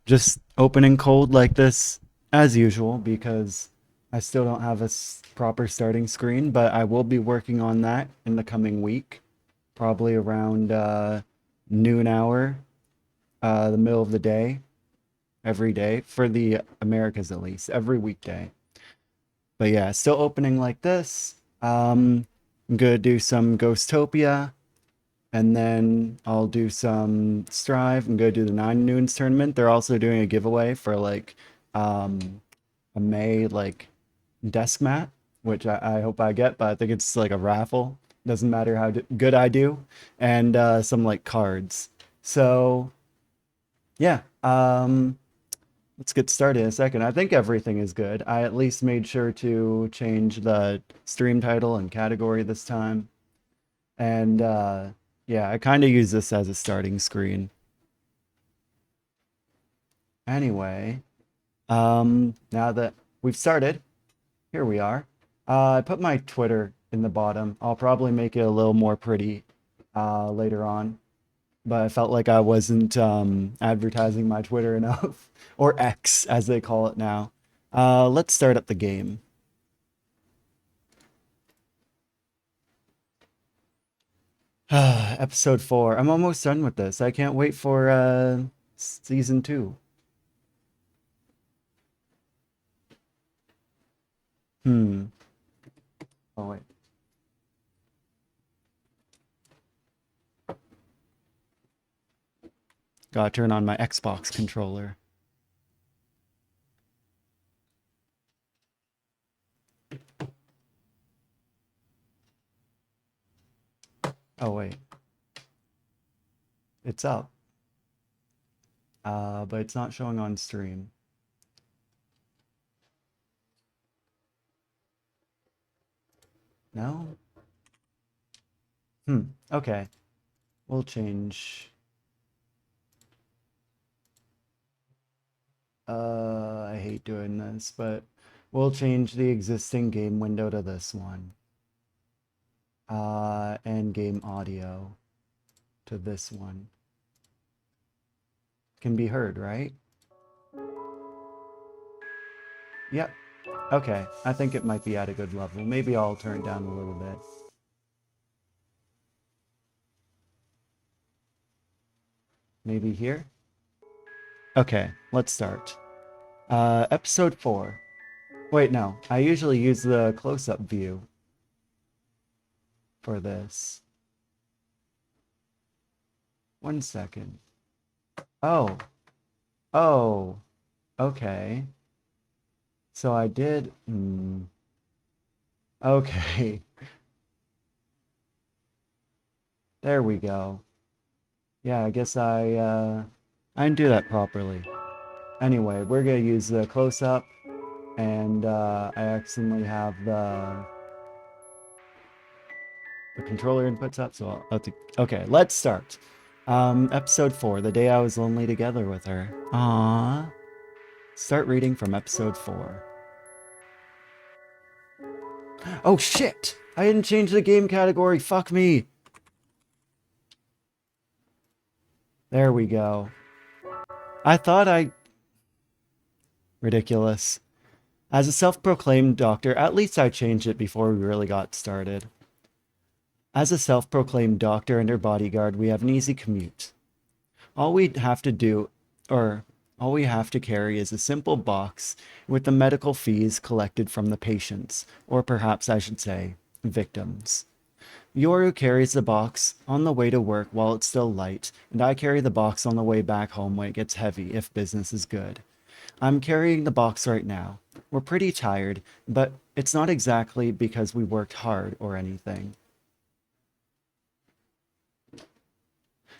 Just opening cold like this as usual because I still don't have a proper starting screen, but I will be working on that in the coming week, probably around noon hour, the middle of the day, every day, for the Americas at least, every weekday. But yeah, still opening like this. I'm gonna do some Ghostopia, and then I'll do some Strive and go do the 9 noons tournament. They're also doing a giveaway for like um, a May like desk mat, which I hope I get, but I think it's like a raffle. Doesn't matter how good I do, and some like cards. So yeah, let's get started in a second. I think everything is good. I at least made sure to change the stream title and category this time. And yeah, I kind of use this as a starting screen. Anyway, now that we've started, here we are. I put my Twitter in the bottom. I'll probably make it a little more pretty later on, but I felt like I wasn't advertising my Twitter enough, or X as they call it now. Let's start up the game. Episode 4. I'm almost done with this. I can't wait for season 2. Hmm. Oh wait. Gotta turn on my Xbox controller. Oh wait. It's up. But it's not showing on stream. No? Okay. We'll change. I hate doing this, but we'll change the existing game window to this one. And game audio to this one. Can be heard, right? Yep. Okay. I think it might be at a good level. Maybe I'll turn it down a little bit. Maybe here? Okay, let's start. Episode 4. Wait, no. I usually use the close-up view for this. 1 second. Oh. Oh. Okay. So I did... Okay. There we go. Yeah, I guess I didn't do that properly. Anyway, we're gonna use the close-up, and I accidentally have the controller inputs up, so I'll have to... Okay, let's start. Episode 4, the day I was lonely together with her. Aww. Start reading from episode 4. Oh shit! I didn't change the game category, fuck me! There we go. I thought I... Ridiculous. As a self-proclaimed doctor, at least I changed it before we really got started. As a self-proclaimed doctor and her bodyguard, we have an easy commute. All we have to do, or all we have to carry is a simple box with the medical fees collected from the patients, or perhaps I should say, victims. Yoru carries the box on the way to work while it's still light, and I carry the box on the way back home when it gets heavy if business is good. I'm carrying the box right now. We're pretty tired, but it's not exactly because we worked hard or anything.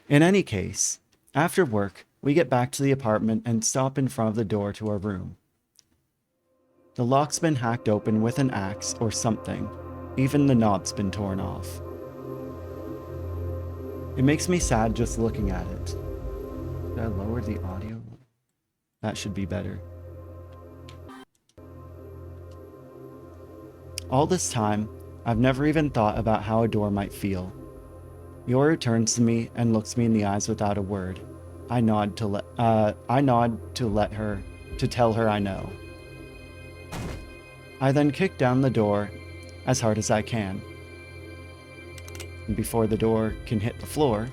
In any case, after work, we get back to the apartment and stop in front of the door to our room. The lock's been hacked open with an axe or something. Even the knob's been torn off. It makes me sad just looking at it. Did I lower the audio? That should be better. All this time, I've never even thought about how a door might feel. Yoru turns to me and looks me in the eyes without a word. I nod to tell her I know. I then kick down the door as hard as I can. And before the door can hit the floor,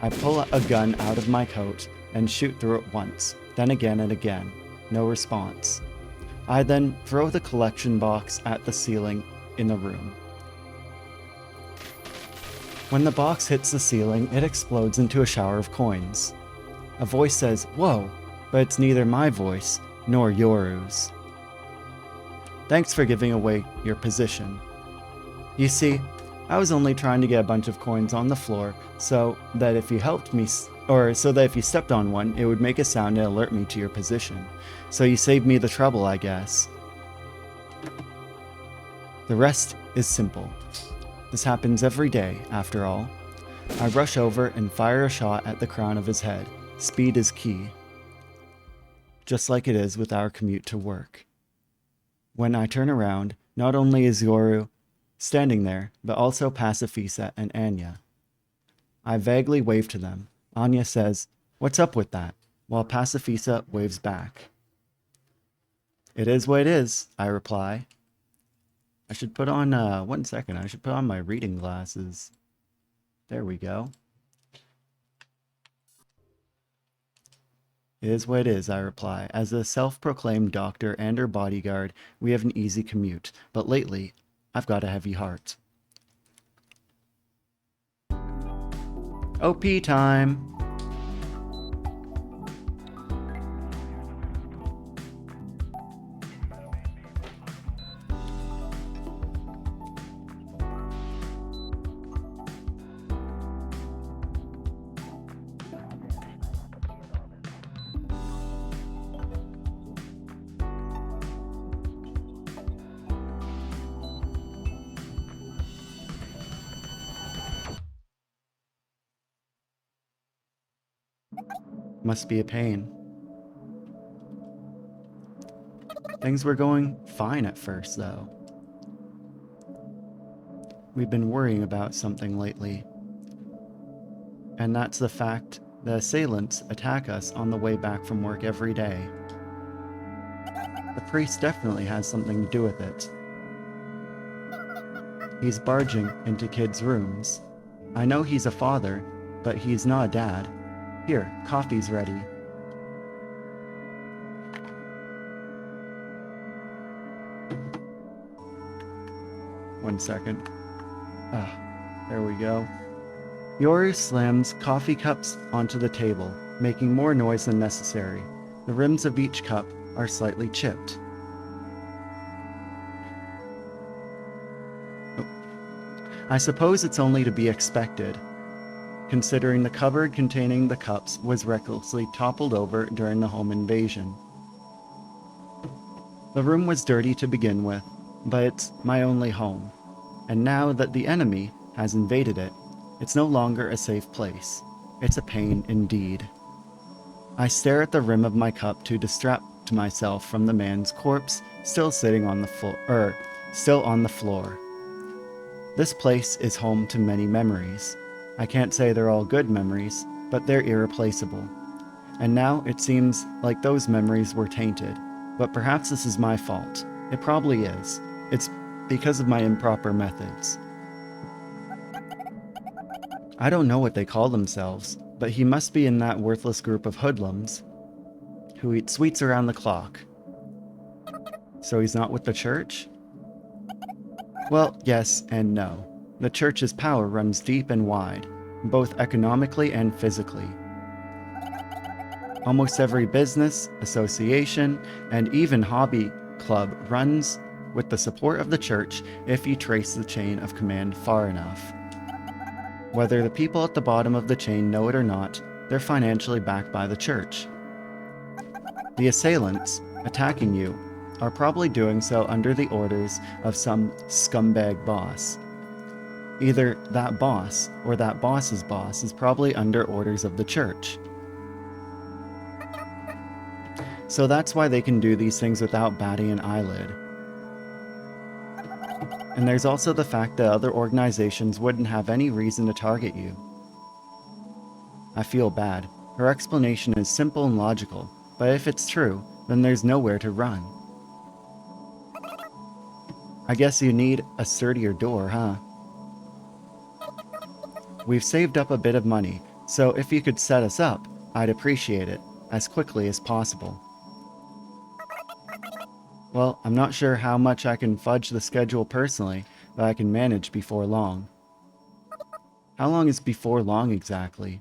I pull a gun out of my coat and shoot through it once, then again and again. No response. I then throw the collection box at the ceiling in the room. When the box hits the ceiling, it explodes into a shower of coins. A voice says, "Whoa," but it's neither my voice nor Yoru's. Thanks for giving away your position. You see, I was only trying to get a bunch of coins on the floor so that if you helped me, or so that if you stepped on one, it would make a sound and alert me to your position. So you saved me the trouble, I guess. The rest is simple. This happens every day, after all. I rush over and fire a shot at the crown of his head. Speed is key. Just like it is with our commute to work. When I turn around, not only is Yoru standing there, but also Pacifisa and Anya. I vaguely wave to them. Anya says, "What's up with that?" while Pacifisa waves back. "It is what it is," I reply. I should put on, one second, I should put on my reading glasses. There we go. "It is what it is," I reply. As a self-proclaimed doctor and her bodyguard, we have an easy commute, but lately, I've got a heavy heart. OP time! Must be a pain. Things were going fine at first, though. We've been worrying about something lately. And that's the fact the assailants attack us on the way back from work every day. The priest definitely has something to do with it. He's barging into kids' rooms. I know he's a father, but he's not a dad. Here, coffee's ready. One second. There we go. Yoru slams coffee cups onto the table, making more noise than necessary. The rims of each cup are slightly chipped. I suppose it's only to be expected, considering the cupboard containing the cups was recklessly toppled over during the home invasion. The room was dirty to begin with, but it's my only home, and now that the enemy has invaded it, it's no longer a safe place. It's a pain indeed. I stare at the rim of my cup to distract myself from the man's corpse still sitting on the floor. This place is home to many memories. I can't say they're all good memories, but they're irreplaceable. And now it seems like those memories were tainted, but perhaps this is my fault. It probably is. It's because of my improper methods. I don't know what they call themselves, but he must be in that worthless group of hoodlums who eat sweets around the clock. So he's not with the church? Well, yes and no. The church's power runs deep and wide, both economically and physically. Almost every business, association, and even hobby club runs with the support of the church if you trace the chain of command far enough. Whether the people at the bottom of the chain know it or not, they're financially backed by the church. The assailants attacking you are probably doing so under the orders of some scumbag boss. Either that boss or that boss's boss is probably under orders of the church. So that's why they can do these things without batting an eyelid. And there's also the fact that other organizations wouldn't have any reason to target you. I feel bad. Her explanation is simple and logical, but if it's true, then there's nowhere to run. I guess you need a sturdier door, huh? We've saved up a bit of money, so if you could set us up, I'd appreciate it, as quickly as possible. Well, I'm not sure how much I can fudge the schedule personally, but I can manage before long. How long is before long exactly?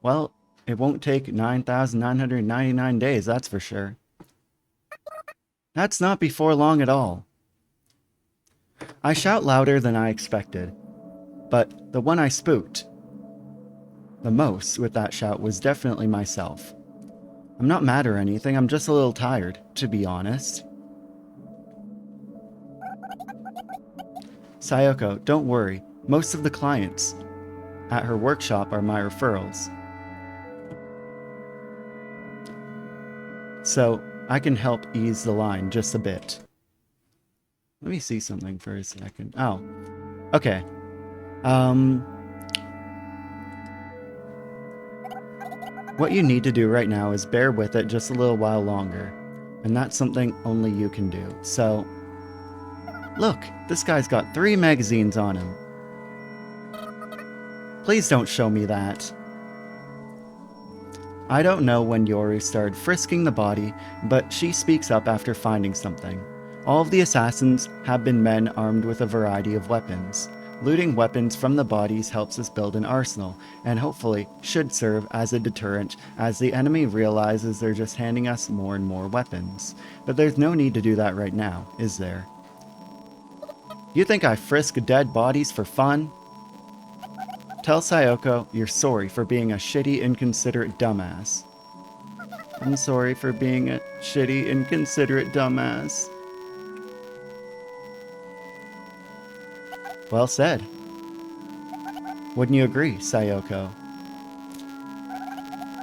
Well, it won't take 9,999 days, that's for sure. That's not before long at all. I shout louder than I expected, but the one I spooked the most with that shout was definitely myself. I'm not mad or anything, I'm just a little tired, to be honest. Sayoko, don't worry, most of the clients at her workshop are my referrals. So, I can help ease the line just a bit. Let me see something for a second. Oh, okay. What you need to do right now is bear with it just a little while longer. And that's something only you can do. So, look, this guy's got 3 magazines on him. Please don't show me that. I don't know when Yoru started frisking the body, but she speaks up after finding something. All of the assassins have been men armed with a variety of weapons. Looting weapons from the bodies helps us build an arsenal, and hopefully should serve as a deterrent as the enemy realizes they're just handing us more and more weapons. But there's no need to do that right now, is there? You think I frisk dead bodies for fun? Tell Sayoko you're sorry for being a shitty, inconsiderate dumbass. I'm sorry for being a shitty, inconsiderate dumbass. Well said. Wouldn't you agree, Sayoko?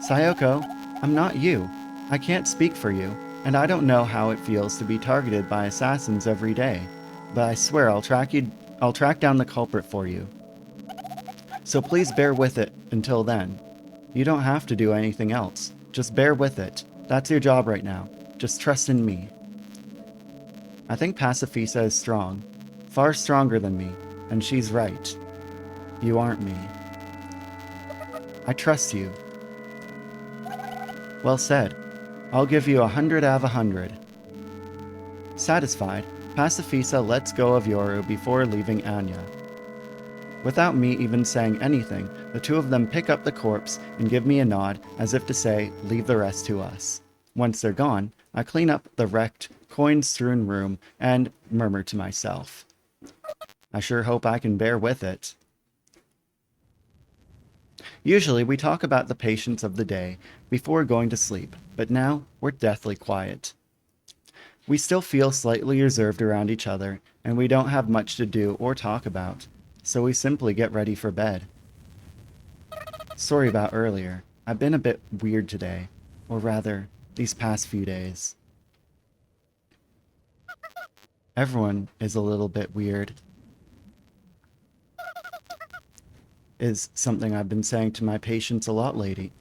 Sayoko, I'm not you. I can't speak for you, and I don't know how it feels to be targeted by assassins every day. But I swear I'll track down the culprit for you. So please bear with it until then. You don't have to do anything else. Just bear with it. That's your job right now. Just trust in me. I think Pacifisa is strong. Far stronger than me. And she's right. You aren't me. I trust you. Well said. I'll give you 100 out of 100. Satisfied, Pacifisa lets go of Yoru before leaving Anya. Without me even saying anything, the two of them pick up the corpse and give me a nod as if to say, leave the rest to us. Once they're gone, I clean up the wrecked, coin-strewn room and murmur to myself. I sure hope I can bear with it. Usually we talk about the patients of the day before going to sleep, but now we're deathly quiet. We still feel slightly reserved around each other, and we don't have much to do or talk about, so we simply get ready for bed. Sorry about earlier. I've been a bit weird today, or rather, these past few days. Everyone is a little bit weird. Is something I've been saying to my patients a lot lately.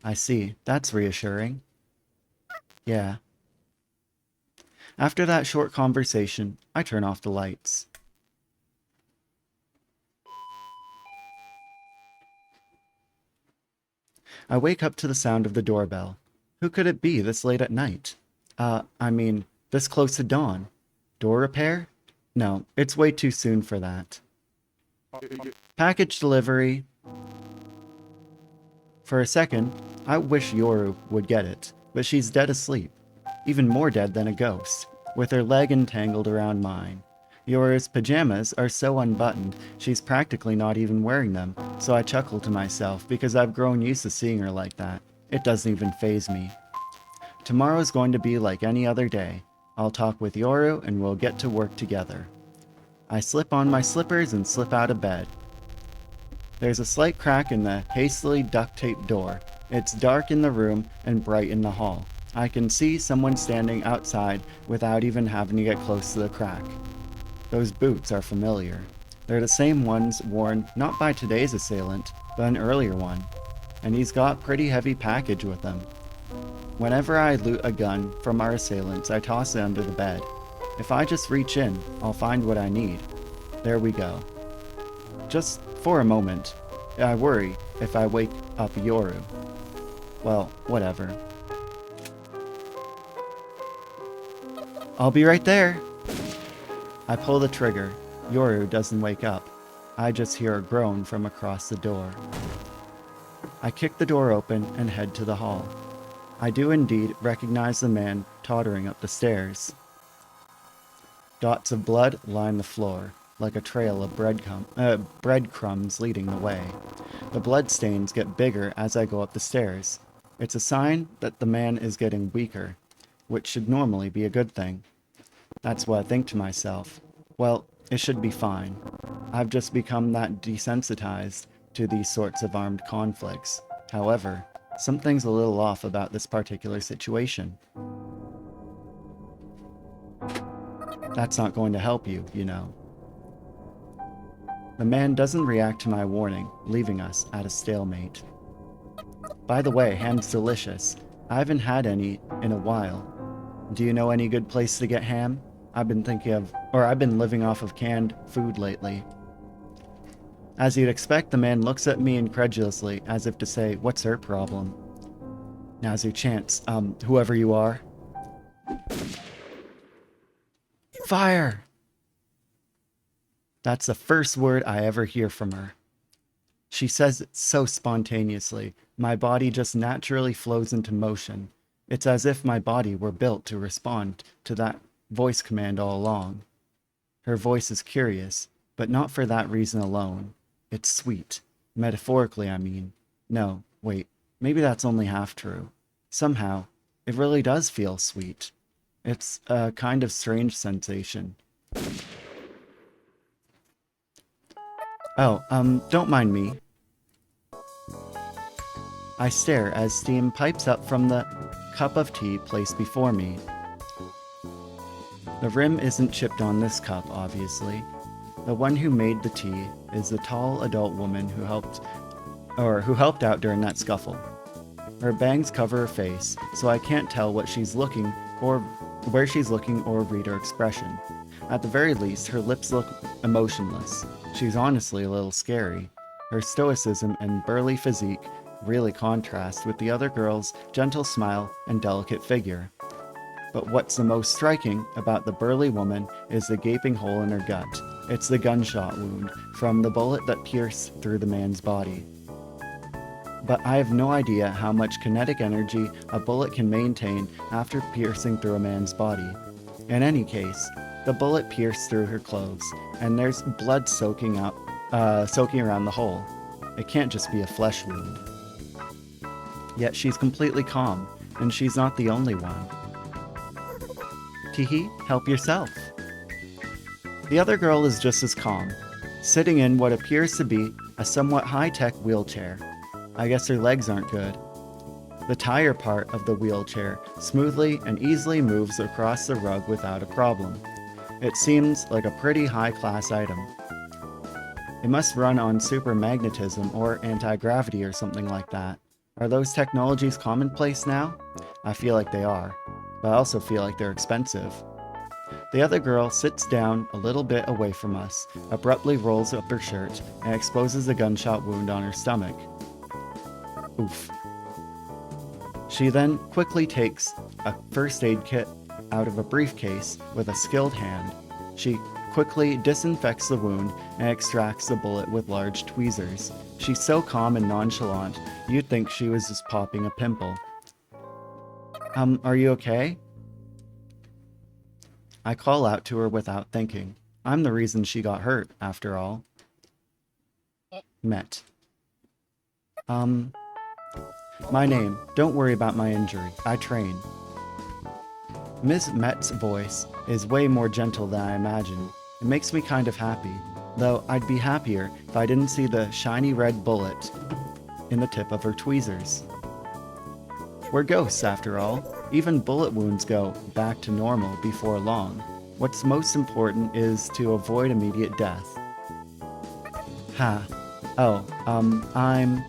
I see. That's reassuring. Yeah. After that short conversation, I turn off the lights. I wake up to the sound of the doorbell. Who could it be this late at night? This close to dawn. Door repair? No, it's way too soon for that. Package delivery. For a second, I wish Yoru would get it, but she's dead asleep. Even more dead than a ghost, with her leg entangled around mine. Yoru's pajamas are so unbuttoned, she's practically not even wearing them, so I chuckle to myself because I've grown used to seeing her like that. It doesn't even faze me. Tomorrow's going to be like any other day. I'll talk with Yoru and we'll get to work together. I slip on my slippers and slip out of bed. There's a slight crack in the hastily duct-taped door. It's dark in the room and bright in the hall. I can see someone standing outside without even having to get close to the crack. Those boots are familiar. They're the same ones worn not by today's assailant, but an earlier one, and he's got pretty heavy package with him. Whenever I loot a gun from our assailants, I toss it under the bed. If I just reach in, I'll find what I need. There we go. Just for a moment, I worry if I wake up Yoru. Well, whatever. I'll be right there. I pull the trigger. Yoru doesn't wake up. I just hear a groan from across the door. I kick the door open and head to the hall. I do indeed recognize the man tottering up the stairs. Dots of blood line the floor, like a trail of breadcrumbs leading the way. The bloodstains get bigger as I go up the stairs. It's a sign that the man is getting weaker, which should normally be a good thing. That's what I think to myself. Well, it should be fine. I've just become that desensitized to these sorts of armed conflicts. However, something's a little off about this particular situation. That's not going to help you, you know. The man doesn't react to my warning, leaving us at a stalemate. By the way, ham's delicious. I haven't had any in a while. Do you know any good place to get ham? I've been living off of canned food lately. As you'd expect, the man looks at me incredulously, as if to say, what's her problem? Now's your chance, whoever you are. Fire! That's the first word I ever hear from her. She says it so spontaneously, my body just naturally flows into motion. It's as if my body were built to respond to that voice command all along. Her voice is curious, but not for that reason alone. It's sweet. Metaphorically, I mean. No, wait, maybe that's only half true. Somehow, it really does feel sweet. It's a kind of strange sensation. Oh, don't mind me. I stare as steam pipes up from the cup of tea placed before me. The rim isn't chipped on this cup, obviously. The one who made the tea is the tall adult woman who helped out during that scuffle. Her bangs cover her face, so I can't tell what she's looking or where she's looking or read her expression. At the very least, her lips look emotionless. She's honestly a little scary. Her stoicism and burly physique really contrast with the other girl's gentle smile and delicate figure. But what's the most striking about the burly woman is the gaping hole in her gut. It's the gunshot wound from the bullet that pierced through the man's body. But I have no idea how much kinetic energy a bullet can maintain after piercing through a man's body. In any case, the bullet pierced through her clothes, and there's blood soaking around the hole. It can't just be a flesh wound. Yet she's completely calm, and she's not the only one. Teehee, help yourself. The other girl is just as calm, sitting in what appears to be a somewhat high-tech wheelchair. I guess her legs aren't good. The tire part of the wheelchair smoothly and easily moves across the rug without a problem. It seems like a pretty high-class item. It must run on super magnetism or anti-gravity or something like that. Are those technologies commonplace now? I feel like they are, but I also feel like they're expensive. The other girl sits down a little bit away from us, abruptly rolls up her shirt, and exposes a gunshot wound on her stomach. Oof. She then quickly takes a first aid kit out of a briefcase with a skilled hand. She quickly disinfects the wound and extracts the bullet with large tweezers. She's so calm and nonchalant, you'd think she was just popping a pimple. Are you okay? I call out to her without thinking. I'm the reason she got hurt, after all. Met. My name. Don't worry about my injury. I train. Ms. Met's voice is way more gentle than I imagined. It makes me kind of happy, though I'd be happier if I didn't see the shiny red bullet in the tip of her tweezers. We're ghosts, after all. Even bullet wounds go back to normal before long. What's most important is to avoid immediate death. Ha. Oh, I'm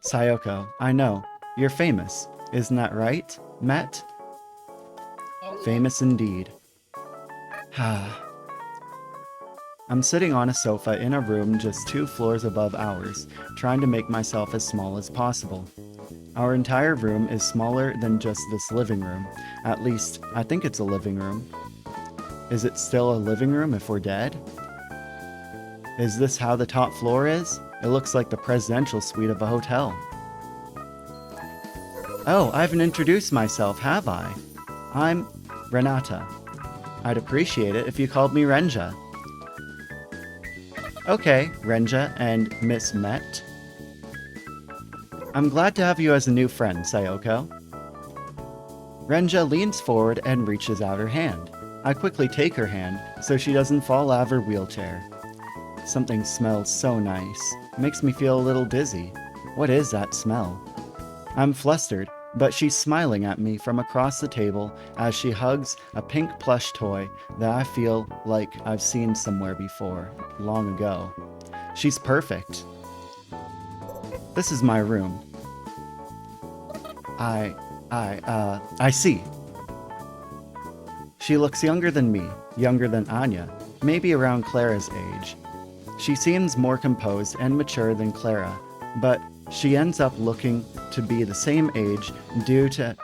Sayoko. I know. You're famous. Isn't that right? Met? Famous indeed. I'm sitting on a sofa in a room just 2 floors above ours, trying to make myself as small as possible. Our entire room is smaller than just this living room. At least, I think it's a living room. Is it still a living room if we're dead? Is this how the top floor is? It looks like the presidential suite of a hotel. Oh, I haven't introduced myself, have I? I'm Renata. I'd appreciate it if you called me Renja. Okay, Renja and Miss Met. I'm glad to have you as a new friend, Sayoko. Renja leans forward and reaches out her hand. I quickly take her hand so she doesn't fall out of her wheelchair. Something smells so nice. Makes me feel a little dizzy. What is that smell? I'm flustered, but she's smiling at me from across the table as she hugs a pink plush toy that I feel like I've seen somewhere before, long ago. She's perfect. This is my room. I see. She looks younger than me, younger than Anya, maybe around Clara's age. She seems more composed and mature than Clara, but she ends up looking to be the same age due to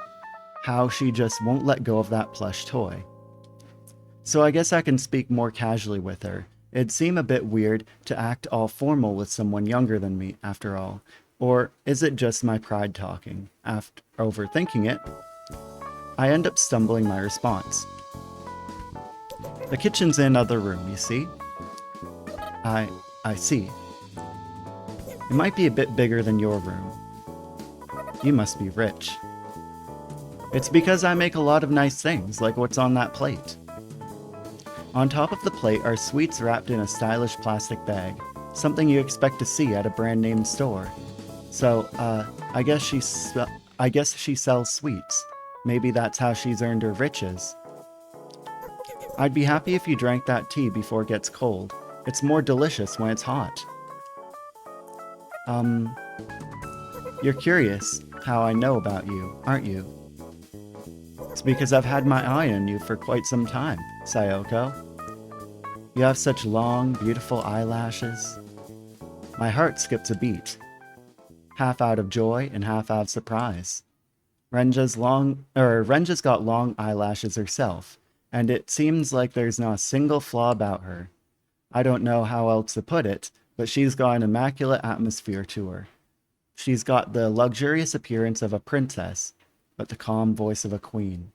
how she just won't let go of that plush toy. So I guess I can speak more casually with her. It'd seem a bit weird to act all formal with someone younger than me, after all. Or is it just my pride talking? After overthinking it, I end up stumbling my response. The kitchen's in another room, you see? I see. It might be a bit bigger than your room. You must be rich. It's because I make a lot of nice things, like what's on that plate. On top of the plate are sweets wrapped in a stylish plastic bag, something you expect to see at a brand name store. So, I guess she sells sweets. Maybe that's how she's earned her riches. I'd be happy if you drank that tea before it gets cold. It's more delicious when it's hot. You're curious how I know about you, aren't you? It's because I've had my eye on you for quite some time, Sayoko. You have such long, beautiful eyelashes. My heart skips a beat, half out of joy and half out of surprise. Renja's got long eyelashes herself, and it seems like there's not a single flaw about her. I don't know how else to put it, but she's got an immaculate atmosphere to her. She's got the luxurious appearance of a princess, but the calm voice of a queen.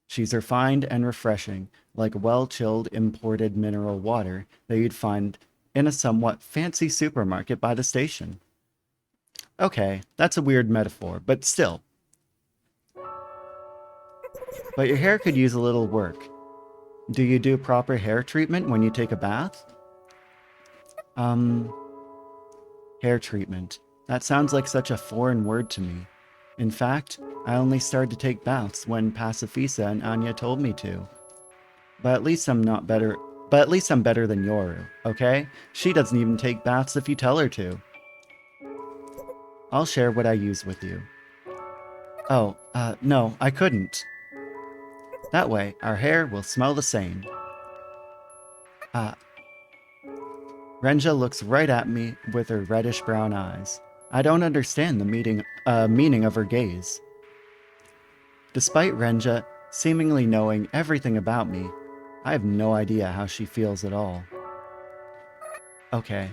She's refined and refreshing, like well-chilled imported mineral water that you'd find in a somewhat fancy supermarket by the station. Okay, that's a weird metaphor, but still. But your hair could use a little work. Do you do proper hair treatment when you take a bath? Hair treatment. That sounds like such a foreign word to me. In fact, I only started to take baths when Pacifisa and Anya told me to. But at least I'm better than Yoru, okay? She doesn't even take baths if you tell her to. I'll share what I use with you. Oh, no, I couldn't. That way, our hair will smell the same. Renja looks right at me with her reddish-brown eyes. I don't understand the meaning of her gaze. Despite Renja seemingly knowing everything about me, I have no idea how she feels at all. Okay.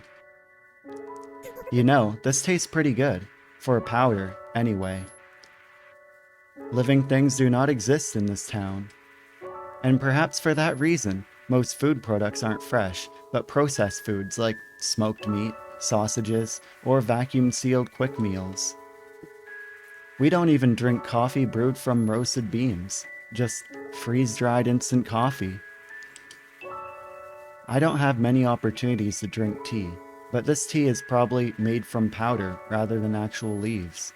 You know, this tastes pretty good. For a powder, anyway. Living things do not exist in this town. And perhaps for that reason, most food products aren't fresh, but processed foods like smoked meat, sausages, or vacuum-sealed quick meals. We don't even drink coffee brewed from roasted beans, just freeze-dried instant coffee. I don't have many opportunities to drink tea, but this tea is probably made from powder rather than actual leaves.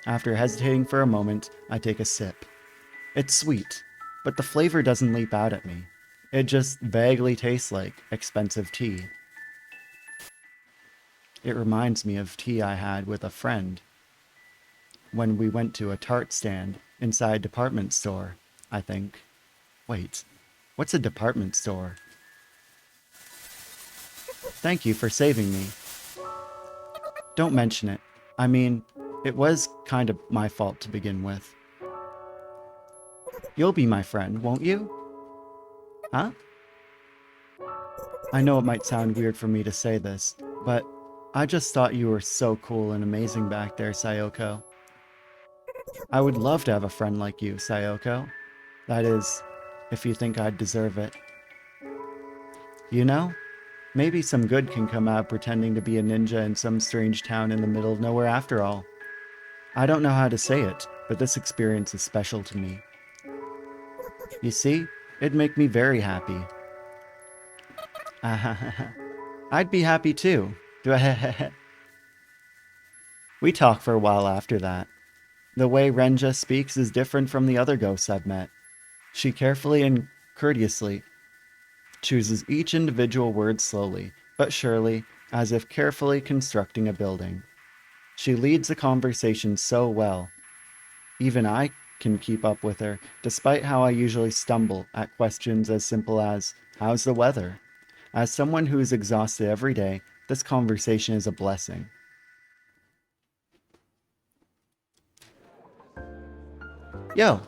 After hesitating for a moment, I take a sip. It's sweet, but the flavor doesn't leap out at me. It just vaguely tastes like expensive tea. It reminds me of tea I had with a friend when we went to a tart stand inside a department store, I think. Wait, what's a department store? Thank you for saving me. Don't mention it. I mean, it was kind of my fault to begin with. You'll be my friend, won't you? Huh? I know it might sound weird for me to say this, but I just thought you were so cool and amazing back there, Sayoko. I would love to have a friend like you, Sayoko. That is, if you think I'd deserve it. You know, maybe some good can come out pretending to be a ninja in some strange town in the middle of nowhere after all. I don't know how to say it, but this experience is special to me. You see, it'd make me very happy. I'd be happy too. We talk for a while after that. The way Renja speaks is different from the other ghosts I've met. She carefully and courteously chooses each individual word slowly, but surely, as if carefully constructing a building. She leads the conversation so well. Even I can keep up with her, despite how I usually stumble at questions as simple as, "How's the weather?" As someone who is exhausted every day, this conversation is a blessing. Yo!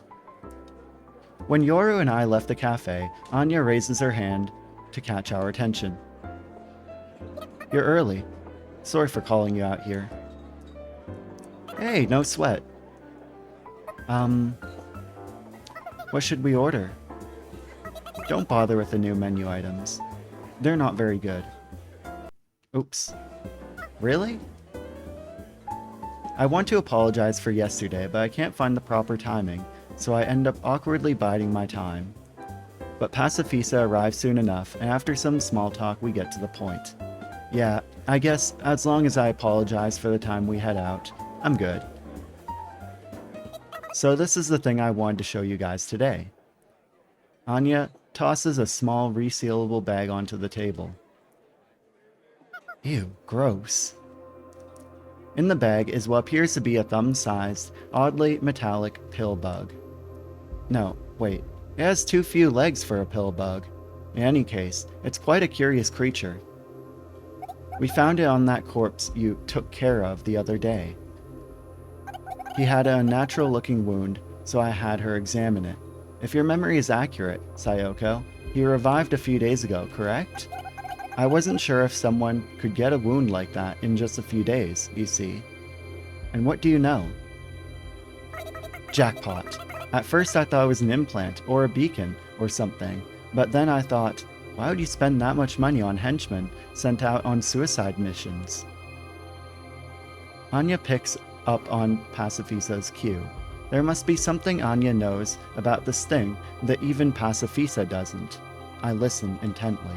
When Yoru and I left the cafe, Anya raises her hand to catch our attention. You're early. Sorry for calling you out here. Hey, no sweat. What should we order? Don't bother with the new menu items. They're not very good. Oops. Really? I want to apologize for yesterday, but I can't find the proper timing, so I end up awkwardly biding my time. But Pacifisa arrives soon enough, and after some small talk, we get to the point. Yeah, I guess as long as I apologize for the time we head out, I'm good. So this is the thing I wanted to show you guys today. Anya tosses a small resealable bag onto the table. Ew, gross. In the bag is what appears to be a thumb-sized, oddly metallic pill bug. No, wait, it has too few legs for a pill bug. In any case, it's quite a curious creature. We found it on that corpse you took care of the other day. He had an unnatural-looking wound, so I had her examine it. If your memory is accurate, Sayoko, he revived a few days ago, correct? I wasn't sure if someone could get a wound like that in just a few days, you see. And what do you know? Jackpot. At first I thought it was an implant, or a beacon, or something, but then I thought, why would you spend that much money on henchmen sent out on suicide missions? Anya picks up on Pacifisa's cue. There must be something Anya knows about this thing that even Pacifisa doesn't. I listen intently.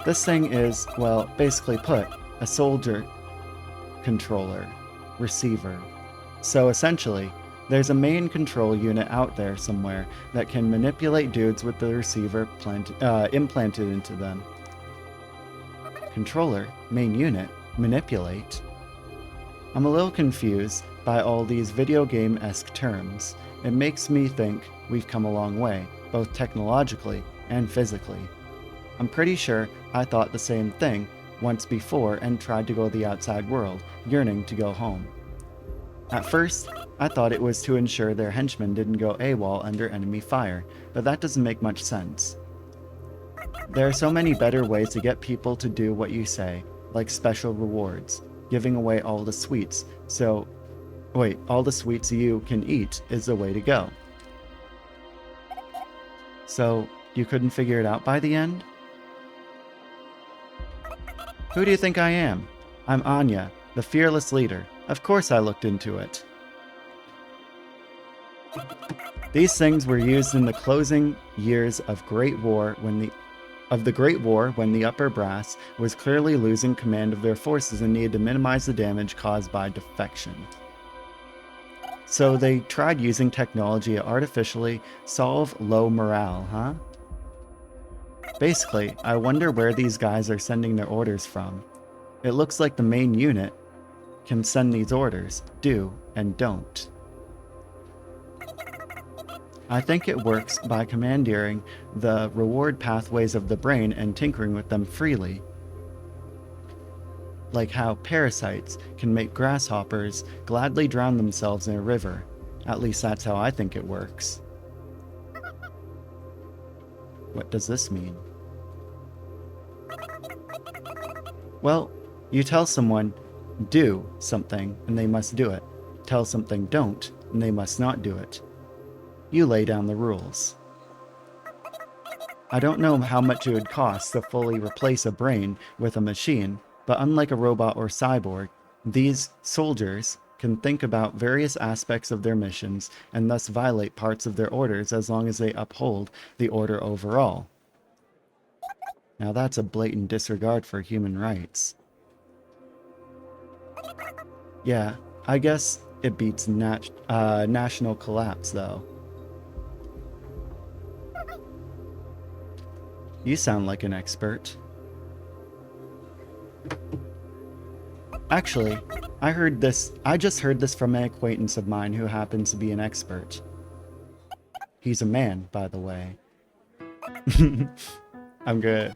This thing is, well, basically put, a soldier controller, receiver. So essentially, there's a main control unit out there somewhere that can manipulate dudes with the receiver implanted into them. Controller, main unit, manipulate. I'm a little confused by all these video game-esque terms. It makes me think we've come a long way, both technologically and physically. I'm pretty sure I thought the same thing once before and tried to go to the outside world, yearning to go home. At first, I thought it was to ensure their henchmen didn't go AWOL under enemy fire, but that doesn't make much sense. There are so many better ways to get people to do what you say, like special rewards, giving away all the sweets, all the sweets you can eat is the way to go. So, you couldn't figure it out by the end? Who do you think I am? I'm Anya, the fearless leader. Of course I looked into it. These things were used in the closing years of the Great War when the upper brass was clearly losing command of their forces and needed to minimize the damage caused by defection. So they tried using technology to artificially solve low morale, huh? Basically, I wonder where these guys are sending their orders from. It looks like the main unit can send these orders, do and don't. I think it works by commandeering the reward pathways of the brain and tinkering with them freely. Like how parasites can make grasshoppers gladly drown themselves in a river. At least that's how I think it works. What does this mean? Well, you tell someone, do something, and they must do it. Tell something, don't, and they must not do it. You lay down the rules. I don't know how much it would cost to fully replace a brain with a machine, but unlike a robot or cyborg, these soldiers can think about various aspects of their missions and thus violate parts of their orders as long as they uphold the order overall. Now that's a blatant disregard for human rights. Yeah, I guess it beats national collapse, though. You sound like an expert. Actually, I just heard this from an acquaintance of mine who happens to be an expert. He's a man, by the way. I'm good.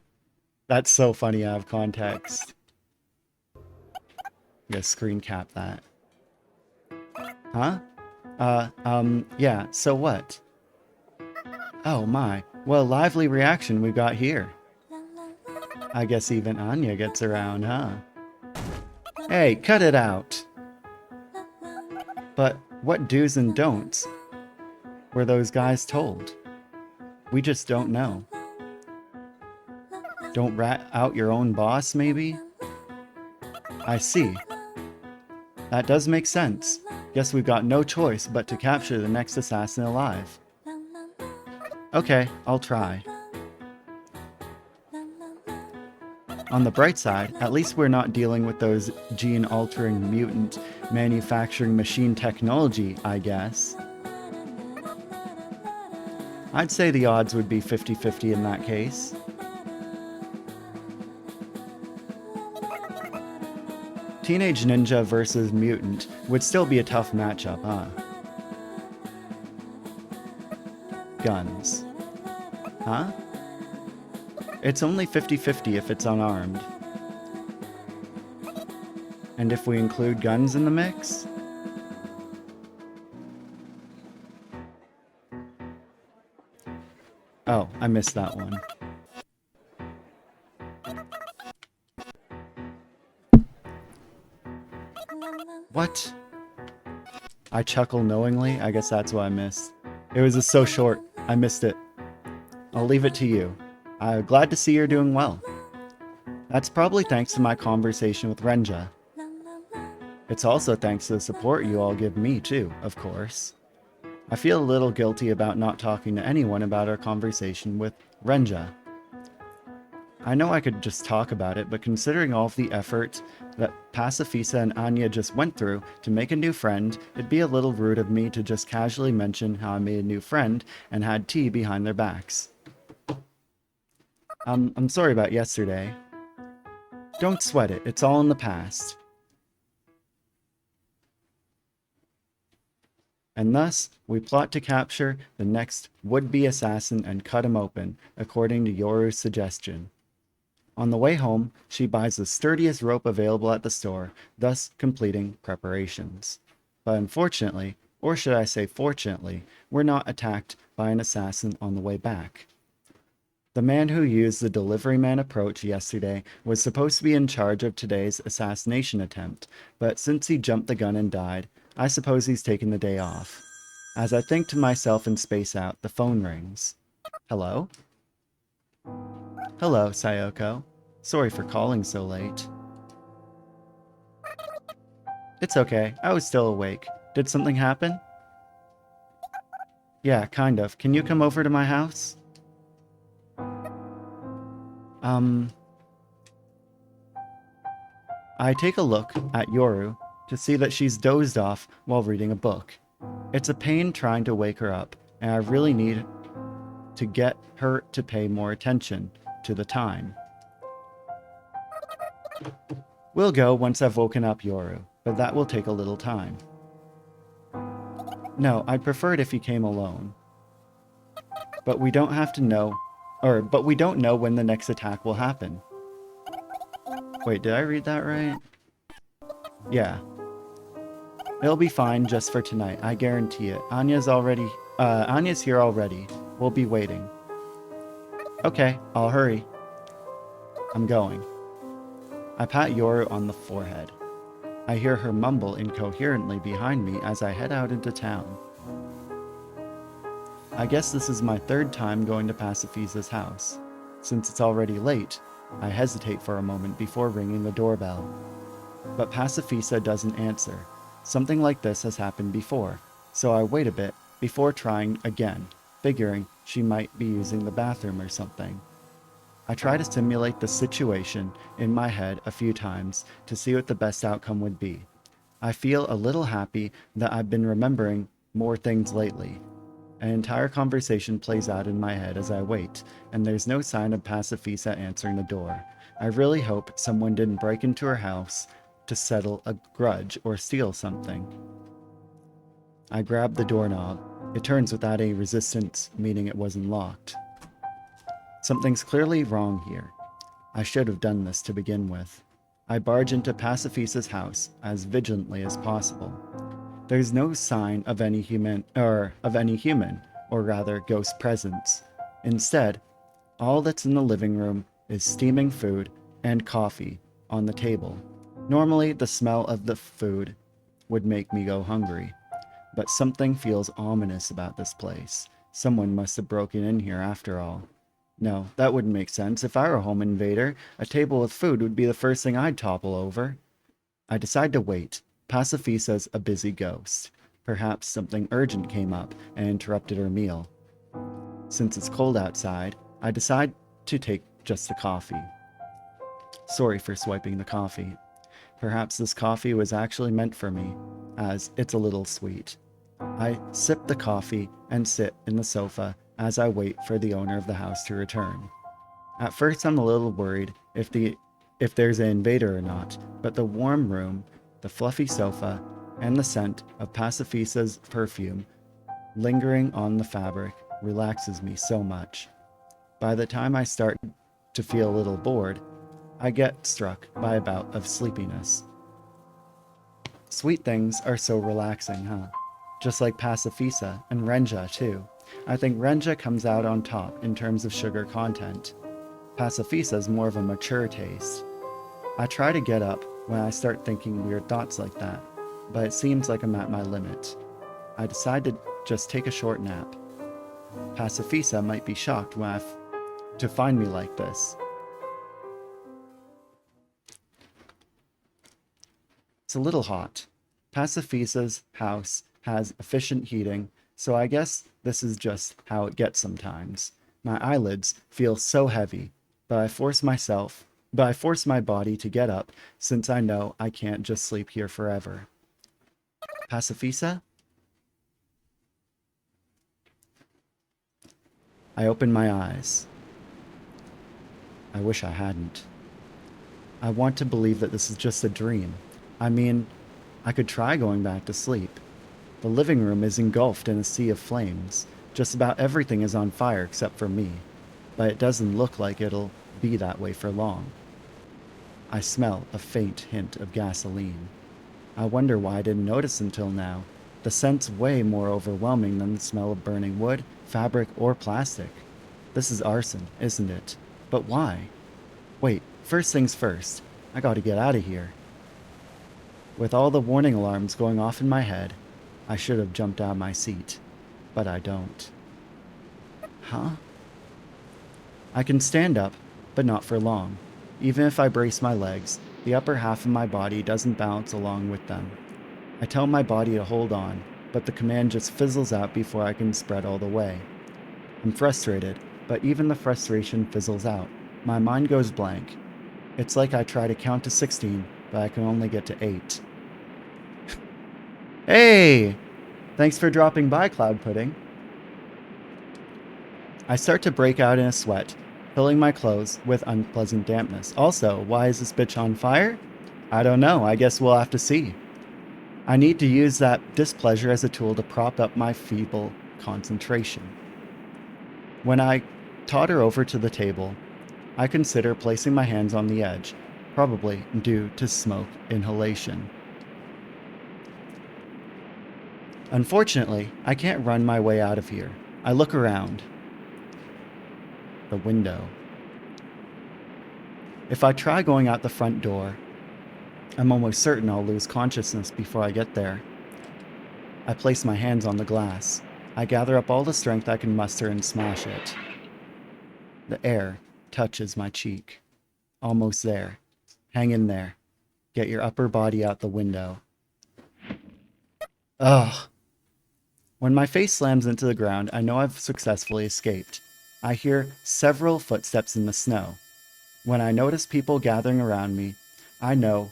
That's so funny out of context. I'm gonna screen cap that. Huh? Yeah, so what? Oh my, what a lively reaction we got here. I guess even Anya gets around, huh? Hey, cut it out! But what do's and don'ts were those guys told? We just don't know. Don't rat out your own boss, maybe? I see. That does make sense. Guess we've got no choice but to capture the next assassin alive. Okay, I'll try. On the bright side, at least we're not dealing with those gene-altering mutant manufacturing machine technology, I guess. I'd say the odds would be 50-50 in that case. Teenage Ninja versus Mutant would still be a tough matchup, huh? Guns. Huh? It's only 50-50 if it's unarmed. And if we include guns in the mix? Oh, I missed that one. What? I chuckle knowingly? I guess that's what I missed. It was just so short. I missed it. I'll leave it to you. I'm glad to see you're doing well. That's probably thanks to my conversation with Renja. It's also thanks to the support you all give me too, of course. I feel a little guilty about not talking to anyone about our conversation with Renja. I know I could just talk about it, but considering all of the effort that Pacifisa and Anya just went through to make a new friend, it'd be a little rude of me to just casually mention how I made a new friend and had tea behind their backs. I'm sorry about yesterday. Don't sweat it, it's all in the past. And thus, we plot to capture the next would-be assassin and cut him open, according to Yoru's suggestion. On the way home, she buys the sturdiest rope available at the store, thus completing preparations. But unfortunately, or should I say fortunately, we're not attacked by an assassin on the way back. The man who used the delivery man approach yesterday was supposed to be in charge of today's assassination attempt, but since he jumped the gun and died, I suppose he's taken the day off. As I think to myself and space out, the phone rings. Hello? Hello, Sayoko. Sorry for calling so late. It's okay, I was still awake. Did something happen? Yeah, kind of. Can you come over to my house? I take a look at Yoru to see that she's dozed off while reading a book. It's a pain trying to wake her up, and I really need to get her to pay more attention to the time. We'll go once I've woken up Yoru, but that will take a little time. No, I'd prefer it if you came alone. But we don't have to know, but we don't know when the next attack will happen. Wait, did I read that right? Yeah. It'll be fine just for tonight, I guarantee it. Anya's here already. We'll be waiting. Okay, I'll hurry. I'm going. I pat Yoru on the forehead. I hear her mumble incoherently behind me as I head out into town. I guess this is my third time going to Pacifisa's house. Since it's already late, I hesitate for a moment before ringing the doorbell. But Pacifisa doesn't answer. Something like this has happened before, so I wait a bit before trying again, figuring she might be using the bathroom or something. I try to simulate the situation in my head a few times to see what the best outcome would be. I feel a little happy that I've been remembering more things lately. An entire conversation plays out in my head as I wait, and there's no sign of Pacifisa answering the door. I really hope someone didn't break into her house to settle a grudge or steal something. I grab the doorknob. It turns without any resistance, meaning it wasn't locked. Something's clearly wrong here. I should have done this to begin with. I barge into Pacifisa's house as vigilantly as possible. There's no sign of any human, or rather ghost presence. Instead, all that's in the living room is steaming food and coffee on the table. Normally, the smell of the food would make me go hungry, but something feels ominous about this place. Someone must have broken in here after all. No, that wouldn't make sense. If I were a home invader, a table with food would be the first thing I'd topple over. I decide to wait. Pacifisa's a busy ghost. Perhaps something urgent came up and interrupted her meal. Since it's cold outside, I decide to take just the coffee. Sorry for swiping the coffee. Perhaps this coffee was actually meant for me, as it's a little sweet. I sip the coffee and sit in the sofa as I wait for the owner of the house to return. At first I'm a little worried if there's an invader or not, but the warm room, the fluffy sofa, and the scent of Pacifisa's perfume lingering on the fabric relaxes me so much. By the time I start to feel a little bored, I get struck by a bout of sleepiness. Sweet things are so relaxing, huh? Just like Pacifisa and Renja, too. I think Renja comes out on top in terms of sugar content. Pacifisa's more of a mature taste. I try to get up when I start thinking weird thoughts like that, but it seems like I'm at my limit. I decide to just take a short nap. Pacifisa might be shocked to find me like this. It's a little hot. Pacifisa's house has efficient heating, so I guess this is just how it gets sometimes. My eyelids feel so heavy, but I force my body to get up since I know I can't just sleep here forever. Pacifisa? I open my eyes. I wish I hadn't. I want to believe that this is just a dream. I mean, I could try going back to sleep. The living room is engulfed in a sea of flames. Just about everything is on fire except for me, but it doesn't look like it'll be that way for long. I smell a faint hint of gasoline. I wonder why I didn't notice until now. The scent's way more overwhelming than the smell of burning wood, fabric, or plastic. This is arson, isn't it? But why? Wait, first things first. I gotta get out of here. With all the warning alarms going off in my head, I should have jumped out of my seat, but I don't. Huh? I can stand up, but not for long. Even if I brace my legs, the upper half of my body doesn't bounce along with them. I tell my body to hold on, but the command just fizzles out before I can spread all the way. I'm frustrated, but even the frustration fizzles out. My mind goes blank. It's like I try to count to 16, but I can only get to 8. Hey! Thanks for dropping by, Cloud Pudding. I start to break out in a sweat, filling my clothes with unpleasant dampness. Also, why is this bitch on fire? I don't know. I guess we'll have to see. I need to use that displeasure as a tool to prop up my feeble concentration. When I totter over to the table, I consider placing my hands on the edge, probably due to smoke inhalation. Unfortunately, I can't run my way out of here. I look around. The window. If I try going out the front door, I'm almost certain I'll lose consciousness before I get there. I place my hands on the glass. I gather up all the strength I can muster and smash it. The air touches my cheek. Almost there. Hang in there. Get your upper body out the window. Ugh. When my face slams into the ground, I know I've successfully escaped. I hear several footsteps in the snow. When I notice people gathering around me, I know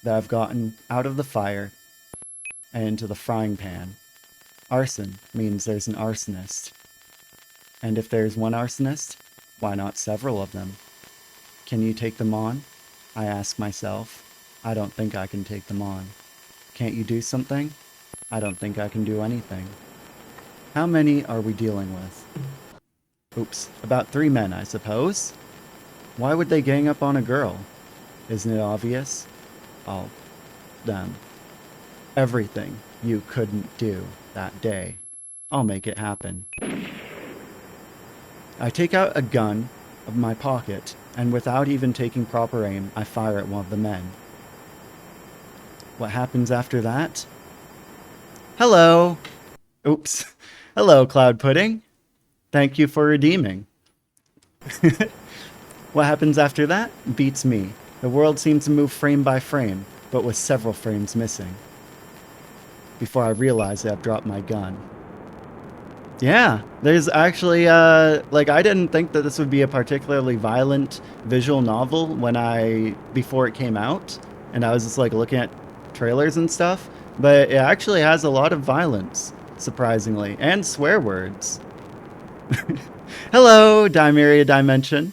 that I've gotten out of the fire and into the frying pan. Arson means there's an arsonist. And if there's one arsonist, why not several of them? Can you take them on? I ask myself. I don't think I can take them on. Can't you do something? I don't think I can do anything. How many are we dealing with? Oops, about 3 men, I suppose. Why would they gang up on a girl? Isn't it obvious? All them. Everything you couldn't do that day. I'll make it happen. I take out a gun of my pocket, and without even taking proper aim, I fire at one of the men. What happens after that? Hello! Oops. Hello, Cloud Pudding. Thank you for redeeming. What happens after that? Beats me. The world seems to move frame by frame, but with several frames missing. Before I realize that I've dropped my gun. Yeah, there's actually, I didn't think that this would be a particularly violent visual novel before it came out, and I was just looking at trailers and stuff, but it actually has a lot of violence, surprisingly, and swear words. Hello, Dimeria Dimension.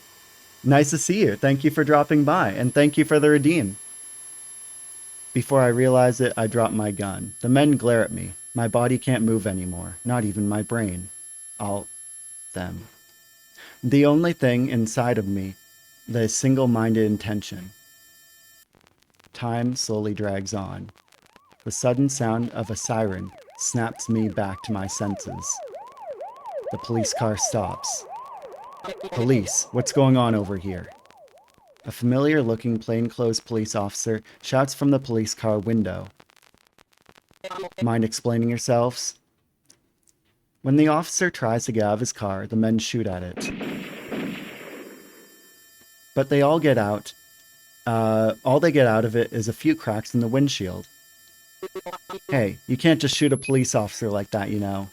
Nice to see you. Thank you for dropping by, and thank you for the redeem. Before I realize it, I drop my gun. The men glare at me. My body can't move anymore, not even my brain. Them. The only thing inside of me that is single-minded intention. Time slowly drags on. The sudden sound of a siren snaps me back to my senses. The police car stops. Police, what's going on over here? A familiar-looking plainclothes police officer shouts from the police car window. Mind explaining yourselves? When the officer tries to get out of his car, the men shoot at it. But they all get out. All they get out of it is a few cracks in the windshield. Hey, you can't just shoot a police officer like that, you know.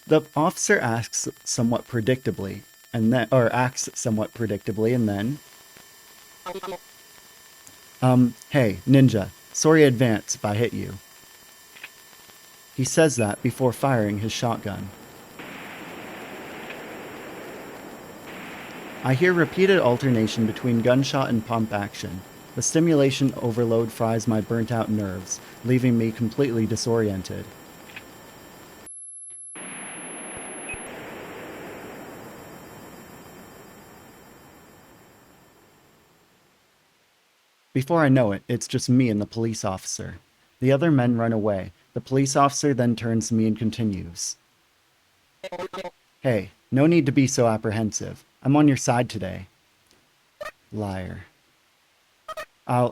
The officer asks somewhat predictably, acts somewhat predictably, and then... hey, Ninja, sorry in advance if I hit you. He says that before firing his shotgun. I hear repeated alternation between gunshot and pump action. The stimulation overload fries my burnt-out nerves, leaving me completely disoriented. Before I know it, it's just me and the police officer. The other men run away. The police officer then turns to me and continues. Hey, no need to be so apprehensive. I'm on your side today. Liar. I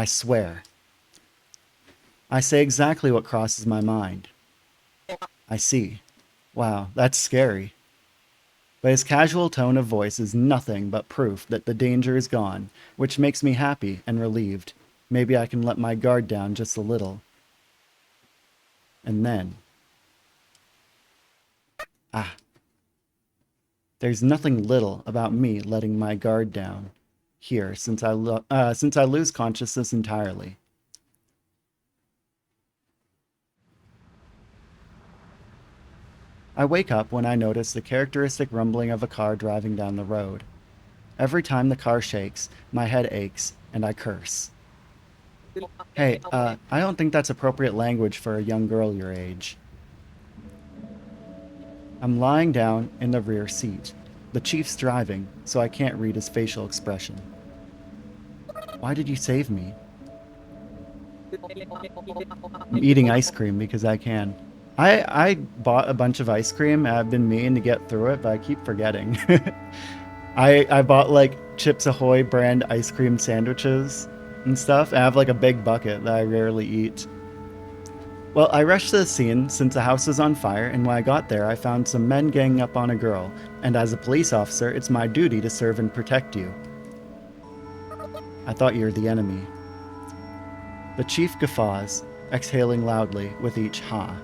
swear. I say exactly what crosses my mind. I see. Wow, that's scary. But his casual tone of voice is nothing but proof that the danger is gone, which makes me happy and relieved. Maybe I can let my guard down just a little. And then... There's nothing little about me letting my guard down here since I lose consciousness entirely. I wake up when I notice the characteristic rumbling of a car driving down the road. Every time the car shakes, my head aches, and I curse. Hey, I don't think that's appropriate language for a young girl your age. I'm lying down in the rear seat. The chief's driving, so I can't read his facial expression. Why did you save me? I'm eating ice cream because I can. I bought a bunch of ice cream. I've been meaning to get through it, but I keep forgetting. I bought like Chips Ahoy brand ice cream sandwiches and stuff. I have like a big bucket that I rarely eat. Well, I rushed to the scene since the house was on fire, and when I got there, I found some men ganging up on a girl. And as a police officer, it's my duty to serve and protect you. I thought you were the enemy. The chief guffaws, exhaling loudly with each ha.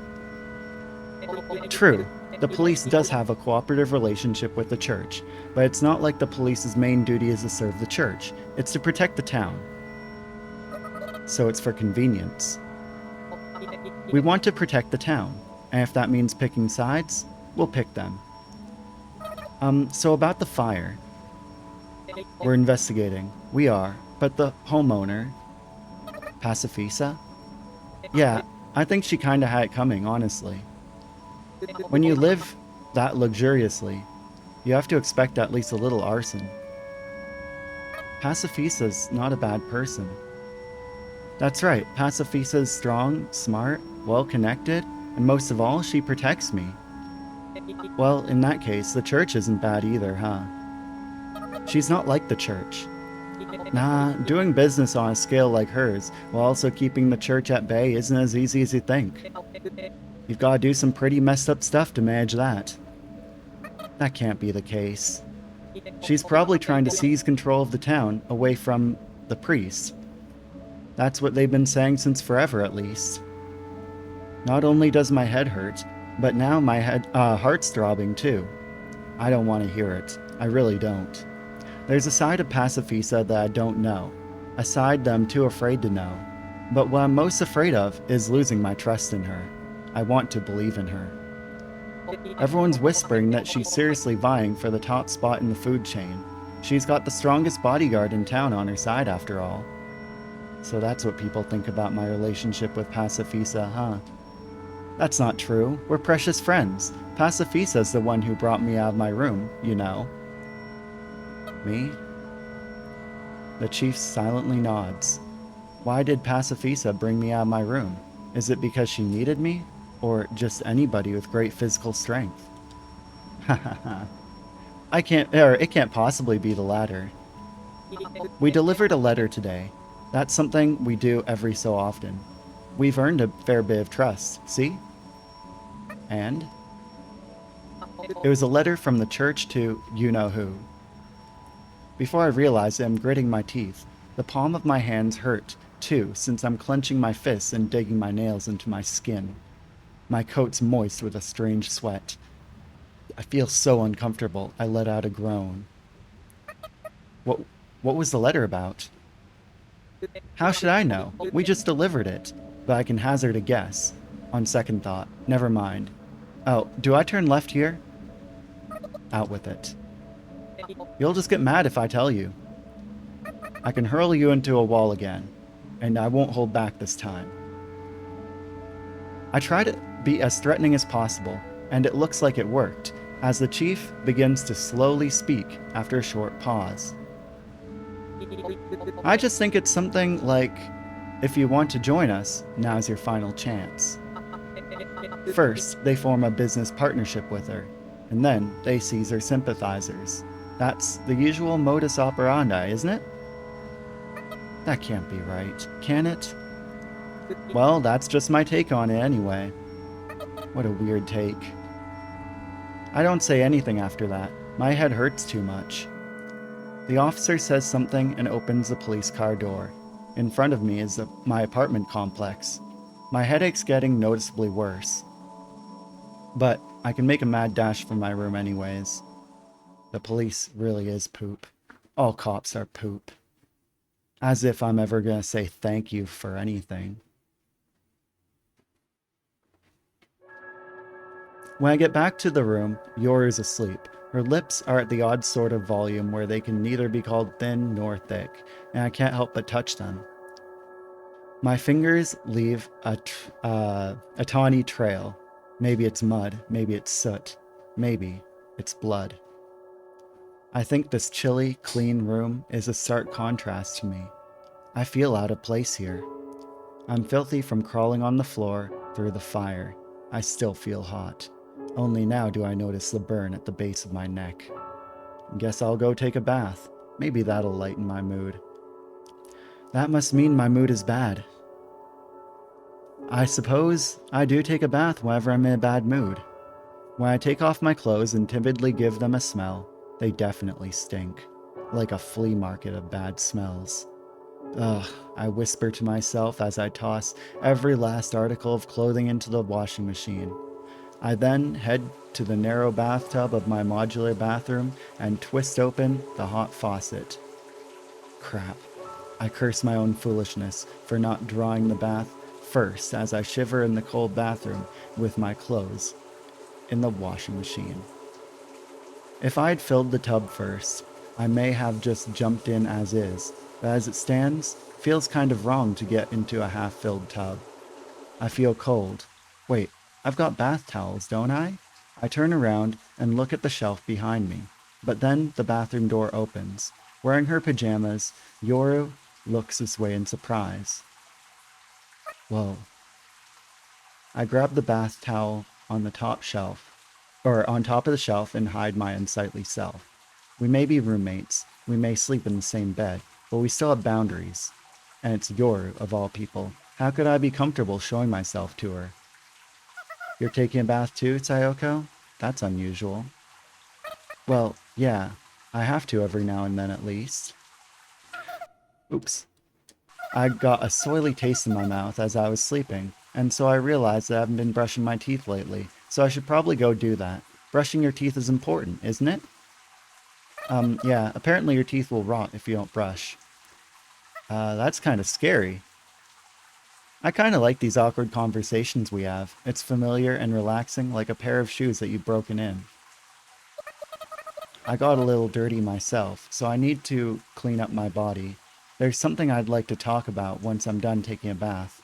True, the police does have a cooperative relationship with the church, but it's not like the police's main duty is to serve the church. It's to protect the town. So it's for convenience. We want to protect the town, and if that means picking sides, we'll pick them. So about the fire. We're investigating. We are, but the homeowner, Pacifisa? Yeah, I think she kinda had it coming, honestly. When you live that luxuriously, you have to expect at least a little arson. Pacifisa's not a bad person. That's right, Pacifisa's strong, smart, well-connected, and most of all, she protects me. Well, in that case, the church isn't bad either, huh? She's not like the church. Nah, doing business on a scale like hers, while also keeping the church at bay, isn't as easy as you think. You've got to do some pretty messed up stuff to manage that. That can't be the case. She's probably trying to seize control of the town away from the priest. That's what they've been saying since forever, at least. Not only does my head hurt, but now my heart's throbbing too. I don't want to hear it. I really don't. There's a side of Pacifisa that I don't know. A side that I'm too afraid to know. But what I'm most afraid of is losing my trust in her. I want to believe in her. Everyone's whispering that she's seriously vying for the top spot in the food chain. She's got the strongest bodyguard in town on her side, after all. So that's what people think about my relationship with Pacifisa, huh? That's not true. We're precious friends. Pacifisa's the one who brought me out of my room, you know. Me? The chief silently nods. Why did Pacifisa bring me out of my room? Is it because she needed me? Or just anybody with great physical strength? Hahaha. It can't possibly be the latter. We delivered a letter today. That's something we do every so often. We've earned a fair bit of trust, see? And? It was a letter from the church to you-know-who. Before I realized it, I'm gritting my teeth. The palm of my hands hurt, too, since I'm clenching my fists and digging my nails into my skin. My coat's moist with a strange sweat. I feel so uncomfortable, I let out a groan. What was the letter about? How should I know? We just delivered it. But I can hazard a guess. On second thought, never mind. Oh, do I turn left here? Out with it. You'll just get mad if I tell you. I can hurl you into a wall again, and I won't hold back this time. I try to be as threatening as possible, and it looks like it worked, as the chief begins to slowly speak after a short pause. I just think it's something like, if you want to join us, now's your final chance. First, they form a business partnership with her, and then they seize her sympathizers. That's the usual modus operandi, isn't it? That can't be right, can it? Well, that's just my take on it anyway. What a weird take. I don't say anything after that. My head hurts too much. The officer says something and opens the police car door. In front of me is my apartment complex. My headache's getting noticeably worse. But I can make a mad dash for my room anyways. The police really is poop. All cops are poop. As if I'm ever gonna say thank you for anything. When I get back to the room, Yor is asleep, Her lips are at the odd sort of volume where they can neither be called thin nor thick, and I can't help but touch them. My fingers leave a tawny trail. Maybe it's mud, maybe it's soot, maybe it's blood. I think this chilly, clean room is a stark contrast to me. I feel out of place here. I'm filthy from crawling on the floor through the fire. I still feel hot. Only now do I notice the burn at the base of my neck. Guess I'll go take a bath. Maybe that'll lighten my mood. That must mean my mood is bad. I suppose I do take a bath whenever I'm in a bad mood. When I take off my clothes and timidly give them a smell, they definitely stink. Like a flea market of bad smells. Ugh, I whisper to myself as I toss every last article of clothing into the washing machine. I then head to the narrow bathtub of my modular bathroom and twist open the hot faucet. Crap. I curse my own foolishness for not drawing the bath first as I shiver in the cold bathroom with my clothes in the washing machine. If I'd filled the tub first, I may have just jumped in as is, but as it stands, feels kind of wrong to get into a half-filled tub. I feel cold. Wait, I've got bath towels, don't I? I turn around and look at the shelf behind me, but then the bathroom door opens. Wearing her pajamas, Yoru looks this way in surprise. Whoa. I grab the bath towel on the top shelf, or on top of the shelf, and hide my unsightly self. We may be roommates, we may sleep in the same bed, but we still have boundaries. And it's Yoru, of all people. How could I be comfortable showing myself to her? You're taking a bath too, Sayoko? That's unusual. Well, yeah, I have to every now and then at least. Oops. I got a soily taste in my mouth as I was sleeping, and so I realized that I haven't been brushing my teeth lately, so I should probably go do that. Brushing your teeth is important, isn't it? Yeah, apparently your teeth will rot if you don't brush. That's kind of scary. I kind of like these awkward conversations we have. It's familiar and relaxing, like a pair of shoes that you've broken in. I got a little dirty myself, so I need to clean up my body. There's something I'd like to talk about once I'm done taking a bath.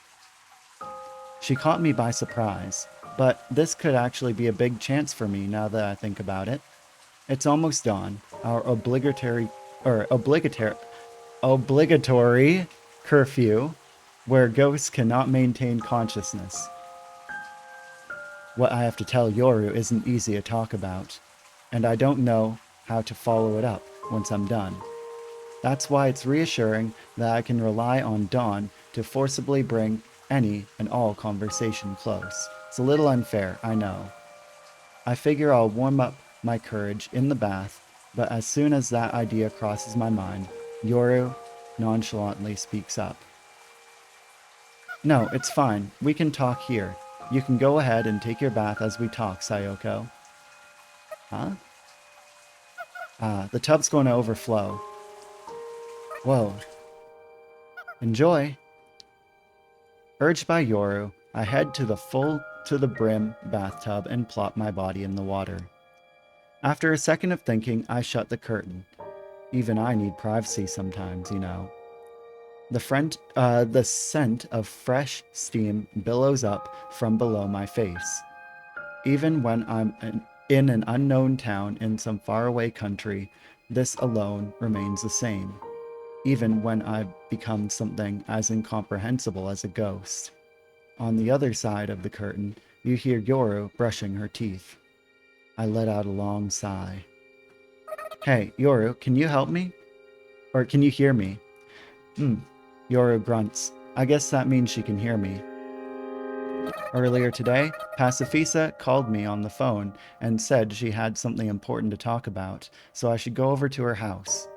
She caught me by surprise, but this could actually be a big chance for me now that I think about it. It's almost dawn. Our obligatory curfew, where ghosts cannot maintain consciousness. What I have to tell Yoru isn't easy to talk about, and I don't know how to follow it up once I'm done. That's why it's reassuring that I can rely on Dawn to forcibly bring any and all conversation close. It's a little unfair, I know. I figure I'll warm up my courage in the bath, but as soon as that idea crosses my mind, Yoru nonchalantly speaks up. No, it's fine. We can talk here. You can go ahead and take your bath as we talk, Sayoko. Huh? The tub's going to overflow. Whoa. Enjoy. Urged by Yoru, I head to the full to the brim bathtub and plop my body in the water. After a second of thinking, I shut the curtain. Even I need privacy sometimes, you know. The scent of fresh steam billows up from below my face. Even when I'm in an unknown town in some faraway country, this alone remains the same. Even when I've become something as incomprehensible as a ghost. On the other side of the curtain, you hear Yoru brushing her teeth. I let out a long sigh. Hey, Yoru, can you help me? Or can you hear me? Yoru grunts. I guess that means she can hear me. Earlier today, Pacifisa called me on the phone and said she had something important to talk about, so I should go over to her house.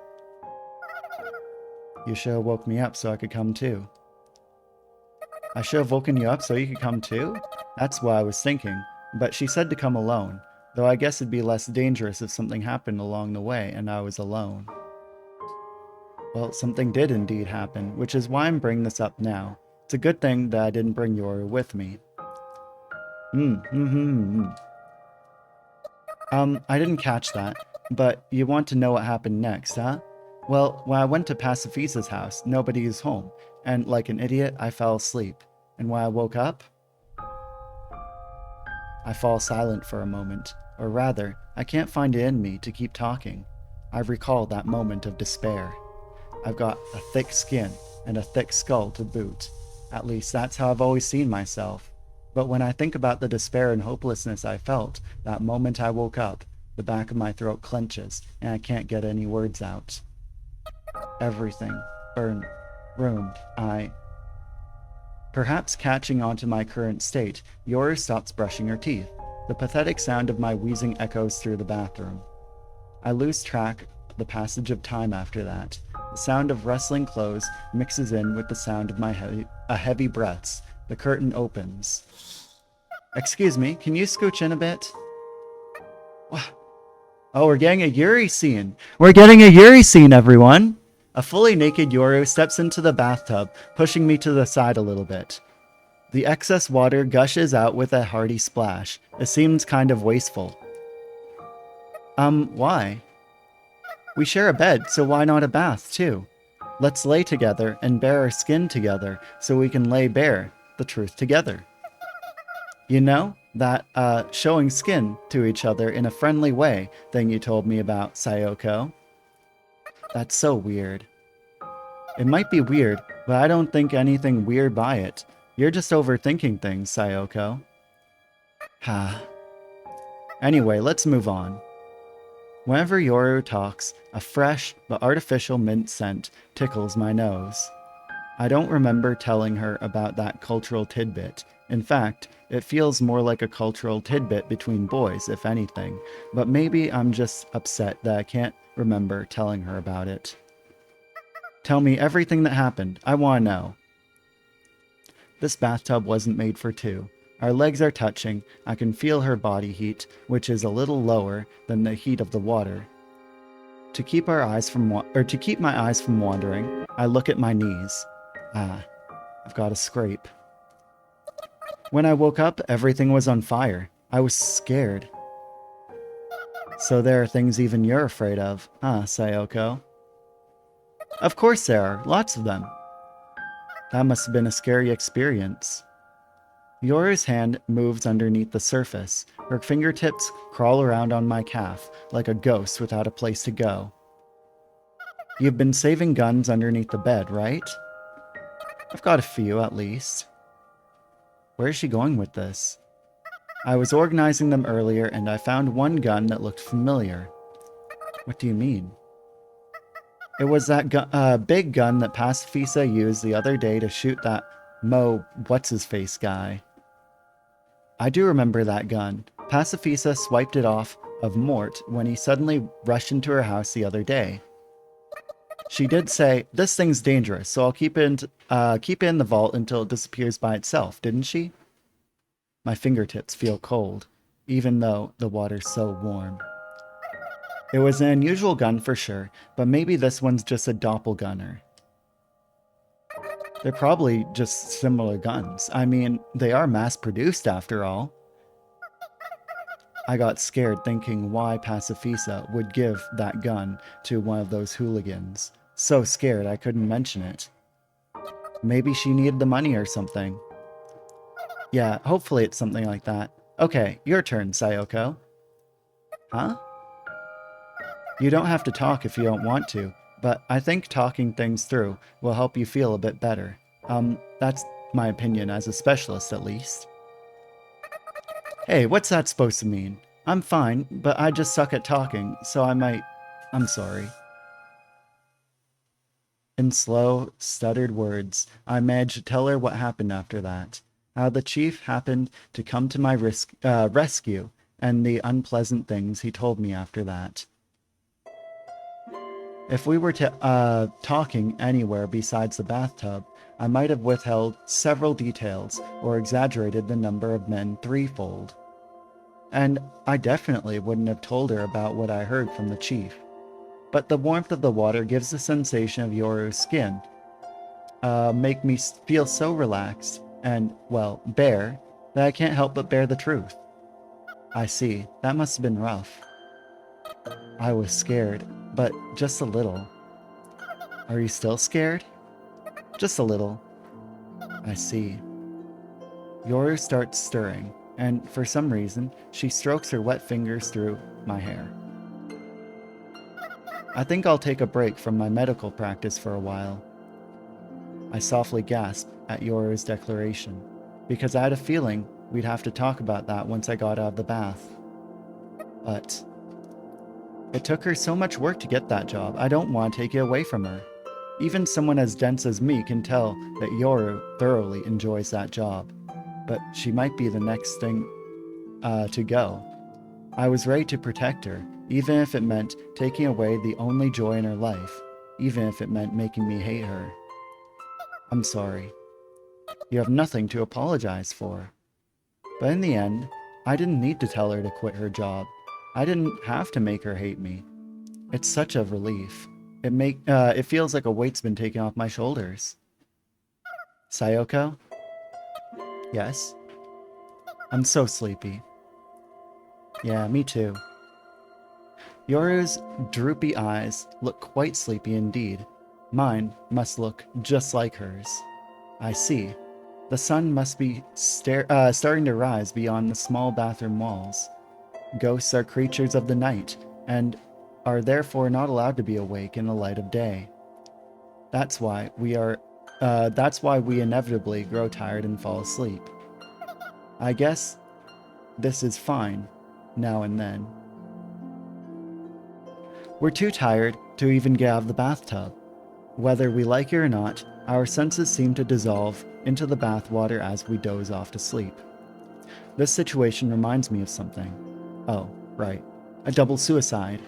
You should have woke me up so I could come too. I should have woken you up so you could come too? That's what I was thinking, but she said to come alone, though I guess it'd be less dangerous if something happened along the way and I was alone. Well, something did indeed happen, which is why I'm bringing this up now. It's a good thing that I didn't bring Yoru with me. I didn't catch that, but you want to know what happened next, huh? Well, when I went to Pacifisa's house, nobody is home, and like an idiot, I fell asleep. And when I woke up, I fall silent for a moment, or rather, I can't find it in me to keep talking. I recall that moment of despair. I've got a thick skin and a thick skull to boot. At least that's how I've always seen myself. But when I think about the despair and hopelessness I felt that moment I woke up, the back of my throat clenches and I can't get any words out. Everything burned, ruined. Perhaps catching on to my current state, Yoru stops brushing her teeth. The pathetic sound of my wheezing echoes through the bathroom. I lose track of the passage of time after that. The sound of rustling clothes mixes in with the sound of my heavy breaths. The curtain opens. Excuse me, can you scooch in a bit? Oh, we're getting a Yuri scene. We're getting a Yuri scene, everyone! A fully naked Yoru steps into the bathtub, pushing me to the side a little bit. The excess water gushes out with a hearty splash. It seems kind of wasteful. Why? We share a bed, so why not a bath, too? Let's lay together and bare our skin together so we can lay bare the truth together. You know, that showing skin to each other in a friendly way thing you told me about, Sayoko? That's so weird. It might be weird, but I don't think anything weird by it. You're just overthinking things, Sayoko. Ha. Anyway, let's move on. Whenever Yoru talks, a fresh but artificial mint scent tickles my nose. I don't remember telling her about that cultural tidbit. In fact, it feels more like a cultural tidbit between boys, if anything, but maybe I'm just upset that I can't remember telling her about it. Tell me everything that happened. I want to know. This bathtub wasn't made for two. Our legs are touching. I can feel her body heat, which is a little lower than the heat of the water. To keep my eyes from wandering, I look at my knees. I've got a scrape. When I woke up, everything was on fire. I was scared. So there are things even you're afraid of, huh, Sayoko? Of course there are, lots of them. That must have been a scary experience. Yoru's hand moves underneath the surface. Her fingertips crawl around on my calf, like a ghost without a place to go. You've been saving guns underneath the bed, right? I've got a few, at least. Where's she going with this? I was organizing them earlier, and I found one gun that looked familiar. What do you mean? It was that big gun that Pacifisa used the other day to shoot that what's-his-face guy. I do remember that gun. Pacifisa swiped it off of Mort when he suddenly rushed into her house the other day. She did say, "This thing's dangerous, so I'll keep it in the vault until it disappears by itself," didn't she? My fingertips feel cold, even though the water's so warm. It was an unusual gun for sure, but maybe this one's just a doppelganger. They're probably just similar guns. I mean, they are mass-produced after all. I got scared thinking why Pacifisa would give that gun to one of those hooligans. So scared I couldn't mention it. Maybe she needed the money or something. Yeah, hopefully it's something like that. Okay, your turn, Sayoko. Huh? You don't have to talk if you don't want to, but I think talking things through will help you feel a bit better. That's my opinion as a specialist, at least. Hey, what's that supposed to mean? I'm fine, but I just suck at talking, so I'm sorry. In slow, stuttered words, I managed to tell her what happened after that. How the chief happened to come to my rescue, and the unpleasant things he told me after that. If we were talking anywhere besides the bathtub, I might have withheld several details or exaggerated the number of men threefold. And I definitely wouldn't have told her about what I heard from the chief. But the warmth of the water gives the sensation of Yoru's skin, make me feel so relaxed and, well, bare, that I can't help but bear the truth. I see. That must have been rough. I was scared, but just a little. Are you still scared? Just a little. I see. Yoru starts stirring, and for some reason, she strokes her wet fingers through my hair. I think I'll take a break from my medical practice for a while. I softly gasped at Yoru's declaration, because I had a feeling we'd have to talk about that once I got out of the bath. But it took her so much work to get that job, I don't want to take it away from her. Even someone as dense as me can tell that Yoru thoroughly enjoys that job, but she might be the next thing to go. I was ready to protect her, even if it meant taking away the only joy in her life, even if it meant making me hate her. I'm sorry. You have nothing to apologize for. But in the end, I didn't need to tell her to quit her job. I didn't have to make her hate me. It's such a relief. It feels like a weight's been taken off my shoulders. Sayoko? Yes? I'm so sleepy. Yeah, me too. Yoru's droopy eyes look quite sleepy indeed. Mine must look just like hers. I see. The sun must be starting to rise beyond the small bathroom walls. Ghosts are creatures of the night, and are therefore not allowed to be awake in the light of day. That's why we inevitably grow tired and fall asleep. I guess this is fine, now and then. We're too tired to even get out of the bathtub. Whether we like it or not, our senses seem to dissolve into the bathwater as we doze off to sleep. This situation reminds me of something. Oh, right. A double suicide.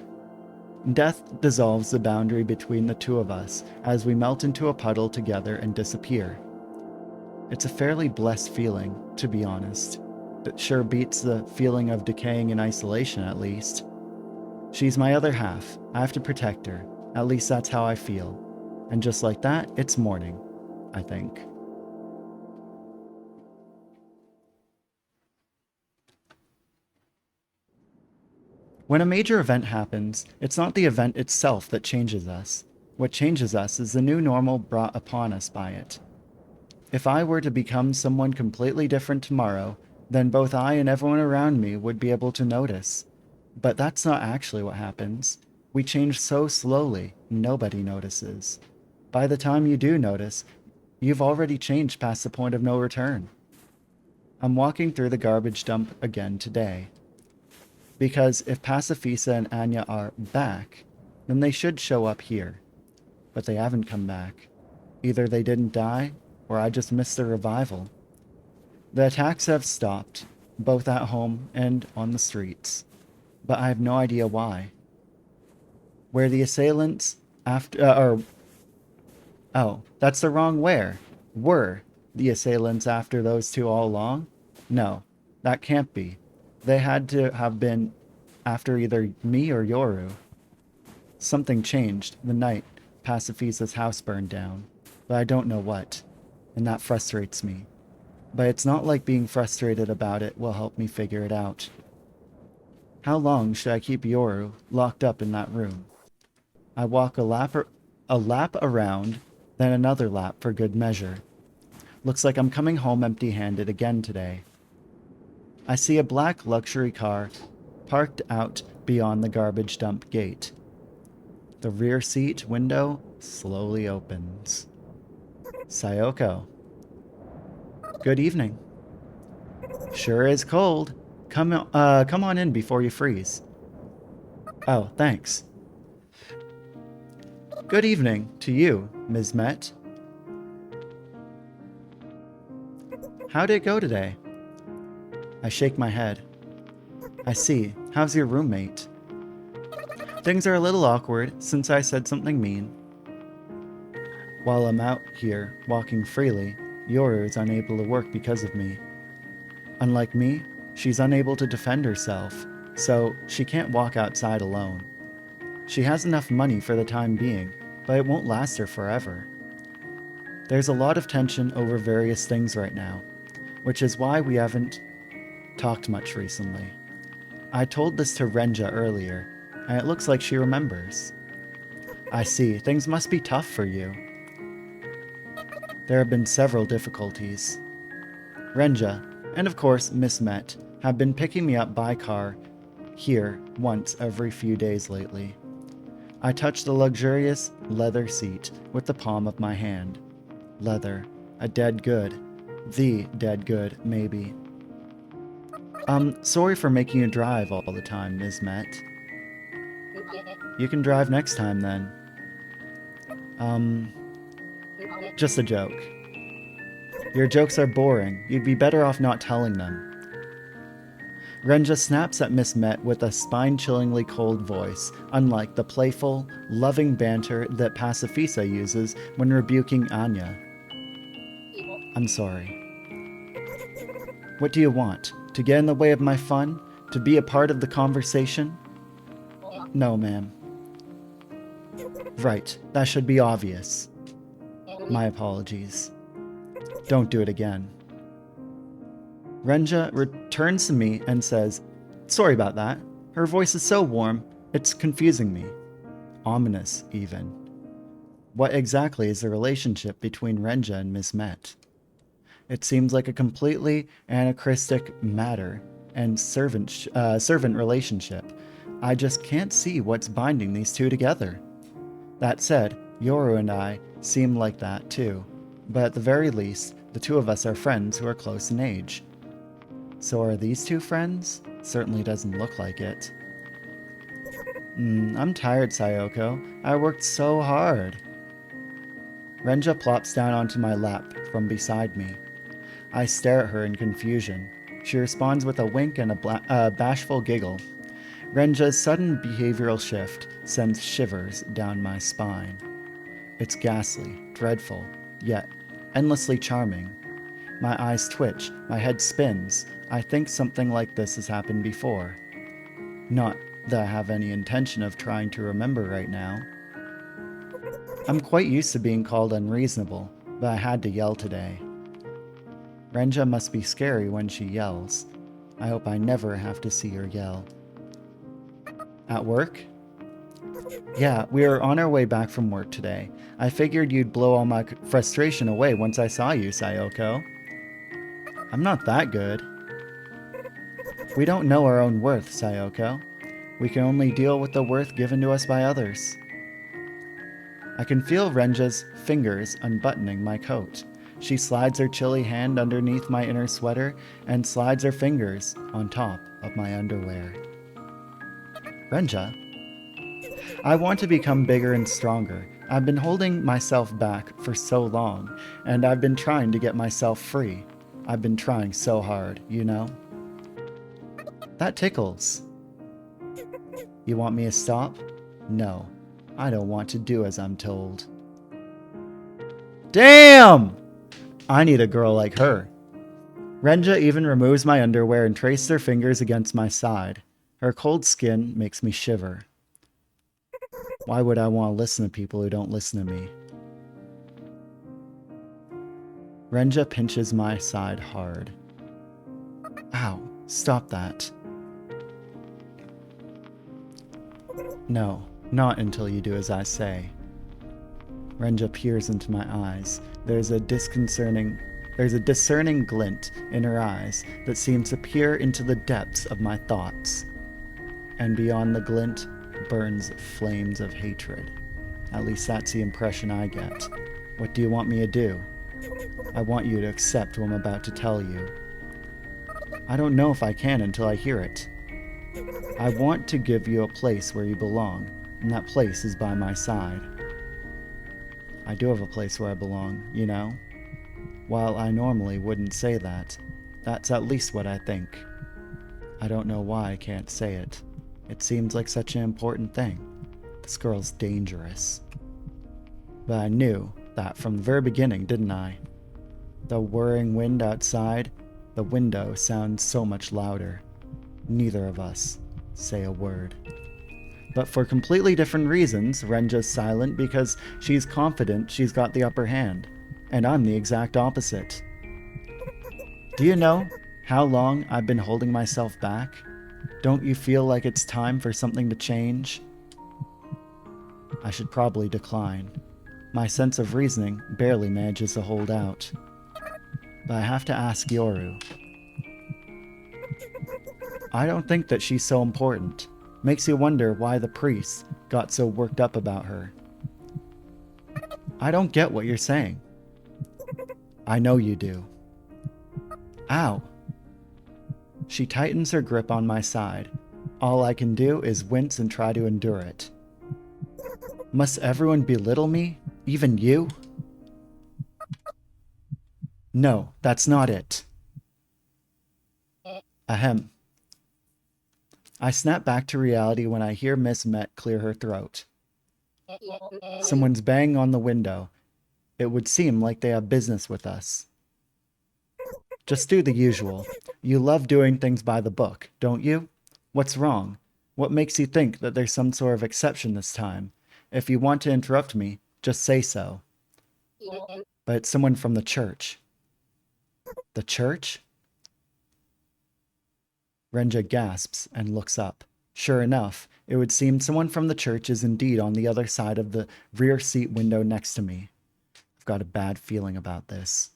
Death dissolves the boundary between the two of us as we melt into a puddle together and disappear. It's a fairly blessed feeling, to be honest. It sure beats the feeling of decaying in isolation, at least. She's my other half. I have to protect her. At least that's how I feel. And just like that, it's morning, I think. When a major event happens, it's not the event itself that changes us. What changes us is the new normal brought upon us by it. If I were to become someone completely different tomorrow, then both I and everyone around me would be able to notice. But that's not actually what happens. We change so slowly, nobody notices. By the time you do notice, you've already changed past the point of no return. I'm walking through the garbage dump again today. Because if Pacifisa and Anya are back, then they should show up here. But they haven't come back. Either they didn't die, or I just missed their revival. The attacks have stopped, both at home and on the streets. But I have no idea why. Where the assailants Oh, that's the wrong where. Were the assailants after those two all along? No, that can't be. They had to have been after either me or Yoru. Something changed the night Pacifisa's house burned down, but I don't know what, and that frustrates me. But it's not like being frustrated about it will help me figure it out. How long should I keep Yoru locked up in that room? I walk a lap around, then another lap for good measure. Looks like I'm coming home empty-handed again today. I see a black luxury car parked out beyond the garbage dump gate. The rear seat window slowly opens. Sayoko. Good evening. Sure is cold. Come on in before you freeze. Oh, thanks. Good evening to you, Ms. Met. How'd it go today? I shake my head. I see. How's your roommate? Things are a little awkward since I said something mean. While I'm out here walking freely, Yoru is unable to work because of me. Unlike me, she's unable to defend herself, so she can't walk outside alone. She has enough money for the time being, but it won't last her forever. There's a lot of tension over various things right now, which is why we haven't talked much recently. I told this to Renja earlier, and it looks like she remembers. I see, things must be tough for you. There have been several difficulties. Renja, and of course Miss Met, have been picking me up by car here once every few days lately. I touch the luxurious leather seat with the palm of my hand. Leather. A dead good. The dead good, maybe. Sorry for making you drive all the time, Ms. Met. You can drive next time, then. Just a joke. Your jokes are boring. You'd be better off not telling them. Renja snaps at Miss Met with a spine-chillingly cold voice, unlike the playful, loving banter that Pacifisa uses when rebuking Anya. I'm sorry. What do you want? To get in the way of my fun? To be a part of the conversation? No, ma'am. Right, that should be obvious. My apologies. Don't do it again. Renja returns to me and says, sorry about that. Her voice is so warm, it's confusing me. Ominous, even. What exactly is the relationship between Renja and Miss Met? It seems like a completely anachronistic matter and servant relationship. I just can't see what's binding these two together. That said, Yoru and I seem like that too, but at the very least, the two of us are friends who are close in age. So are these two friends? Certainly doesn't look like it. I'm tired, Sayoko. I worked so hard. Renja plops down onto my lap from beside me. I stare at her in confusion. She responds with a wink and a bashful giggle. Renja's sudden behavioral shift sends shivers down my spine. It's ghastly, dreadful, yet endlessly charming. My eyes twitch, my head spins. I think something like this has happened before. Not that I have any intention of trying to remember right now. I'm quite used to being called unreasonable, but I had to yell today. Renja must be scary when she yells. I hope I never have to see her yell. At work? Yeah, we were on our way back from work today. I figured you'd blow all my frustration away once I saw you, Sayoko. I'm not that good. We don't know our own worth, Sayoko. We can only deal with the worth given to us by others. I can feel Renja's fingers unbuttoning my coat. She slides her chilly hand underneath my inner sweater and slides her fingers on top of my underwear. Renja? I want to become bigger and stronger. I've been holding myself back for so long, and I've been trying to get myself free. I've been trying so hard, you know? That tickles. You want me to stop? No, I don't want to do as I'm told. Damn! I need a girl like her. Renja even removes my underwear and traces her fingers against my side. Her cold skin makes me shiver. Why would I want to listen to people who don't listen to me? Renja pinches my side hard. Ow, stop that. No, not until you do as I say. Renja peers into my eyes. There's a discerning glint in her eyes that seems to peer into the depths of my thoughts. And beyond the glint burns flames of hatred. At least that's the impression I get. What do you want me to do? I want you to accept what I'm about to tell you. I don't know if I can until I hear it. I want to give you a place where you belong, and that place is by my side. I do have a place where I belong, you know? While I normally wouldn't say that, that's at least what I think. I don't know why I can't say it. It seems like such an important thing. This girl's dangerous. But I knew that from the very beginning, didn't I? The whirring wind outside, the window sounds so much louder. Neither of us say a word. But for completely different reasons, Renja's silent because she's confident she's got the upper hand, and I'm the exact opposite. Do you know how long I've been holding myself back? Don't you feel like it's time for something to change? I should probably decline. My sense of reasoning barely manages to hold out. But I have to ask Yoru. I don't think that she's so important. Makes you wonder why the priest got so worked up about her. I don't get what you're saying. I know you do. Ow. She tightens her grip on my side. All I can do is wince and try to endure it. Must everyone belittle me? Even you? No, that's not it. Ahem. I snap back to reality when I hear Miss Met clear her throat. Someone's banging on the window. It would seem like they have business with us. Just do the usual. You love doing things by the book, don't you? What's wrong? What makes you think that there's some sort of exception this time? If you want to interrupt me, just say so. But it's someone from the church. The church? Renja gasps and looks up. Sure enough, it would seem someone from the church is indeed on the other side of the rear seat window next to me. I've got a bad feeling about this.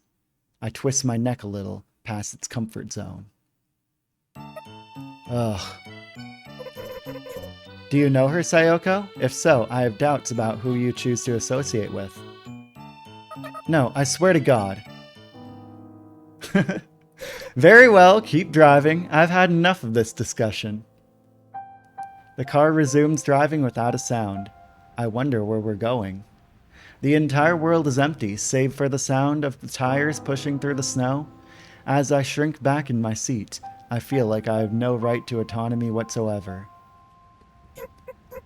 I twist my neck a little, past its comfort zone. Ugh. Do you know her, Sayoko? If so, I have doubts about who you choose to associate with. No, I swear to God. Very well, keep driving. I've had enough of this discussion. The car resumes driving without a sound. I wonder where we're going. The entire world is empty, save for the sound of the tires pushing through the snow. As I shrink back in my seat, I feel like I have no right to autonomy whatsoever.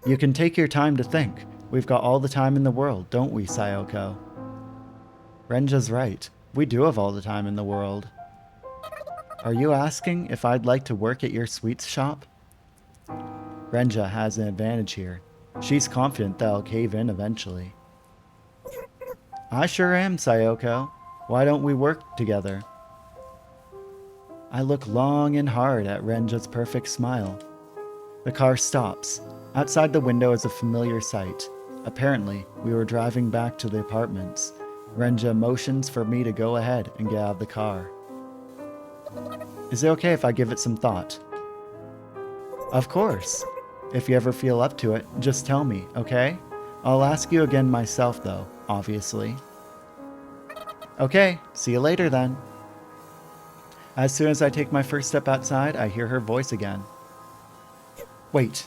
You can take your time to think. We've got all the time in the world, don't we, Sayoko? Renja's right. We do have all the time in the world. Are you asking if I'd like to work at your sweets shop? Renja has an advantage here. She's confident that I'll cave in eventually. I sure am, Sayoko. Why don't we work together? I look long and hard at Renja's perfect smile. The car stops. Outside the window is a familiar sight. Apparently, we were driving back to the apartments. Renja motions for me to go ahead and get out of the car. Is it okay if I give it some thought? Of course. If you ever feel up to it, just tell me, okay? I'll ask you again myself, though, obviously. Okay, see you later then. As soon as I take my first step outside, I hear her voice again. Wait.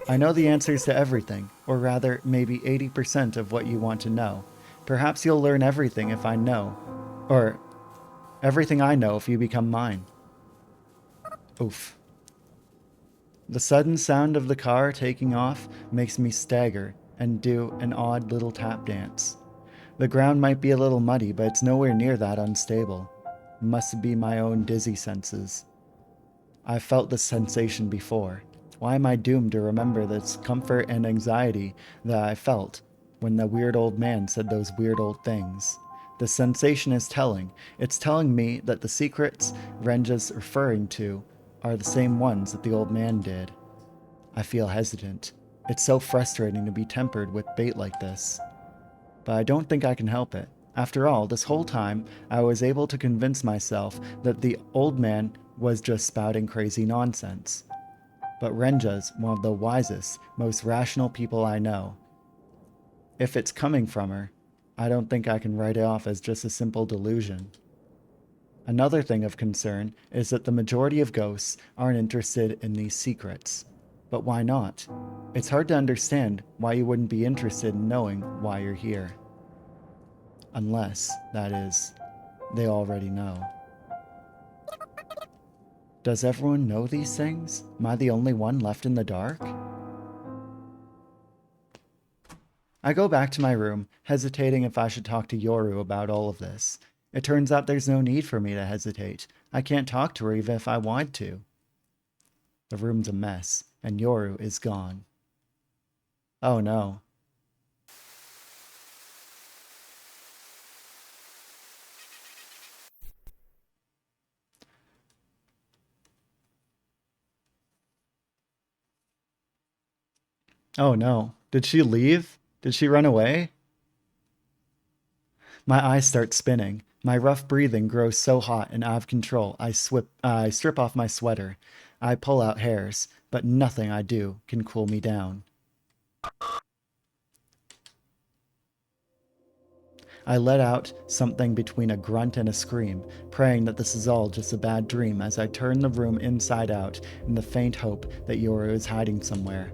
I know the answers to everything, or rather, maybe 80% of what you want to know. Perhaps you'll learn everything if I know. Or, everything I know if you become mine. Oof. The sudden sound of the car taking off makes me stagger and do an odd little tap dance. The ground might be a little muddy, but it's nowhere near that unstable. Must be my own dizzy senses. I've felt this sensation before. Why am I doomed to remember the discomfort and anxiety that I felt when the weird old man said those weird old things? The sensation is telling. It's telling me that the secrets Renja's referring to are the same ones that the old man did. I feel hesitant. It's so frustrating to be tempered with bait like this. But I don't think I can help it. After all, this whole time, I was able to convince myself that the old man was just spouting crazy nonsense. But Renja's one of the wisest, most rational people I know. If it's coming from her, I don't think I can write it off as just a simple delusion. Another thing of concern is that the majority of ghosts aren't interested in these secrets. But why not? It's hard to understand why you wouldn't be interested in knowing why you're here. Unless, that is, they already know. Does everyone know these things? Am I the only one left in the dark? I go back to my room, hesitating if I should talk to Yoru about all of this. It turns out there's no need for me to hesitate. I can't talk to her even if I want to. The room's a mess, and Yoru is gone. Oh no. Oh no. Did she leave? Did she run away? My eyes start spinning. My rough breathing grows so hot and out of control, I strip off my sweater. I pull out hairs, but nothing I do can cool me down. I let out something between a grunt and a scream, praying that this is all just a bad dream as I turn the room inside out in the faint hope that Yoru is hiding somewhere.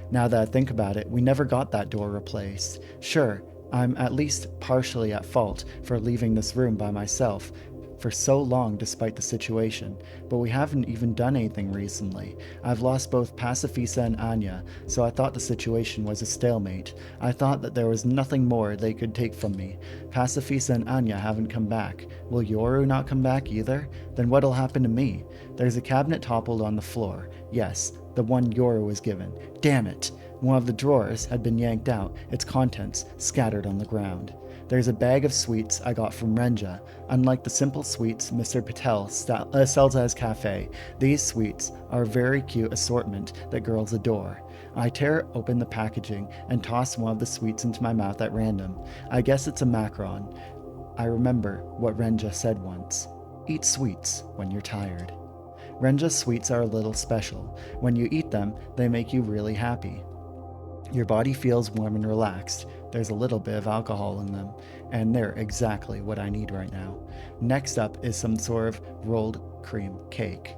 Now that I think about it, we never got that door replaced. Sure, I'm at least partially at fault for leaving this room by myself for so long despite the situation, but we haven't even done anything recently. I've lost both Pacifisa and Anya, so I thought the situation was a stalemate. I thought that there was nothing more they could take from me. Pacifisa and Anya haven't come back. Will Yoru not come back either? Then what'll happen to me? There's a cabinet toppled on the floor. Yes, the one Yoru was given. Damn it! One of the drawers had been yanked out, its contents scattered on the ground. There's a bag of sweets I got from Renja. Unlike the simple sweets Mr. Patel sells at his cafe, these sweets are a very cute assortment that girls adore. I tear open the packaging and toss one of the sweets into my mouth at random. I guess it's a macaron. I remember what Renja said once. Eat sweets when you're tired. Renja's sweets are a little special. When you eat them, they make you really happy. Your body feels warm and relaxed. There's a little bit of alcohol in them, and they're exactly what I need right now. Next up is some sort of rolled cream cake.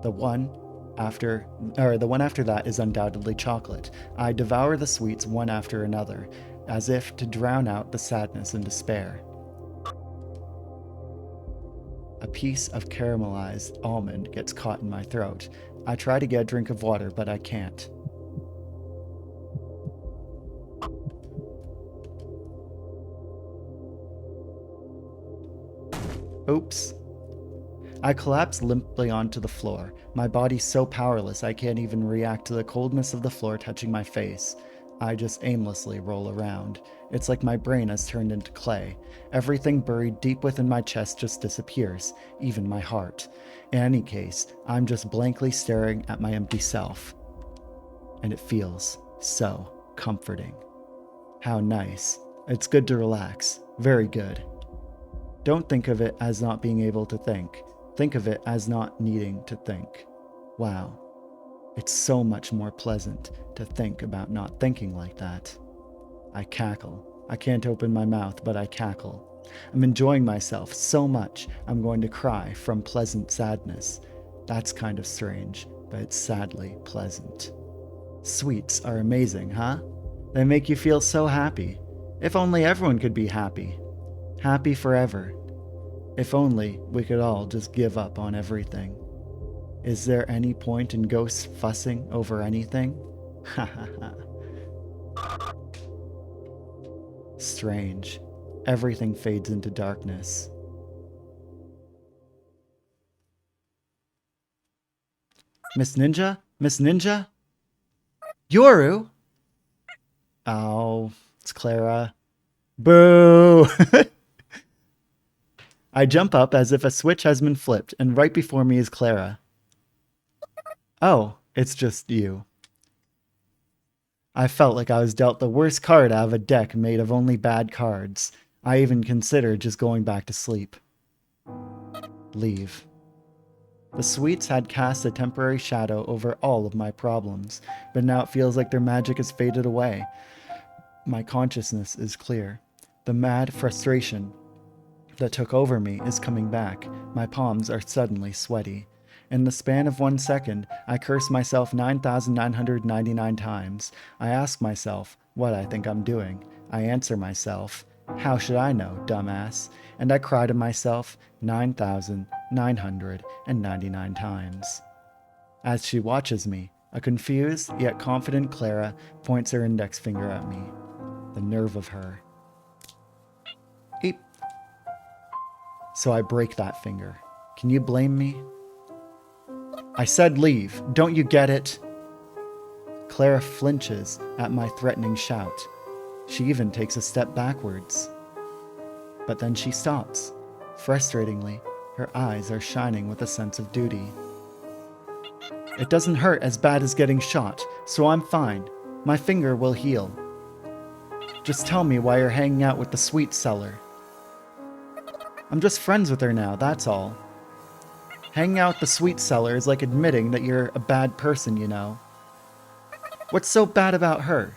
The one after that is undoubtedly chocolate. I devour the sweets one after another, as if to drown out the sadness and despair. A piece of caramelized almond gets caught in my throat. I try to get a drink of water, but I can't. Oops. I collapse limply onto the floor, my body so powerless I can't even react to the coldness of the floor touching my face. I just aimlessly roll around. It's like my brain has turned into clay. Everything buried deep within my chest just disappears, even my heart. In any case, I'm just blankly staring at my empty self. And it feels so comforting. How nice. It's good to relax. Very good. Don't think of it as not being able to think. Think of it as not needing to think. Wow. It's so much more pleasant to think about not thinking like that. I cackle. I can't open my mouth, but I cackle. I'm enjoying myself so much I'm going to cry from pleasant sadness. That's kind of strange, but it's sadly pleasant. Sweets are amazing, huh? They make you feel so happy. If only everyone could be happy. Happy forever. If only we could all just give up on everything. Is there any point in ghosts fussing over anything? Ha ha ha. Strange. Everything fades into darkness. Miss Ninja? Miss Ninja? Yoru? Oh, it's Clara. Boo! I jump up as if a switch has been flipped, and right before me is Clara. Oh, it's just you. I felt like I was dealt the worst card out of a deck made of only bad cards. I even considered just going back to sleep. Leave. The sweets had cast a temporary shadow over all of my problems, but now it feels like their magic has faded away. My consciousness is clear. The mad frustration that took over me is coming back. My palms are suddenly sweaty. In the span of 1 second, I curse myself 9,999 times. I ask myself what I think I'm doing. I answer myself, how should I know, dumbass? And I cry to myself 9,999 times. As she watches me, a confused yet confident Clara points her index finger at me. The nerve of her. Eep. So I break that finger. Can you blame me? I said leave. Don't you get it? Clara flinches at my threatening shout. She even takes a step backwards. But then she stops. Frustratingly, her eyes are shining with a sense of duty. It doesn't hurt as bad as getting shot, so I'm fine. My finger will heal. Just tell me why you're hanging out with the sweet seller. I'm just friends with her now, that's all. Hanging out with the sweet seller is like admitting that you're a bad person, you know. What's so bad about her?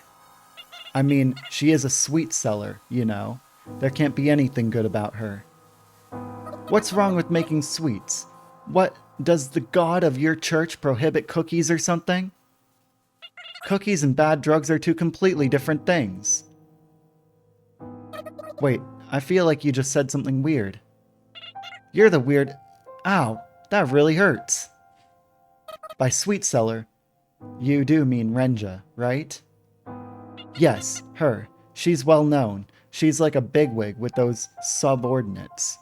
I mean, she is a sweet seller, you know. There can't be anything good about her. What's wrong with making sweets? What, does the god of your church prohibit cookies or something? Cookies and bad drugs are two completely different things. Wait, I feel like you just said something weird. You're the weird... Ow, that really hurts. By sweet seller, you do mean Renja, right? Yes, her. She's well known. She's like a bigwig with those subordinates.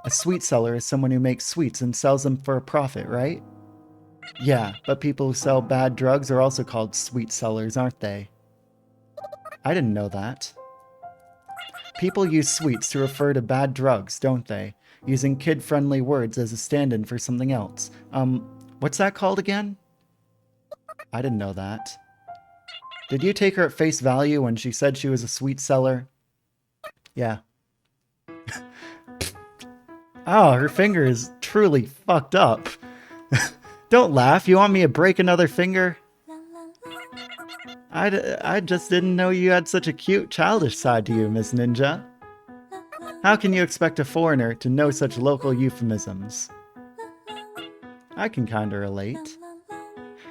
A sweet seller is someone who makes sweets and sells them for a profit, right? Yeah, but people who sell bad drugs are also called sweet sellers, aren't they? I didn't know that. People use sweets to refer to bad drugs, don't they? Using kid-friendly words as a stand-in for something else. What's that called again? I didn't know that. Did you take her at face value when she said she was a sweet seller? Yeah. Oh, her finger is truly fucked up. Don't laugh. You want me to break another finger? I just didn't know you had such a cute, childish side to you, Miss Ninja. How can you expect a foreigner to know such local euphemisms? I can kinda relate.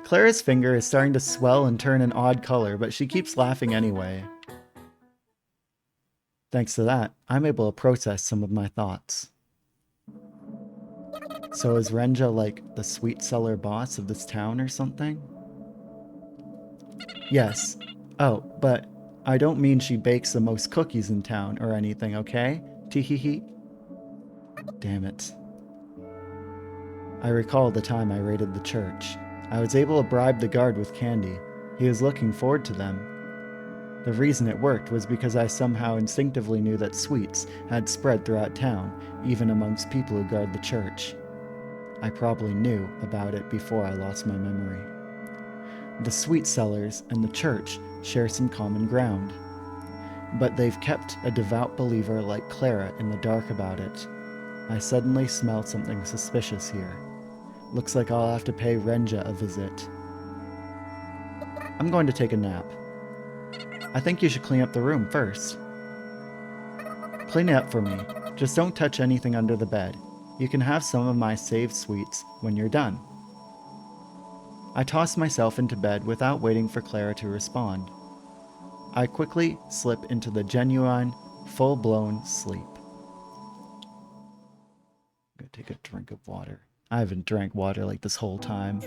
Clara's finger is starting to swell and turn an odd color, but she keeps laughing anyway. Thanks to that, I'm able to process some of my thoughts. So is Renja like the sweet seller boss of this town or something? Yes. Oh, but I don't mean she bakes the most cookies in town or anything, okay? Teehee. Damn it. I recall the time I raided the church. I was able to bribe the guard with candy. He was looking forward to them. The reason it worked was because I somehow instinctively knew that sweets had spread throughout town, even amongst people who guard the church. I probably knew about it before I lost my memory. The sweet sellers and the church share some common ground. But they've kept a devout believer like Clara in the dark about it. I suddenly smell something suspicious here. Looks like I'll have to pay Renja a visit. I'm going to take a nap. I think you should clean up the room first. Clean it up for me. Just don't touch anything under the bed. You can have some of my saved sweets when you're done. I tossed myself into bed without waiting for Clara to respond. I quickly slip into the genuine, full-blown sleep. I'm gonna take a drink of water. I haven't drank water like this whole time.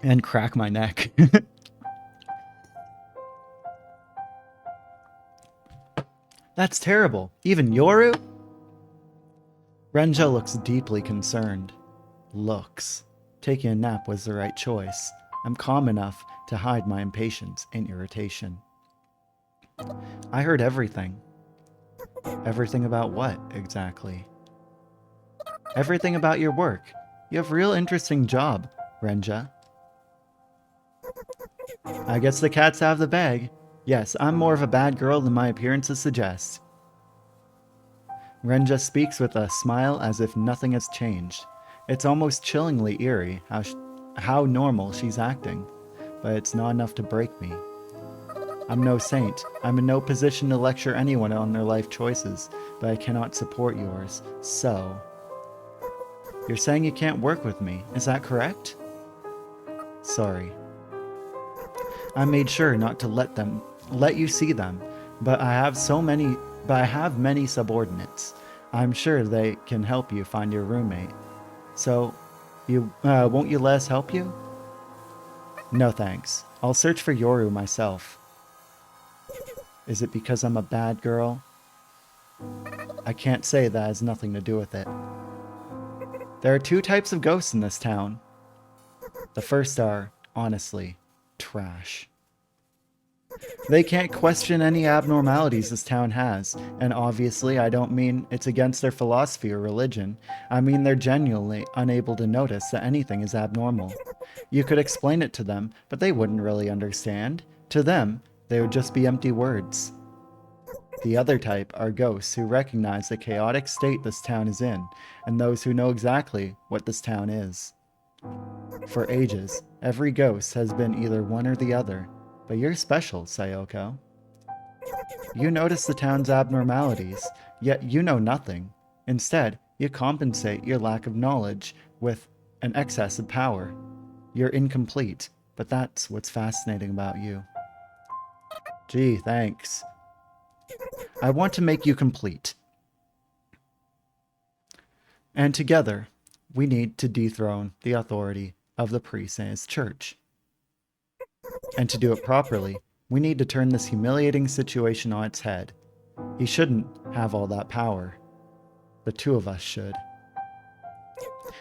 And crack my neck. That's terrible. Even Yoru? Renja looks deeply concerned. Looks. Taking a nap was the right choice. I'm calm enough to hide my impatience and irritation. I heard everything. Everything about what, exactly? Everything about your work. You have a real interesting job, Renja. I guess the cat's out of the bag. Yes, I'm more of a bad girl than my appearances suggest. Renja speaks with a smile as if nothing has changed. It's almost chillingly eerie how normal she's acting, but it's not enough to break me. I'm no saint. I'm in no position to lecture anyone on their life choices, but I cannot support yours, so... You're saying you can't work with me, is that correct? Sorry. I made sure not to let you see them, but I have many subordinates. I'm sure they can help you find your roommate. So, won't you let us help you? No thanks. I'll search for Yoru myself. Is it because I'm a bad girl? I can't say that has nothing to do with it. There are two types of ghosts in this town. The first are, honestly, trash. They can't question any abnormalities this town has, and obviously I don't mean it's against their philosophy or religion. I mean they're genuinely unable to notice that anything is abnormal. You could explain it to them, but they wouldn't really understand. To them, they would just be empty words. The other type are ghosts who recognize the chaotic state this town is in, and those who know exactly what this town is. For ages, every ghost has been either one or the other, but you're special, Sayoko. You notice the town's abnormalities, yet you know nothing. Instead, you compensate your lack of knowledge with an excess of power. You're incomplete, but that's what's fascinating about you. Gee, thanks. I want to make you complete. And together, we need to dethrone the authority of the priest and his church. And to do it properly, we need to turn this humiliating situation on its head. He shouldn't have all that power. The two of us should.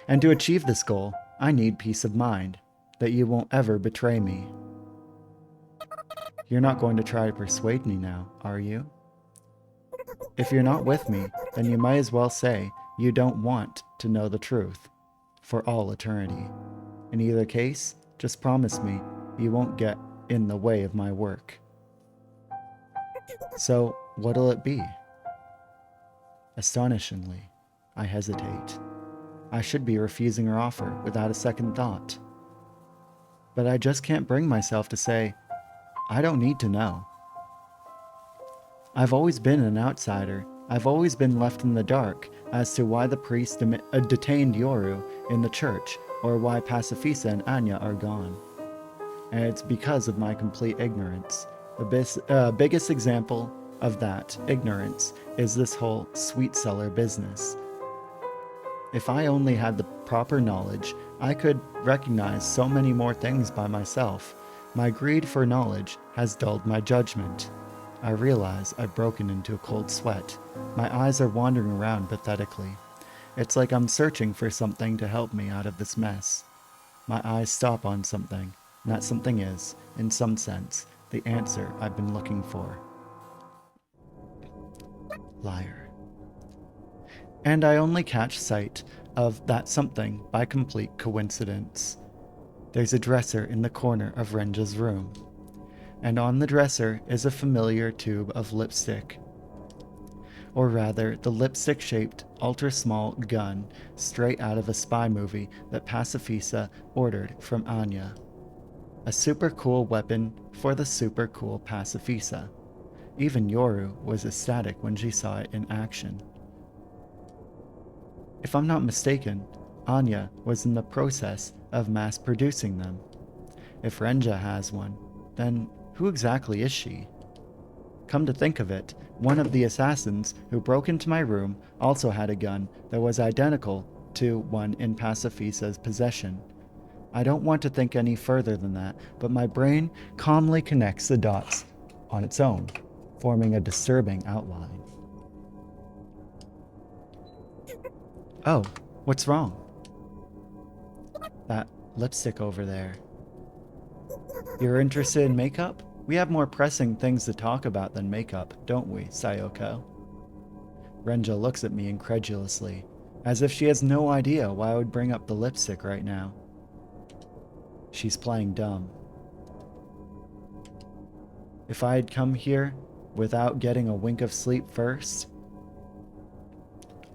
And to achieve this goal, I need peace of mind, that you won't ever betray me. You're not going to try to persuade me now, are you? If you're not with me, then you might as well say you don't want to know the truth for all eternity. In either case, just promise me you won't get in the way of my work. So, what'll it be? Astonishingly, I hesitate. I should be refusing her offer without a second thought. But I just can't bring myself to say, I don't need to know. I've always been an outsider. I've always been left in the dark as to why the priest detained Yoru in the church, or why Pacifisa and Anya are gone. And it's because of my complete ignorance. The biggest example of that ignorance is this whole sweet cellar business. If I only had the proper knowledge, I could recognize so many more things by myself. My greed for knowledge has dulled my judgment. I realize I've broken into a cold sweat. My eyes are wandering around pathetically. It's like I'm searching for something to help me out of this mess. My eyes stop on something, and that something is, in some sense, the answer I've been looking for. Liar. And I only catch sight of that something by complete coincidence. There's a dresser in the corner of Renja's room, and on the dresser is a familiar tube of lipstick. Or rather, the lipstick-shaped, ultra-small gun straight out of a spy movie that Pacifisa ordered from Anya. A super cool weapon for the super cool Pacifisa. Even Yoru was ecstatic when she saw it in action. If I'm not mistaken, Anya was in the process of mass-producing them. If Renja has one, then who exactly is she? Come to think of it, one of the assassins who broke into my room also had a gun that was identical to one in Pacifisa's possession. I don't want to think any further than that, but my brain calmly connects the dots on its own, forming a disturbing outline. Oh, what's wrong? That lipstick over there. You're interested in makeup? We have more pressing things to talk about than makeup, don't we, Sayoko? Renja looks at me incredulously, as if she has no idea why I would bring up the lipstick right now. She's playing dumb. If I had come here without getting a wink of sleep first,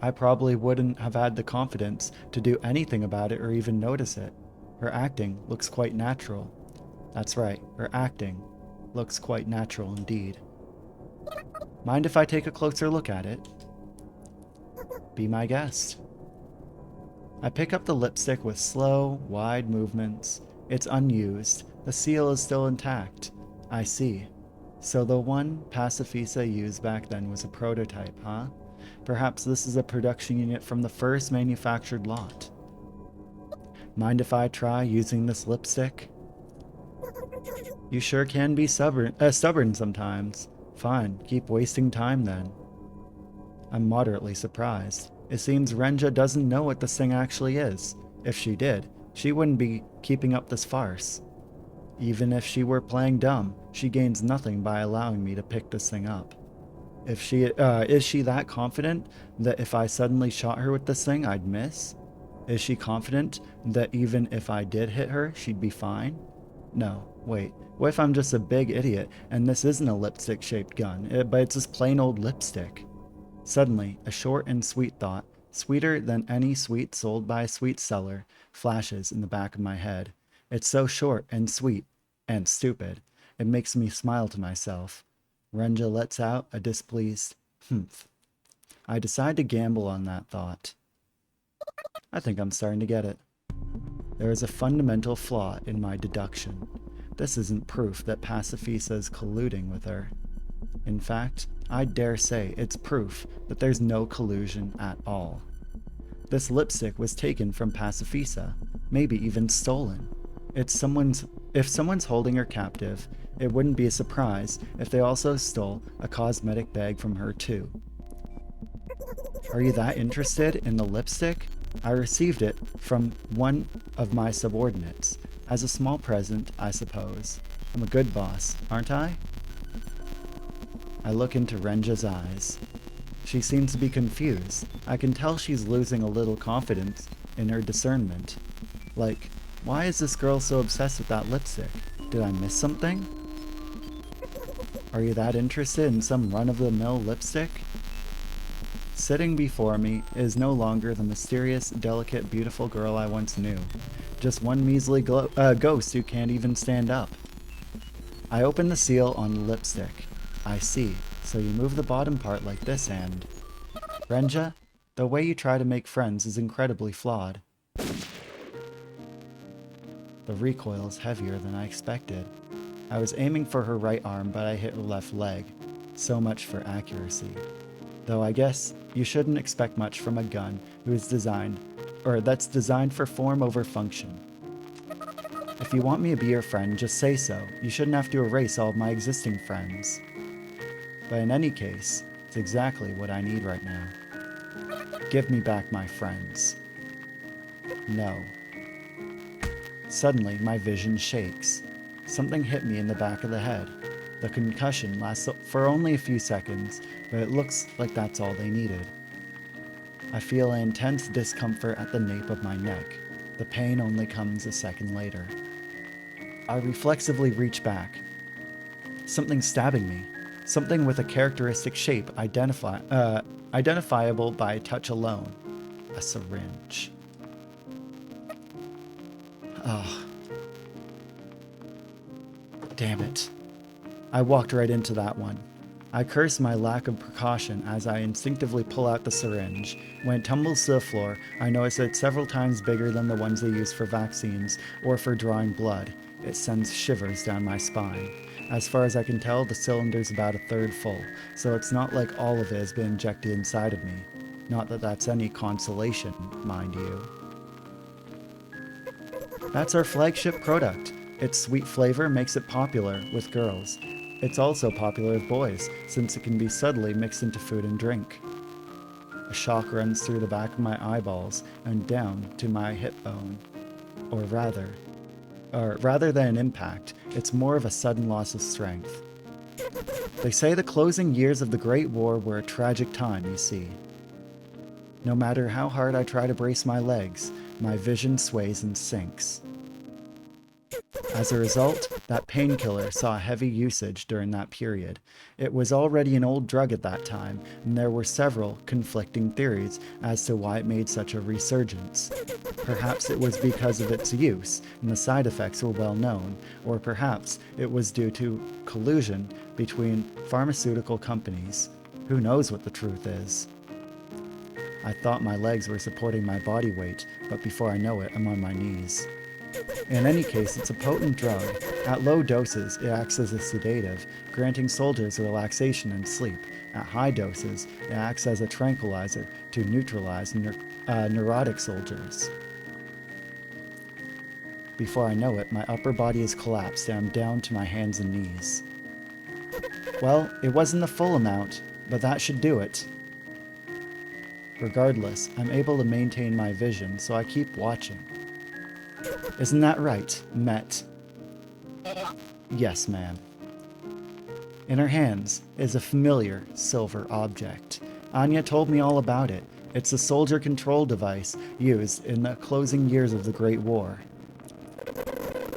I probably wouldn't have had the confidence to do anything about it or even notice it. Her acting looks quite natural. That's right, her acting looks quite natural indeed. Mind if I take a closer look at it? Be my guest. I pick up the lipstick with slow, wide movements. It's unused. The seal is still intact. I see. So the one Pacifisa used back then was a prototype, huh? Perhaps this is a production unit from the first manufactured lot. Mind if I try using this lipstick? You sure can be stubborn sometimes. Fine, keep wasting time then. I'm moderately surprised. It seems Renja doesn't know what this thing actually is. If she did, she wouldn't be keeping up this farce. Even if she were playing dumb, she gains nothing by allowing me to pick this thing up. If she is she that confident that if I suddenly shot her with this thing, I'd miss? Is she confident that even if I did hit her, she'd be fine? No, wait. What if I'm just a big idiot and this isn't a lipstick-shaped gun, but it's just plain old lipstick? Suddenly, a short and sweet thought, sweeter than any sweet sold by a sweet seller, flashes in the back of my head. It's so short and sweet and stupid. It makes me smile to myself. Renja lets out a displeased humph. I decide to gamble on that thought. I think I'm starting to get it. There is a fundamental flaw in my deduction. This isn't proof that Pacifisa is colluding with her. In fact, I dare say it's proof that there's no collusion at all. This lipstick was taken from Pacifisa, maybe even stolen. If someone's holding her captive, it wouldn't be a surprise if they also stole a cosmetic bag from her too. Are you that interested in the lipstick? I received it from one of my subordinates, as a small present, I suppose. I'm a good boss, aren't I? I look into Renja's eyes. She seems to be confused. I can tell she's losing a little confidence in her discernment. Like, why is this girl so obsessed with that lipstick? Did I miss something? Are you that interested in some run-of-the-mill lipstick? Sitting before me is no longer the mysterious, delicate, beautiful girl I once knew. Just one measly ghost who can't even stand up. I open the seal on the lipstick. I see. So you move the bottom part like this and... Renja, the way you try to make friends is incredibly flawed. The recoil is heavier than I expected. I was aiming for her right arm, but I hit her left leg. So much for accuracy. Though I guess you shouldn't expect much from a gun that's designed for form over function. If you want me to be your friend, just say so. You shouldn't have to erase all of my existing friends. But in any case, it's exactly what I need right now. Give me back my friends. No. Suddenly, my vision shakes. Something hit me in the back of the head. The concussion lasts for only a few seconds, but it looks like that's all they needed. I feel an intense discomfort at the nape of my neck. The pain only comes a second later. I reflexively reach back. Something's stabbing me. Something with a characteristic shape identifiable by touch alone. A syringe. Ah. Damn it. I walked right into that one. I curse my lack of precaution as I instinctively pull out the syringe. When it tumbles to the floor, I notice that it's several times bigger than the ones they use for vaccines or for drawing blood. It sends shivers down my spine. As far as I can tell, the cylinder's about a third full, so it's not like all of it has been injected inside of me. Not that that's any consolation, mind you. That's our flagship product. Its sweet flavor makes it popular with girls. It's also popular with boys, since it can be subtly mixed into food and drink. A shock runs through the back of my eyeballs and down to my hip bone. Or rather than an impact, it's more of a sudden loss of strength. They say the closing years of the Great War were a tragic time, you see. No matter how hard I try to brace my legs, my vision sways and sinks. As a result, that painkiller saw heavy usage during that period. It was already an old drug at that time, and there were several conflicting theories as to why it made such a resurgence. Perhaps it was because of its use, and the side effects were well known, or perhaps it was due to collusion between pharmaceutical companies. Who knows what the truth is? I thought my legs were supporting my body weight, but before I know it, I'm on my knees. In any case, it's a potent drug. At low doses, it acts as a sedative, granting soldiers relaxation and sleep. At high doses, it acts as a tranquilizer to neutralize neurotic soldiers. Before I know it, my upper body is collapsed and I'm down to my hands and knees. Well, it wasn't the full amount, but that should do it. Regardless, I'm able to maintain my vision, so I keep watching. Isn't that right, Met? Yes, ma'am. In her hands is a familiar silver object. Anya told me all about it. It's a soldier control device used in the closing years of the Great War.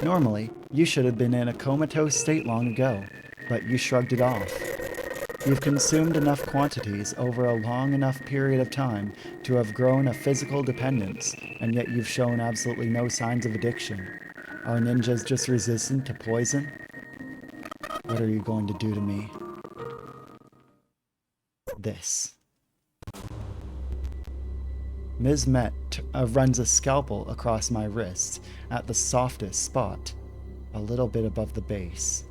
Normally, you should have been in a comatose state long ago, but you shrugged it off. You've consumed enough quantities over a long enough period of time to have grown a physical dependence, and yet you've shown absolutely no signs of addiction. Are ninjas just resistant to poison? What are you going to do to me? This. Ms. Met runs a scalpel across my wrist at the softest spot, a little bit above the base.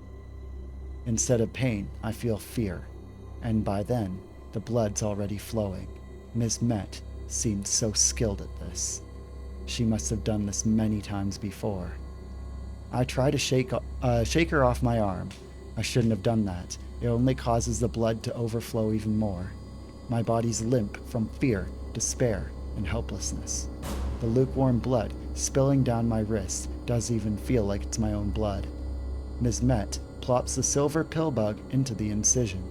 Instead of pain, I feel fear, and by then, the blood's already flowing. Ms. Met seemed so skilled at this. She must have done this many times before. I try to shake her off my arm. I shouldn't have done that. It only causes the blood to overflow even more. My body's limp from fear, despair, and helplessness. The lukewarm blood spilling down my wrist doesn't even feel like it's my own blood. Ms. Met plops the silver pill bug into the incision.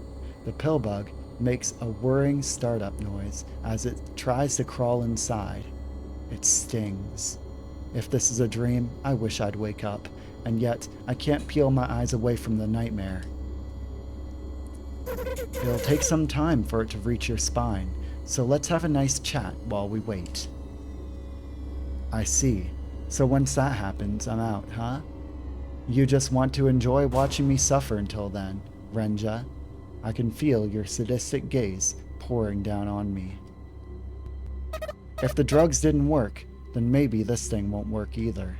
The pill bug makes a whirring startup noise as it tries to crawl inside. It stings. If this is a dream, I wish I'd wake up, and yet I can't peel my eyes away from the nightmare. It'll take some time for it to reach your spine, so let's have a nice chat while we wait. I see. So once that happens, I'm out, huh? You just want to enjoy watching me suffer until then, Renja. I can feel your sadistic gaze pouring down on me. If the drugs didn't work, then maybe this thing won't work either.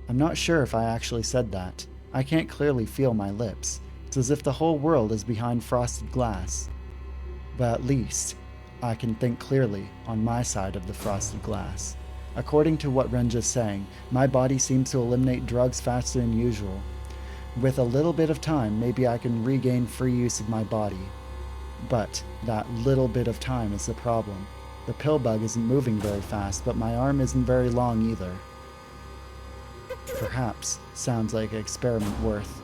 I'm not sure if I actually said that. I can't clearly feel my lips. It's as if the whole world is behind frosted glass. But at least, I can think clearly on my side of the frosted glass. According to what Renja's saying, my body seems to eliminate drugs faster than usual. With a little bit of time, maybe I can regain free use of my body. But that little bit of time is the problem. The pill bug isn't moving very fast, but my arm isn't very long either. Perhaps sounds like an experiment worth.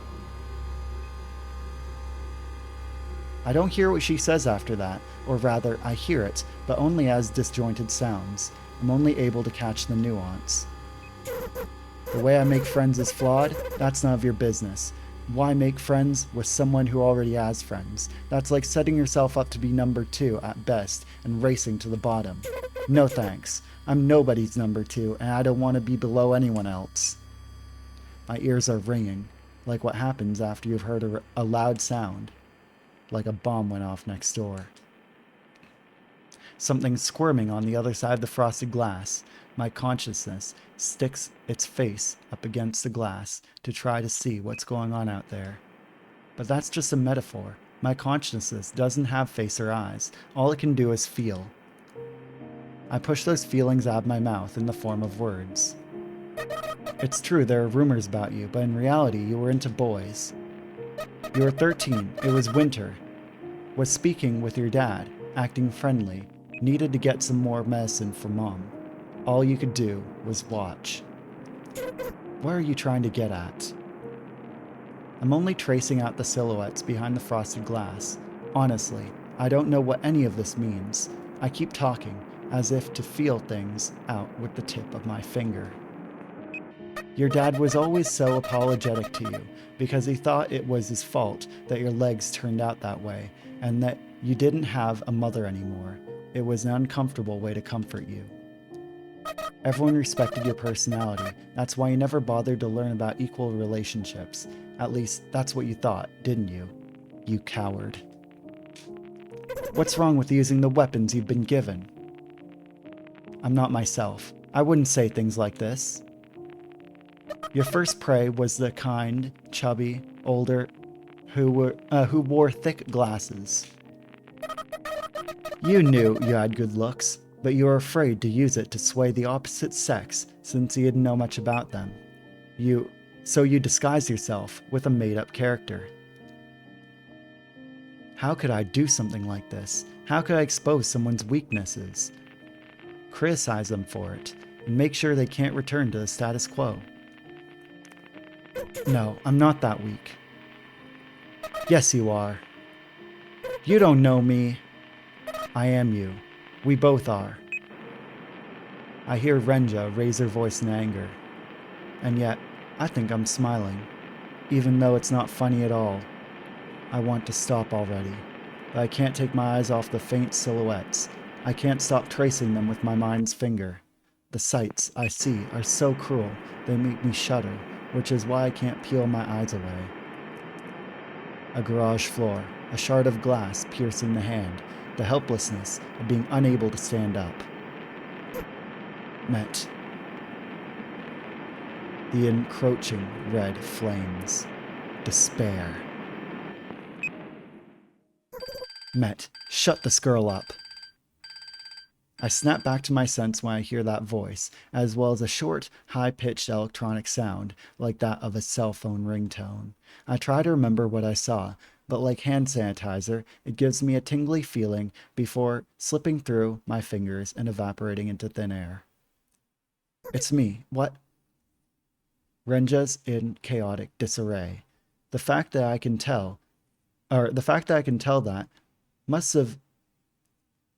I don't hear what she says after that, or rather, I hear it, but only as disjointed sounds. I'm only able to catch the nuance. The way I make friends is flawed? That's none of your business. Why make friends with someone who already has friends? That's like setting yourself up to be number 2 at best and racing to the bottom. No thanks. I'm nobody's number 2, and I don't want to be below anyone else. My ears are ringing, like what happens after you've heard a loud sound. Like a bomb went off next door. Something's squirming on the other side of the frosted glass. My consciousness sticks its face up against the glass to try to see what's going on out there. But that's just a metaphor. My consciousness doesn't have face or eyes. All it can do is feel. I push those feelings out of my mouth in the form of words. It's true there are rumors about you, but in reality you were into boys. You were 13, it was winter, was speaking with your dad, acting friendly, needed to get some more medicine for mom. All you could do was watch. What are you trying to get at? I'm only tracing out the silhouettes behind the frosted glass. Honestly, I don't know what any of this means. I keep talking, as if to feel things out with the tip of my finger. Your dad was always so apologetic to you because he thought it was his fault that your legs turned out that way and that you didn't have a mother anymore. It was an uncomfortable way to comfort you. Everyone respected your personality. That's why you never bothered to learn about equal relationships. At least, that's what you thought, didn't you? You coward. What's wrong with using the weapons you've been given? I'm not myself. I wouldn't say things like this. Your first prey was the kind, chubby, older, who wore thick glasses. You knew you had good looks, but you were afraid to use it to sway the opposite sex since you didn't know much about them. So you disguised yourself with a made-up character. How could I do something like this? How could I expose someone's weaknesses? Criticize them for it, and make sure they can't return to the status quo. No, I'm not that weak. Yes, you are. You don't know me. I am you. We both are. I hear Renja raise her voice in anger. And yet, I think I'm smiling. Even though it's not funny at all. I want to stop already. But I can't take my eyes off the faint silhouettes. I can't stop tracing them with my mind's finger. The sights I see are so cruel, they make me shudder, which is why I can't peel my eyes away. A garage floor, a shard of glass piercing the hand, the helplessness of being unable to stand up. Met. The encroaching red flames. Despair. Met, shut this girl up. I snap back to my sense when I hear that voice, as well as a short, high-pitched electronic sound, like that of a cell phone ringtone. I try to remember what I saw, but like hand sanitizer, it gives me a tingly feeling before slipping through my fingers and evaporating into thin air. It's me. What? Renja's in chaotic disarray. The fact that I can tell that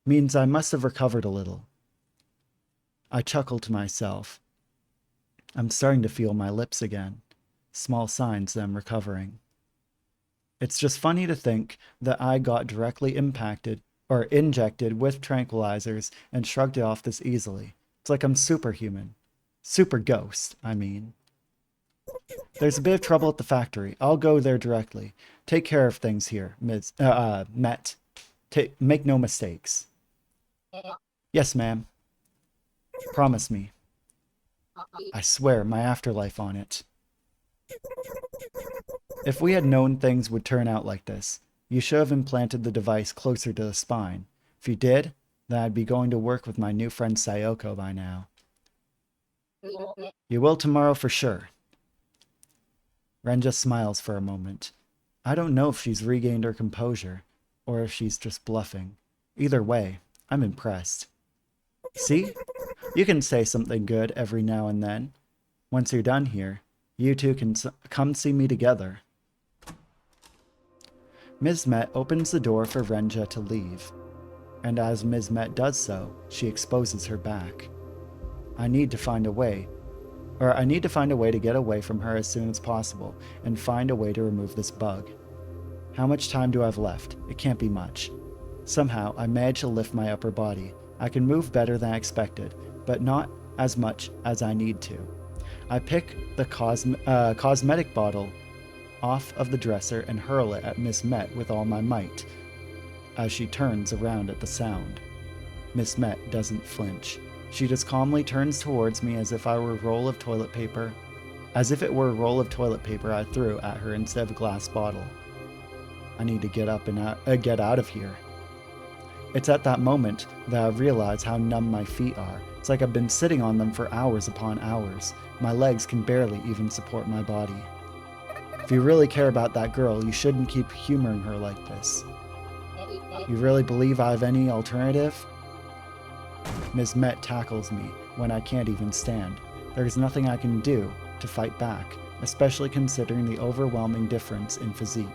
means I must have recovered a little. I chuckle to myself. I'm starting to feel my lips again. Small signs that I'm recovering. It's just funny to think that I got directly injected with tranquilizers and shrugged it off this easily. It's like I'm superhuman. Super ghost, I mean. There's a bit of trouble at the factory. I'll go there directly. Take care of things here, Met. Make no mistakes. Yes, ma'am. Promise me. I swear my afterlife on it. If we had known things would turn out like this, you should have implanted the device closer to the spine. If you did, then I'd be going to work with my new friend Sayoko by now. You will tomorrow for sure. Renja smiles for a moment. I don't know if she's regained her composure, or if she's just bluffing. Either way, I'm impressed. See? You can say something good every now and then. Once you're done here, you two can come see me together. Ms. Met opens the door for Renja to leave, and as Ms. Met does so, she exposes her back. I need to find a way to get away from her as soon as possible, and find a way to remove this bug. How much time do I have left? It can't be much. Somehow, I manage to lift my upper body. I can move better than I expected, but not as much as I need to. I pick the cosmetic bottle off of the dresser and hurl it at Miss Met with all my might, as she turns around at the sound. Miss Met doesn't flinch. She just calmly turns towards me as if it were a roll of toilet paper I threw at her instead of a glass bottle. I need to get up and get out of here. It's at that moment that I realize how numb my feet are. It's like I've been sitting on them for hours upon hours. My legs can barely even support my body. If you really care about that girl, you shouldn't keep humoring her like this. You really believe I have any alternative? Ms. Met tackles me when I can't even stand. There is nothing I can do to fight back, especially considering the overwhelming difference in physique.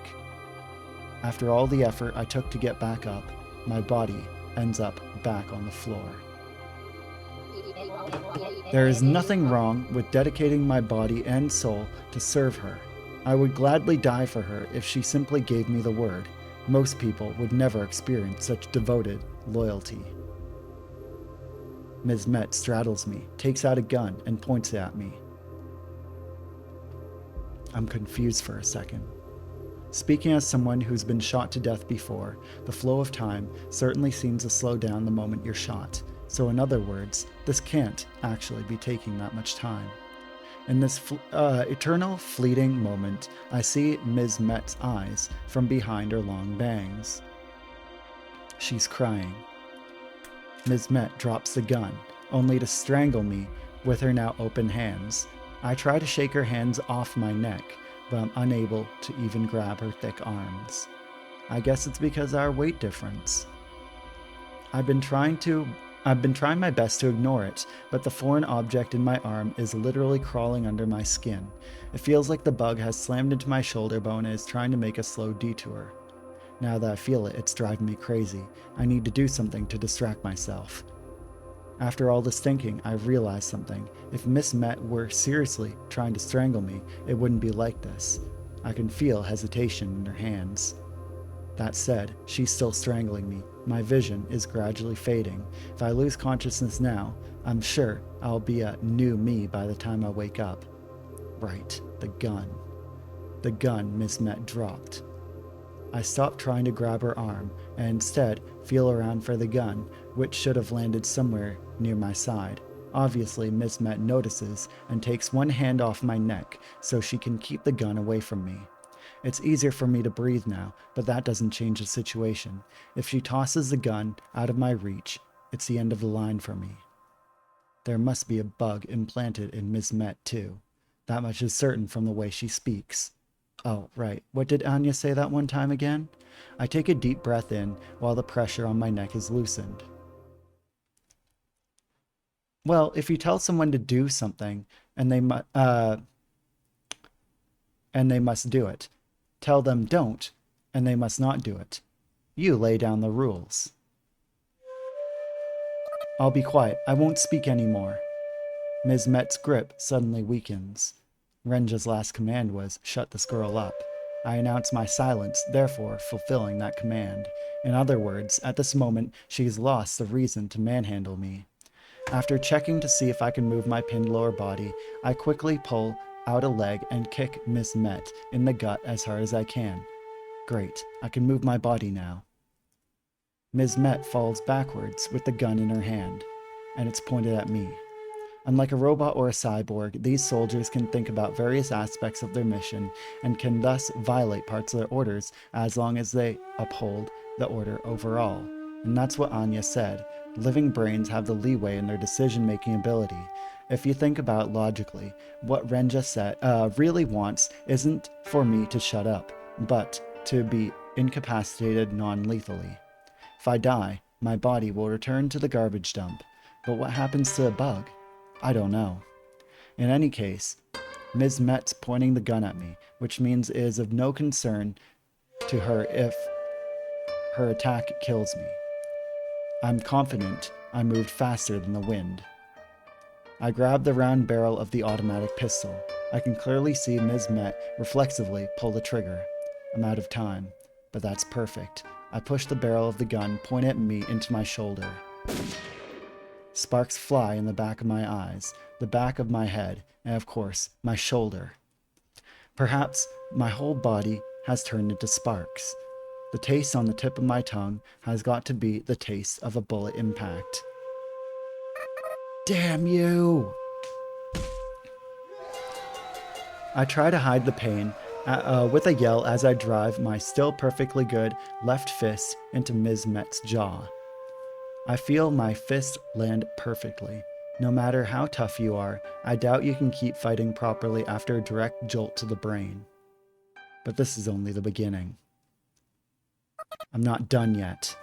After all the effort I took to get back up, my body ends up back on the floor. There is nothing wrong with dedicating my body and soul to serve her. I would gladly die for her if she simply gave me the word. Most people would never experience such devoted loyalty. Ms. Met straddles me, takes out a gun, and points it at me. I'm confused for a second. Speaking as someone who's been shot to death before, the flow of time certainly seems to slow down the moment you're shot. So in other words, this can't actually be taking that much time. In this eternal fleeting moment, I see Ms. Met's eyes from behind her long bangs. She's crying. Ms. Met drops the gun, only to strangle me with her now open hands. I try to shake her hands off my neck, but I'm unable to even grab her thick arms. I guess it's because of our weight difference. I've been trying to I've been trying my best to ignore it, but the foreign object in my arm is literally crawling under my skin. It feels like the bug has slammed into my shoulder bone and is trying to make a slow detour. Now that I feel it, it's driving me crazy. I need to do something to distract myself. After all this thinking, I've realized something. If Miss Met were seriously trying to strangle me, it wouldn't be like this. I can feel hesitation in her hands. That said, she's still strangling me. My vision is gradually fading. If I lose consciousness now, I'm sure I'll be a new me by the time I wake up. Right, the gun. The gun Miss Met dropped. I stopped trying to grab her arm and instead feel around for the gun, which should have landed somewhere near my side. Obviously, Miss Met notices and takes one hand off my neck so she can keep the gun away from me. It's easier for me to breathe now, but that doesn't change the situation. If she tosses the gun out of my reach, it's the end of the line for me. There must be a bug implanted in Miss Met too. That much is certain from the way she speaks. Oh, right. What did Anya say that one time again? I take a deep breath in while the pressure on my neck is loosened. Well, if you tell someone to do something and they must do it, tell them don't and they must not do it. You lay down the rules. I'll be quiet. I won't speak anymore. Ms. Met's grip suddenly weakens. Renja's last command was, shut this girl up. I announce my silence, therefore fulfilling that command. In other words, at this moment, she's lost the reason to manhandle me. After checking to see if I can move my pinned lower body, I quickly pull out a leg and kick Miss Met in the gut as hard as I can. Great, I can move my body now. Ms. Met falls backwards with the gun in her hand, and it's pointed at me. Unlike a robot or a cyborg, these soldiers can think about various aspects of their mission and can thus violate parts of their orders as long as they uphold the order overall. And that's what Anya said. Living brains have the leeway in their decision-making ability. If you think about it logically, what Renja really wants isn't for me to shut up, but to be incapacitated non-lethally. If I die, my body will return to the garbage dump. But what happens to the bug? I don't know. In any case, Ms. Met's pointing the gun at me, which means it is of no concern to her if her attack kills me. I'm confident I moved faster than the wind. I grab the round barrel of the automatic pistol. I can clearly see Ms. Met reflexively pull the trigger. I'm out of time, but that's perfect. I push the barrel of the gun, point at me into my shoulder. Sparks fly in the back of my eyes, the back of my head, and of course, my shoulder. Perhaps my whole body has turned into sparks. The taste on the tip of my tongue has got to be the taste of a bullet impact. Damn you! I try to hide the pain with a yell as I drive my still perfectly good left fist into Ms. Met's jaw. I feel my fist land perfectly. No matter how tough you are, I doubt you can keep fighting properly after a direct jolt to the brain. But this is only the beginning. I'm not done yet.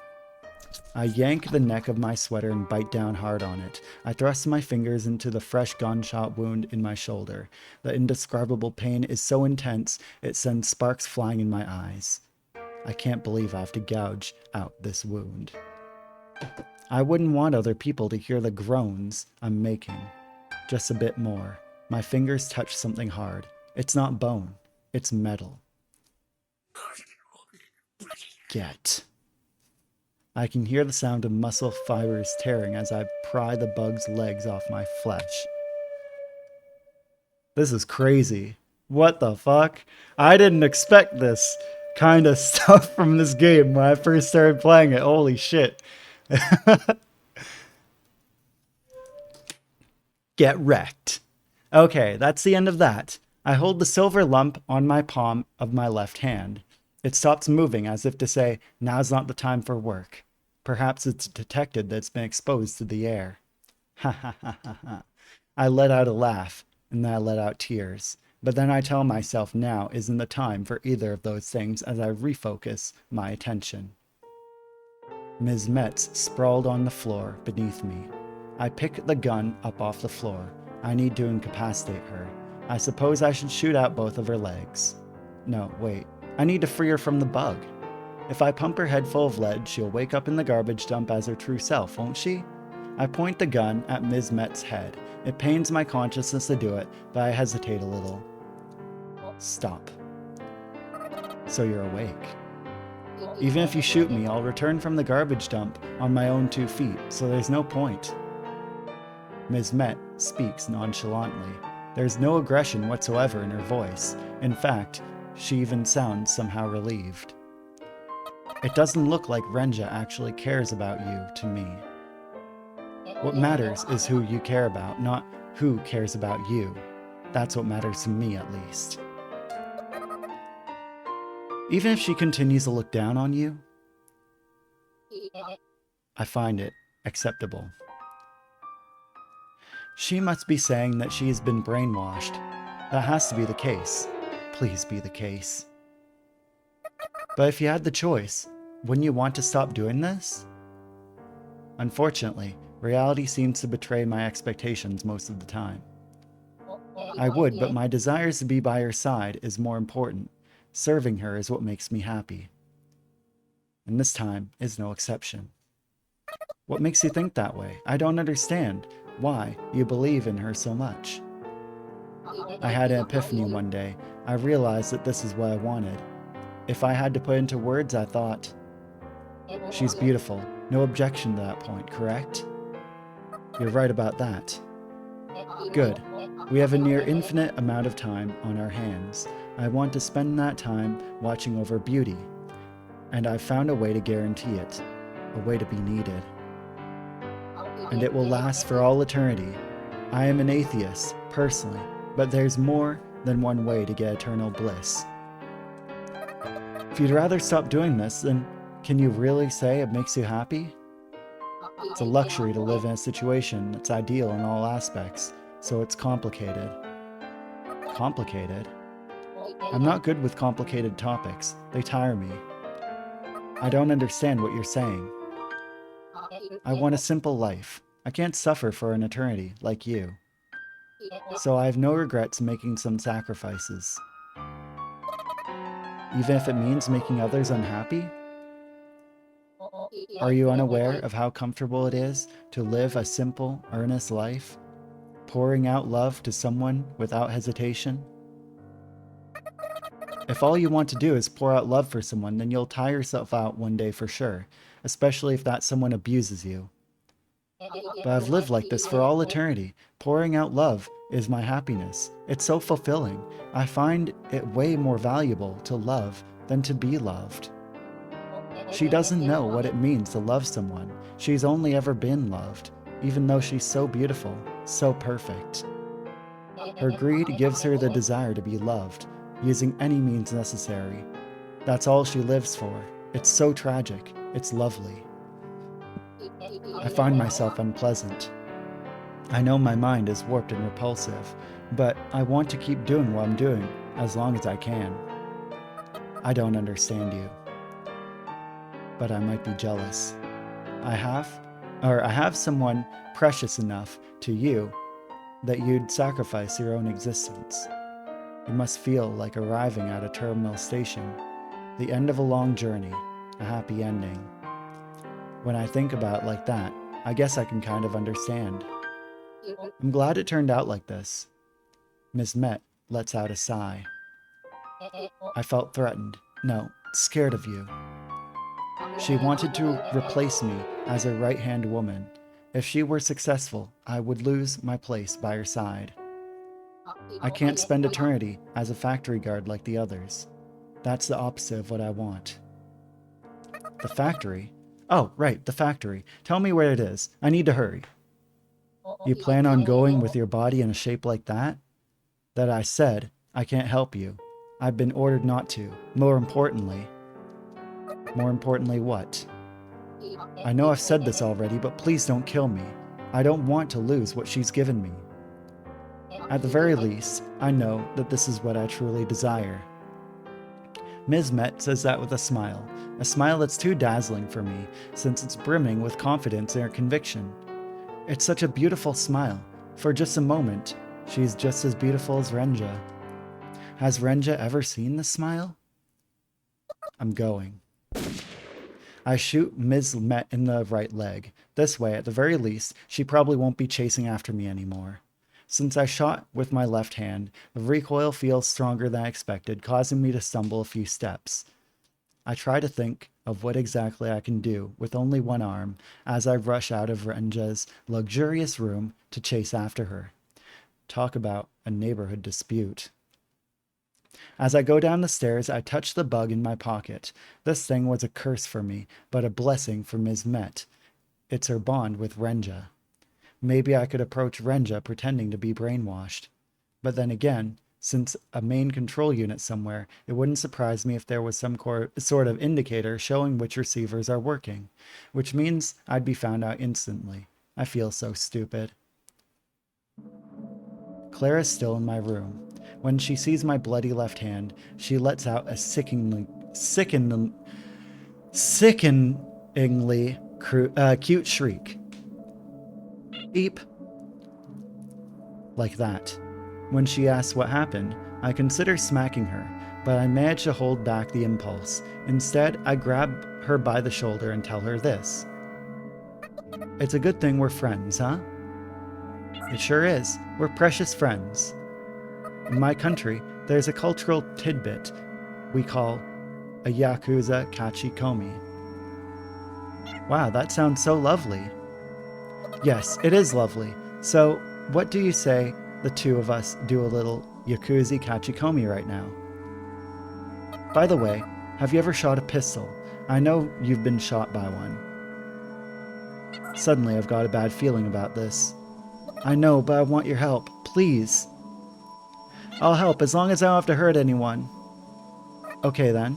I yank the neck of my sweater and bite down hard on it. I thrust my fingers into the fresh gunshot wound in my shoulder. The indescribable pain is so intense, it sends sparks flying in my eyes. I can't believe I have to gouge out this wound. I wouldn't want other people to hear the groans I'm making. Just a bit more. My fingers touch something hard. It's not bone. It's metal. Get. I can hear the sound of muscle fibers tearing as I pry the bug's legs off my flesh. This is crazy. What the fuck? I didn't expect this kind of stuff from this game when I first started playing it. Holy shit. Get wrecked. Okay, that's the end of that. I hold the silver lump on my palm of my left hand. It stops moving as if to say, now's not the time for work. Perhaps it's detected that it's been exposed to the air. Ha ha ha ha ha. I let out a laugh, and then I let out tears. But then I tell myself now isn't the time for either of those things as I refocus my attention. Ms. Metz sprawled on the floor beneath me. I pick the gun up off the floor. I need to incapacitate her. I suppose I should shoot out both of her legs. No, wait. I need to free her from the bug. If I pump her head full of lead, she'll wake up in the garbage dump as her true self, won't she? I point the gun at Ms. Metz's head. It pains my consciousness to do it, but I hesitate a little. Stop. So you're awake. Even if you shoot me, I'll return from the garbage dump on my own 2 feet, so there's no point. Ms. Metz speaks nonchalantly. There's no aggression whatsoever in her voice. In fact, she even sounds somehow relieved. It doesn't look like Renja actually cares about you to me. What matters is who you care about, not who cares about you. That's what matters to me, at least. Even if she continues to look down on you, I find it acceptable. She must be saying that she has been brainwashed. That has to be the case. Please be the case. But if you had the choice, wouldn't you want to stop doing this? Unfortunately, reality seems to betray my expectations most of the time. I would, but my desires to be by her side is more important. Serving her is what makes me happy. And this time is no exception. What makes you think that way? I don't understand why you believe in her so much. I had an epiphany one day. I realized that this is what I wanted. If I had to put into words, I thought, she's beautiful. No objection to that point, correct? You're right about that. Good. We have a near infinite amount of time on our hands. I want to spend that time watching over beauty. And I've found a way to guarantee it. A way to be needed. And it will last for all eternity. I am an atheist, personally, but there's more than one way to get eternal bliss. If you'd rather stop doing this, then can you really say it makes you happy? It's a luxury to live in a situation that's ideal in all aspects, so it's complicated. Complicated? I'm not good with complicated topics. They tire me. I don't understand what you're saying. I want a simple life. I can't suffer for an eternity, like you. So I have no regrets making some sacrifices. Even if it means making others unhappy? Are you unaware of how comfortable it is to live a simple, earnest life? Pouring out love to someone without hesitation? If all you want to do is pour out love for someone, then you'll tire yourself out one day for sure, especially if that someone abuses you. But I've lived like this for all eternity. Pouring out love is my happiness. It's so fulfilling. I find it way more valuable to love than to be loved. She doesn't know what it means to love someone. She's only ever been loved, even though she's so beautiful, so perfect. Her greed gives her the desire to be loved, using any means necessary. That's all she lives for. It's so tragic. It's lovely. I find myself unpleasant. I know my mind is warped and repulsive, but I want to keep doing what I'm doing as long as I can. I don't understand you, but I might be jealous. I have someone precious enough to you that you'd sacrifice your own existence. It must feel like arriving at a terminal station, the end of a long journey, a happy ending. When I think about it like that, I guess I can kind of understand. I'm glad it turned out like this. Ms. Metz lets out a sigh. I felt threatened. No, scared of you. She wanted to replace me as a right-hand woman. If she were successful, I would lose my place by her side. I can't spend eternity as a factory guard like the others. That's the opposite of what I want. The factory? Oh, right, the factory. Tell me where it is. I need to hurry. You plan on going with your body in a shape like that? That I said, I can't help you. I've been ordered not to. More importantly what? I know I've said this already, but please don't kill me. I don't want to lose what she's given me. At the very least, I know that this is what I truly desire. Ms. Met says that with a smile that's too dazzling for me, since it's brimming with confidence and conviction. It's such a beautiful smile. For just a moment, she's just as beautiful as Renja. Has Renja ever seen this smile? I'm going. I shoot Ms. Met in the right leg. This way, at the very least, she probably won't be chasing after me anymore. Since I shot with my left hand, the recoil feels stronger than I expected, causing me to stumble a few steps. I try to think of what exactly I can do with only one arm as I rush out of Renja's luxurious room to chase after her. Talk about a neighborhood dispute. As I go down the stairs, I touch the bug in my pocket. This thing was a curse for me, but a blessing for Ms. Met. It's her bond with Renja. Maybe I could approach Renja pretending to be brainwashed. But then again, since a main control unit somewhere, it wouldn't surprise me if there was some sort of indicator showing which receivers are working, which means I'd be found out instantly. I feel so stupid. Clara's still in my room. When she sees my bloody left hand, she lets out a sickeningly cute shriek. Beep. Like that. When she asks what happened, I consider smacking her, but I manage to hold back the impulse. Instead, I grab her by the shoulder and tell her this. It's a good thing we're friends, huh? It sure is. We're precious friends. In my country, there's a cultural tidbit we call a Yakuza Kachikomi. Wow, that sounds so lovely. Yes, it is lovely. So, what do you say the two of us do a little Yakuza Kachikomi right now? By the way, have you ever shot a pistol? I know you've been shot by one. Suddenly, I've got a bad feeling about this. I know, but I want your help. Please. I'll help as long as I don't have to hurt anyone. Okay then.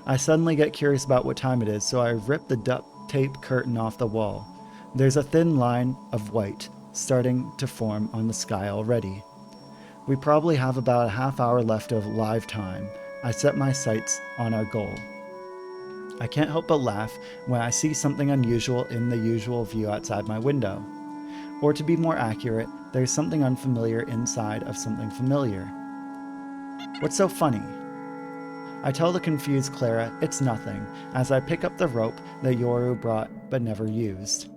I suddenly get curious about what time it is, so I rip the duct tape curtain off the wall. There's a thin line of white starting to form on the sky already. We probably have about a half hour left of live time. I set my sights on our goal. I can't help but laugh when I see something unusual in the usual view outside my window. Or to be more accurate, there's something unfamiliar inside of something familiar. What's so funny? I tell the confused Clara it's nothing, as I pick up the rope that Yoru brought but never used.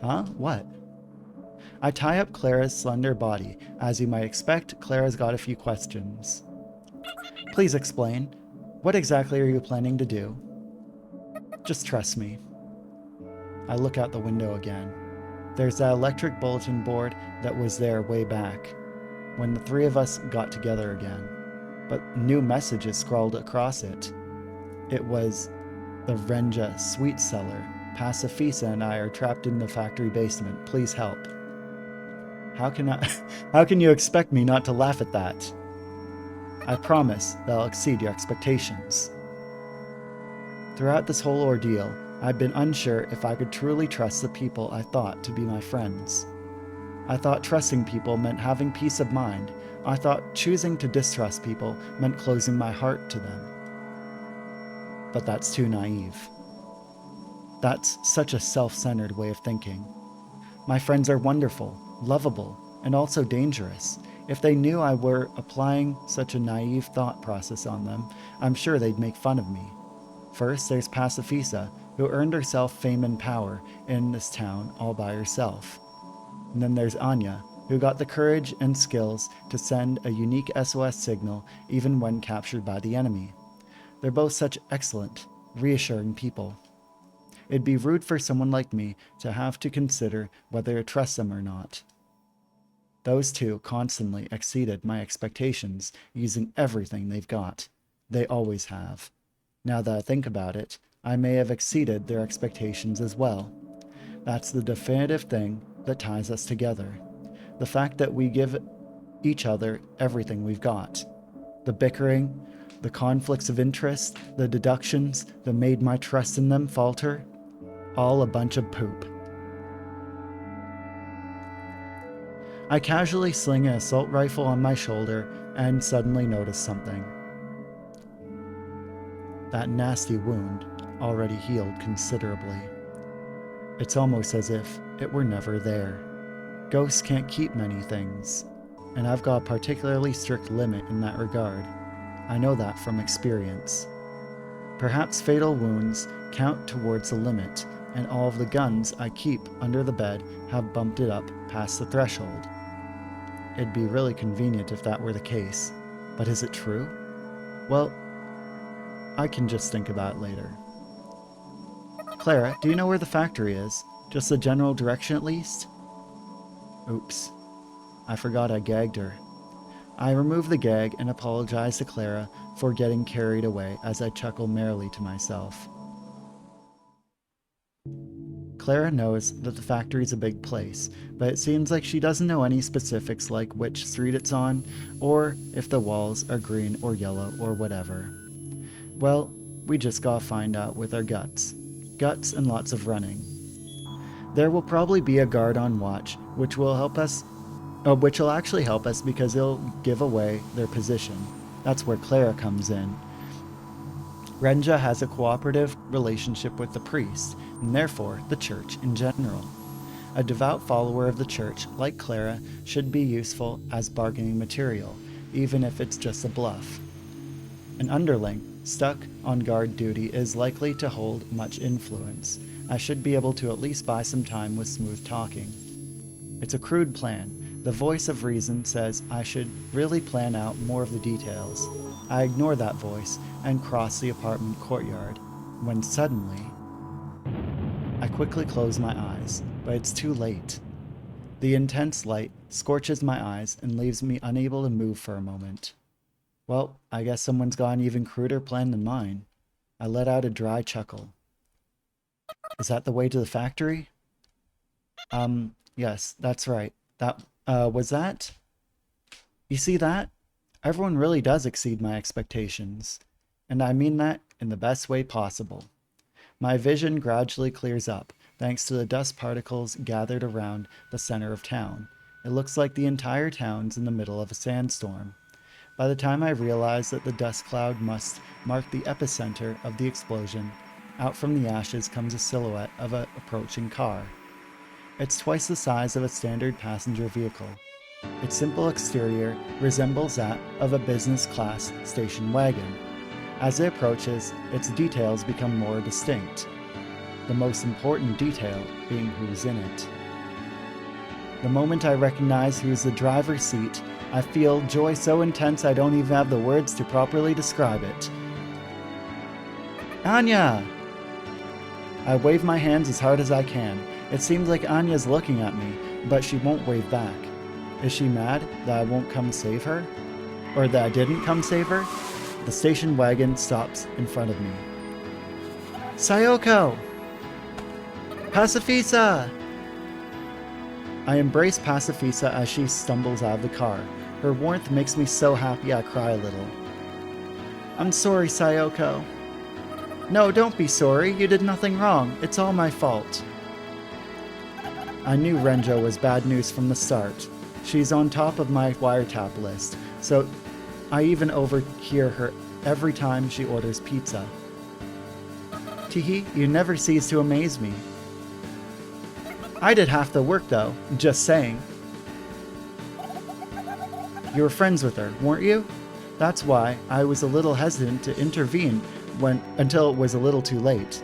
Huh? What? I tie up Clara's slender body. As you might expect, Clara's got a few questions. Please explain. What exactly are you planning to do? Just trust me. I look out the window again. There's that electric bulletin board that was there way back, when the three of us got together again. But new messages scrawled across it. It was, the Renja sweet cellar. Pacifisa and I are trapped in the factory basement. Please help. How can you expect me not to laugh at that? I promise that I'll exceed your expectations. Throughout this whole ordeal, I've been unsure if I could truly trust the people I thought to be my friends. I thought trusting people meant having peace of mind. I thought choosing to distrust people meant closing my heart to them. But that's too naive. That's such a self-centered way of thinking. My friends are wonderful, lovable, and also dangerous. If they knew I were applying such a naive thought process on them, I'm sure they'd make fun of me. First, there's Pacifisa, who earned herself fame and power in this town all by herself. And then there's Anya, who got the courage and skills to send a unique SOS signal even when captured by the enemy. They're both such excellent, reassuring people. It'd be rude for someone like me to have to consider whether to trust them or not. Those two constantly exceeded my expectations, using everything they've got. They always have. Now that I think about it, I may have exceeded their expectations as well. That's the definitive thing that ties us together. The fact that we give each other everything we've got. The bickering, the conflicts of interest, the deductions that made my trust in them falter. All a bunch of poop. I casually sling an assault rifle on my shoulder and suddenly notice something. that nasty wound already healed considerably. It's almost as if it were never there. Ghosts can't keep many things, and I've got a particularly strict limit in that regard. I know that from experience. Perhaps fatal wounds count towards the limit, and all of the guns I keep under the bed have bumped it up past the threshold. It'd be really convenient if that were the case, but is it true? Well, I can just think about it later. Clara, do you know where the factory is? Just the general direction at least? Oops. I forgot I gagged her. I remove the gag and apologize to Clara for getting carried away as I chuckle merrily to myself. Clara knows that the factory's a big place, but it seems like she doesn't know any specifics like which street it's on, or if the walls are green or yellow or whatever. Well, we just gotta find out with our guts. Guts and lots of running. There will probably be a guard on watch, which will actually help us because it'll give away their position. That's where Clara comes in. Renja has a cooperative relationship with the priest, and therefore the church in general. A devout follower of the church, like Clara, should be useful as bargaining material, even if it's just a bluff. An underling, stuck on guard duty, is likely to hold much influence. I should be able to at least buy some time with smooth talking. It's a crude plan. The voice of reason says I should really plan out more of the details. I ignore that voice and cross the apartment courtyard, when suddenly I quickly close my eyes, but it's too late. The intense light scorches my eyes and leaves me unable to move for a moment. Well, I guess someone's got an even cruder plan than mine. I let out a dry chuckle. Is that the way to the factory? Yes, that's right. Was that? You see that? Everyone really does exceed my expectations. And I mean that in the best way possible. My vision gradually clears up, thanks to the dust particles gathered around the center of town. It looks like the entire town's in the middle of a sandstorm. By the time I realize that the dust cloud must mark the epicenter of the explosion, out from the ashes comes a silhouette of an approaching car. It's twice the size of a standard passenger vehicle. Its simple exterior resembles that of a business-class station wagon. As it approaches, its details become more distinct, the most important detail being who's in it. The moment I recognize who's the driver's seat, I feel joy so intense I don't even have the words to properly describe it. Anya! I wave my hands as hard as I can. It seems like Anya's looking at me, but she won't wave back. Is she mad that I won't come save her? Or that I didn't come save her? The station wagon stops in front of me. Sayoko! Pacifisa! I embrace Pacifisa as she stumbles out of the car. Her warmth makes me so happy I cry a little. I'm sorry, Sayoko. No, don't be sorry. You did nothing wrong. It's all my fault. I knew Renjo was bad news from the start. She's on top of my wiretap list, so I even overhear her every time she orders pizza. Teehee, you never cease to amaze me. I did half the work though, just saying. You were friends with her, weren't you? That's why I was a little hesitant to intervene until it was a little too late.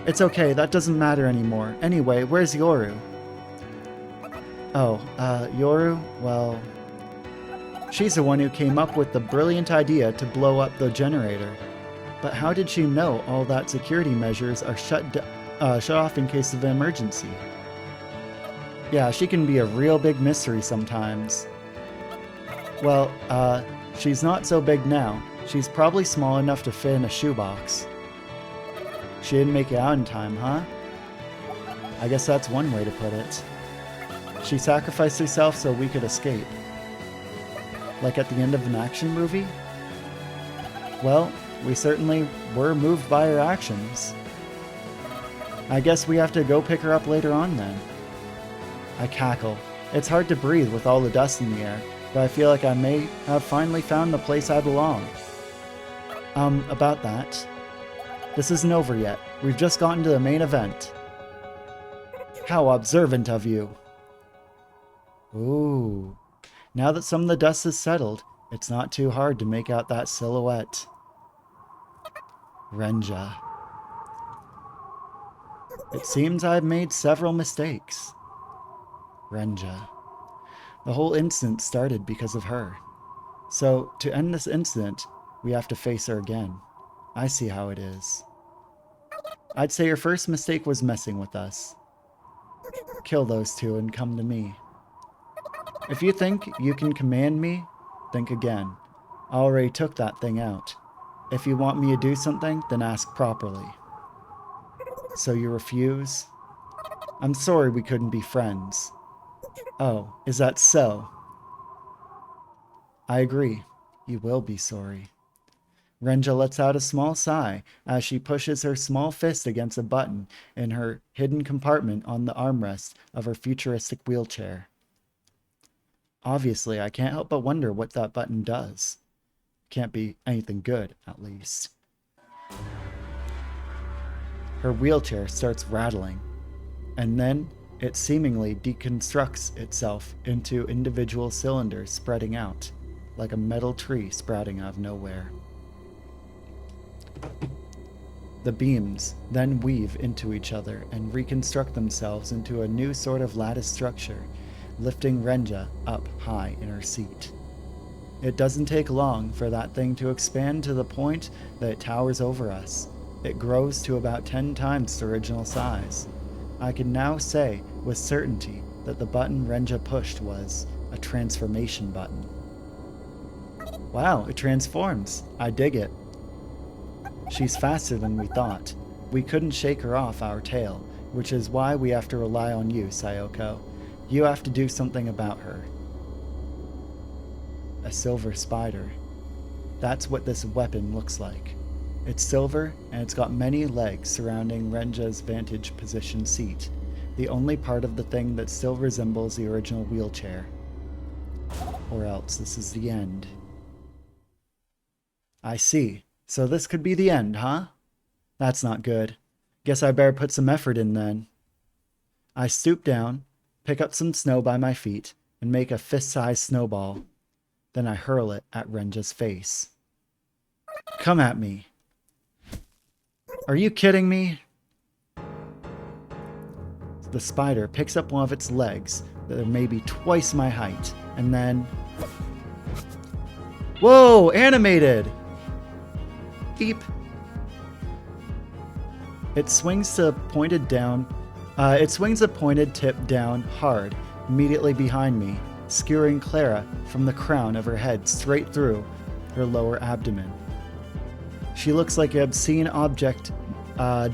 It's okay, that doesn't matter anymore. Anyway, where's Yoru? Oh, Yoru? Well, she's the one who came up with the brilliant idea to blow up the generator. But how did she know all that security measures are shut off in case of an emergency? Yeah, she can be a real big mystery sometimes. Well, she's not so big now. She's probably small enough to fit in a shoebox. She didn't make it out in time, huh? I guess that's one way to put it. She sacrificed herself so we could escape. Like at the end of an action movie? Well, we certainly were moved by her actions. I guess we have to go pick her up later on then. I cackle. It's hard to breathe with all the dust in the air, but I feel like I may have finally found the place I belong. About that. This isn't over yet. We've just gotten to the main event. How observant of you. Ooh. Now that some of the dust has settled, it's not too hard to make out that silhouette. Renja. It seems I've made several mistakes. Renja. The whole incident started because of her. So, to end this incident, we have to face her again. I see how it is. I'd say your first mistake was messing with us. Kill those two and come to me. If you think you can command me, think again. I already took that thing out. If you want me to do something, then ask properly. So you refuse? I'm sorry we couldn't be friends. Oh, is that so? I agree. You will be sorry. Renja lets out a small sigh as she pushes her small fist against a button in her hidden compartment on the armrest of her futuristic wheelchair. Obviously, I can't help but wonder what that button does. Can't be anything good, at least. Her wheelchair starts rattling, and then it seemingly deconstructs itself into individual cylinders spreading out, like a metal tree sprouting out of nowhere. The beams then weave into each other and reconstruct themselves into a new sort of lattice structure, lifting Renja up high in her seat. It doesn't take long for that thing to expand to the point that it towers over us. It grows to about 10 times its original size. I can now say with certainty that the button Renja pushed was a transformation button. Wow, it transforms. I dig it. She's faster than we thought. We couldn't shake her off our tail, which is why we have to rely on you, Sayoko. You have to do something about her. A silver spider. That's what this weapon looks like. It's silver, and it's got many legs surrounding Renja's vantage position seat, the only part of the thing that still resembles the original wheelchair. Or else this is the end. I see. So this could be the end, huh? That's not good. Guess I better put some effort in then. I stoop down, pick up some snow by my feet, and make a fist-sized snowball. Then I hurl it at Renja's face. Come at me. Are you kidding me? The spider picks up one of its legs that are maybe twice my height, and then... Whoa! Animated! Beep. It swings a pointed tip down hard, immediately behind me, skewering Clara from the crown of her head straight through her lower abdomen. She looks like an obscene object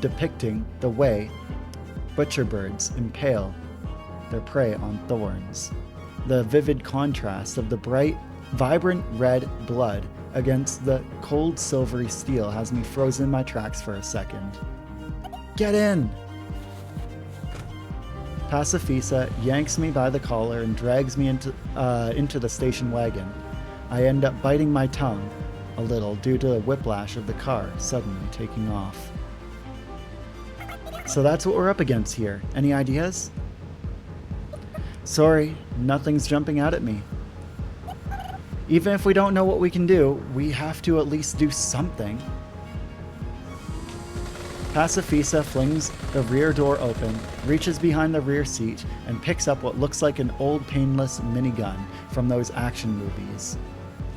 depicting the way butcher birds impale their prey on thorns. The vivid contrast of the bright, vibrant red blood against the cold silvery steel has me frozen in my tracks for a second. Get in! Pacifisa yanks me by the collar and drags me into the station wagon. I end up biting my tongue a little due to the whiplash of the car suddenly taking off. So that's what we're up against here. Any ideas? Sorry, nothing's jumping out at me. Even if we don't know what we can do, we have to at least do something. Pacifisa flings the rear door open, reaches behind the rear seat, and picks up what looks like an old painless minigun from those action movies.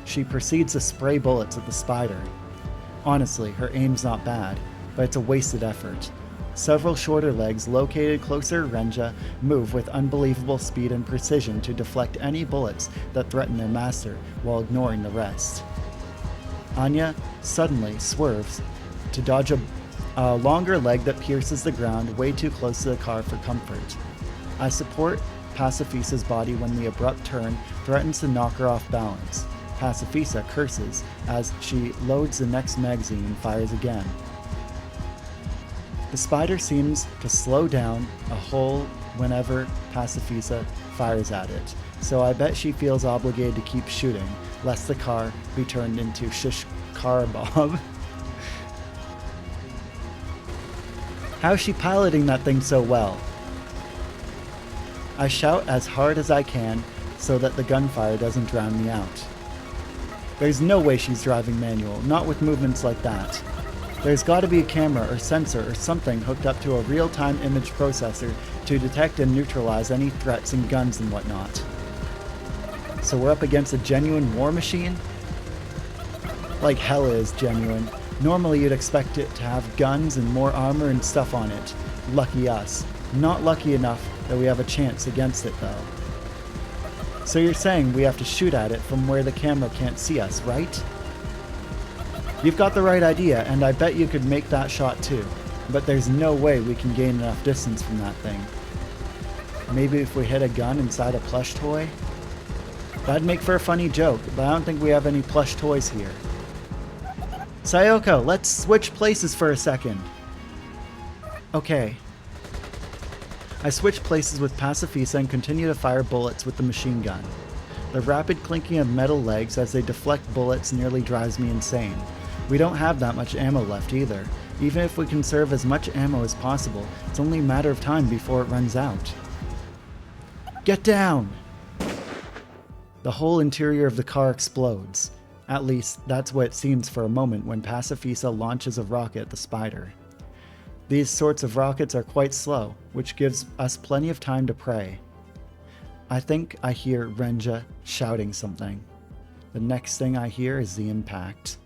She proceeds to spray bullets at the spider. Honestly, her aim's not bad, but it's a wasted effort. Several shorter legs located closer to Renja move with unbelievable speed and precision to deflect any bullets that threaten their master while ignoring the rest. Anya suddenly swerves to dodge a longer leg that pierces the ground way too close to the car for comfort. I support Pacifisa's body when the abrupt turn threatens to knock her off balance. Pacifisa curses as she loads the next magazine and fires again. The spider seems to slow down a hole whenever Pacifisa fires at it, so I bet she feels obligated to keep shooting, lest the car be turned into shish kebab. How's she piloting that thing so well? I shout as hard as I can so that the gunfire doesn't drown me out. There's no way she's driving manual, not with movements like that. There's gotta be a camera or sensor or something hooked up to a real-time image processor to detect and neutralize any threats and guns and whatnot. So we're up against a genuine war machine? Like hell is genuine. Normally you'd expect it to have guns and more armor and stuff on it. Lucky us. Not lucky enough that we have a chance against it though. So you're saying we have to shoot at it from where the camera can't see us, right? You've got the right idea, and I bet you could make that shot too. But there's no way we can gain enough distance from that thing. Maybe if we hit a gun inside a plush toy? That'd make for a funny joke, but I don't think we have any plush toys here. Sayoko, let's switch places for a second. Okay. I switch places with Pacifisa and continue to fire bullets with the machine gun. The rapid clinking of metal legs as they deflect bullets nearly drives me insane. We don't have that much ammo left either. Even if we conserve as much ammo as possible, it's only a matter of time before it runs out. Get down! The whole interior of the car explodes. At least, that's what it seems for a moment when Pacifisa launches a rocket at the spider. These sorts of rockets are quite slow, which gives us plenty of time to pray. I think I hear Renja shouting something. The next thing I hear is the impact.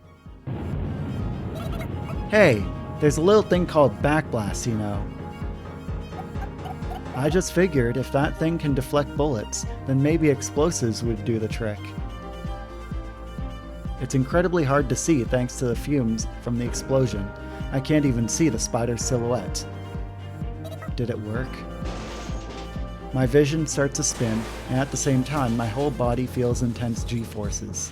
Hey, there's a little thing called backblast, you know. I just figured if that thing can deflect bullets, then maybe explosives would do the trick. It's incredibly hard to see thanks to the fumes from the explosion. I can't even see the spider's silhouette. Did it work? My vision starts to spin, and at the same time, my whole body feels intense G-forces.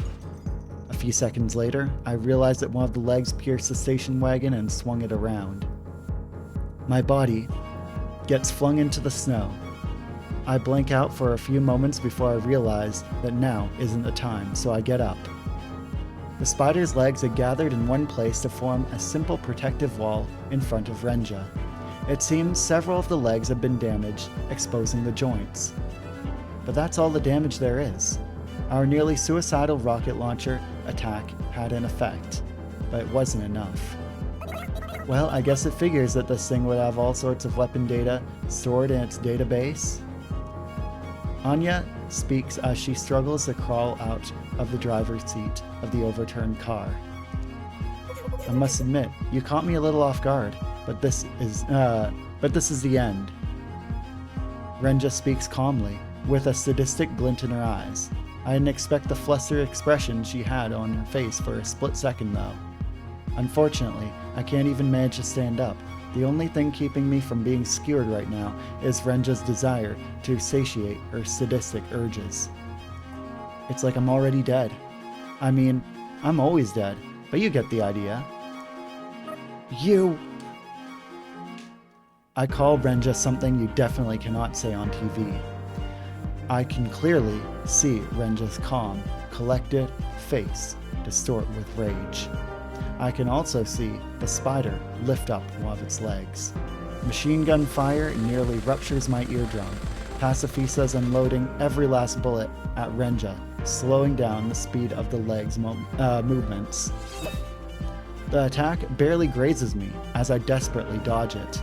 A few seconds later, I realize that one of the legs pierced the station wagon and swung it around. My body gets flung into the snow. I blank out for a few moments before I realize that now isn't the time, so I get up. The spider's legs had gathered in one place to form a simple protective wall in front of Renja. It seems several of the legs have been damaged, exposing the joints. But that's all the damage there is. Our nearly suicidal rocket launcher attack had an effect, but it wasn't enough. Well, I guess it figures that this thing would have all sorts of weapon data stored in its database. Anya speaks as she struggles to crawl out of the driver's seat of the overturned car. I must admit, you caught me a little off guard, but this is the end. Renja speaks calmly, with a sadistic glint in her eyes. I didn't expect the flustered expression she had on her face for a split second though. Unfortunately, I can't even manage to stand up. The only thing keeping me from being skewered right now is Renja's desire to satiate her sadistic urges. It's like I'm already dead. I mean, I'm always dead, but you get the idea. You... I call Renja something you definitely cannot say on TV. I can clearly see Renja's calm, collected face distort with rage. I can also see the spider lift up one of its legs. Machine gun fire nearly ruptures my eardrum. Pacifisa's unloading every last bullet at Renja, slowing down the speed of the leg's movements. The attack barely grazes me as I desperately dodge it.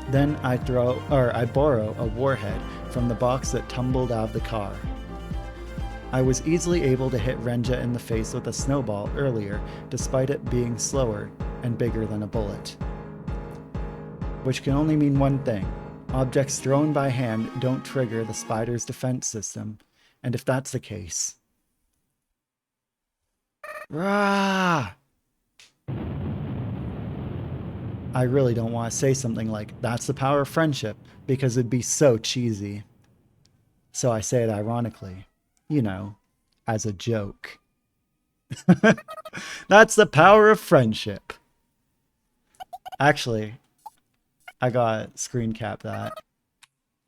Then I borrow a warhead from the box that tumbled out of the car. I was easily able to hit Renja in the face with a snowball earlier, despite it being slower and bigger than a bullet. Which can only mean one thing. Objects thrown by hand don't trigger the spider's defense system, and if that's the case... Rah! I really don't want to say something like, that's the power of friendship, because it'd be so cheesy. So I say it ironically. You know, as a joke. That's the power of friendship. Actually, I gotta screen cap that.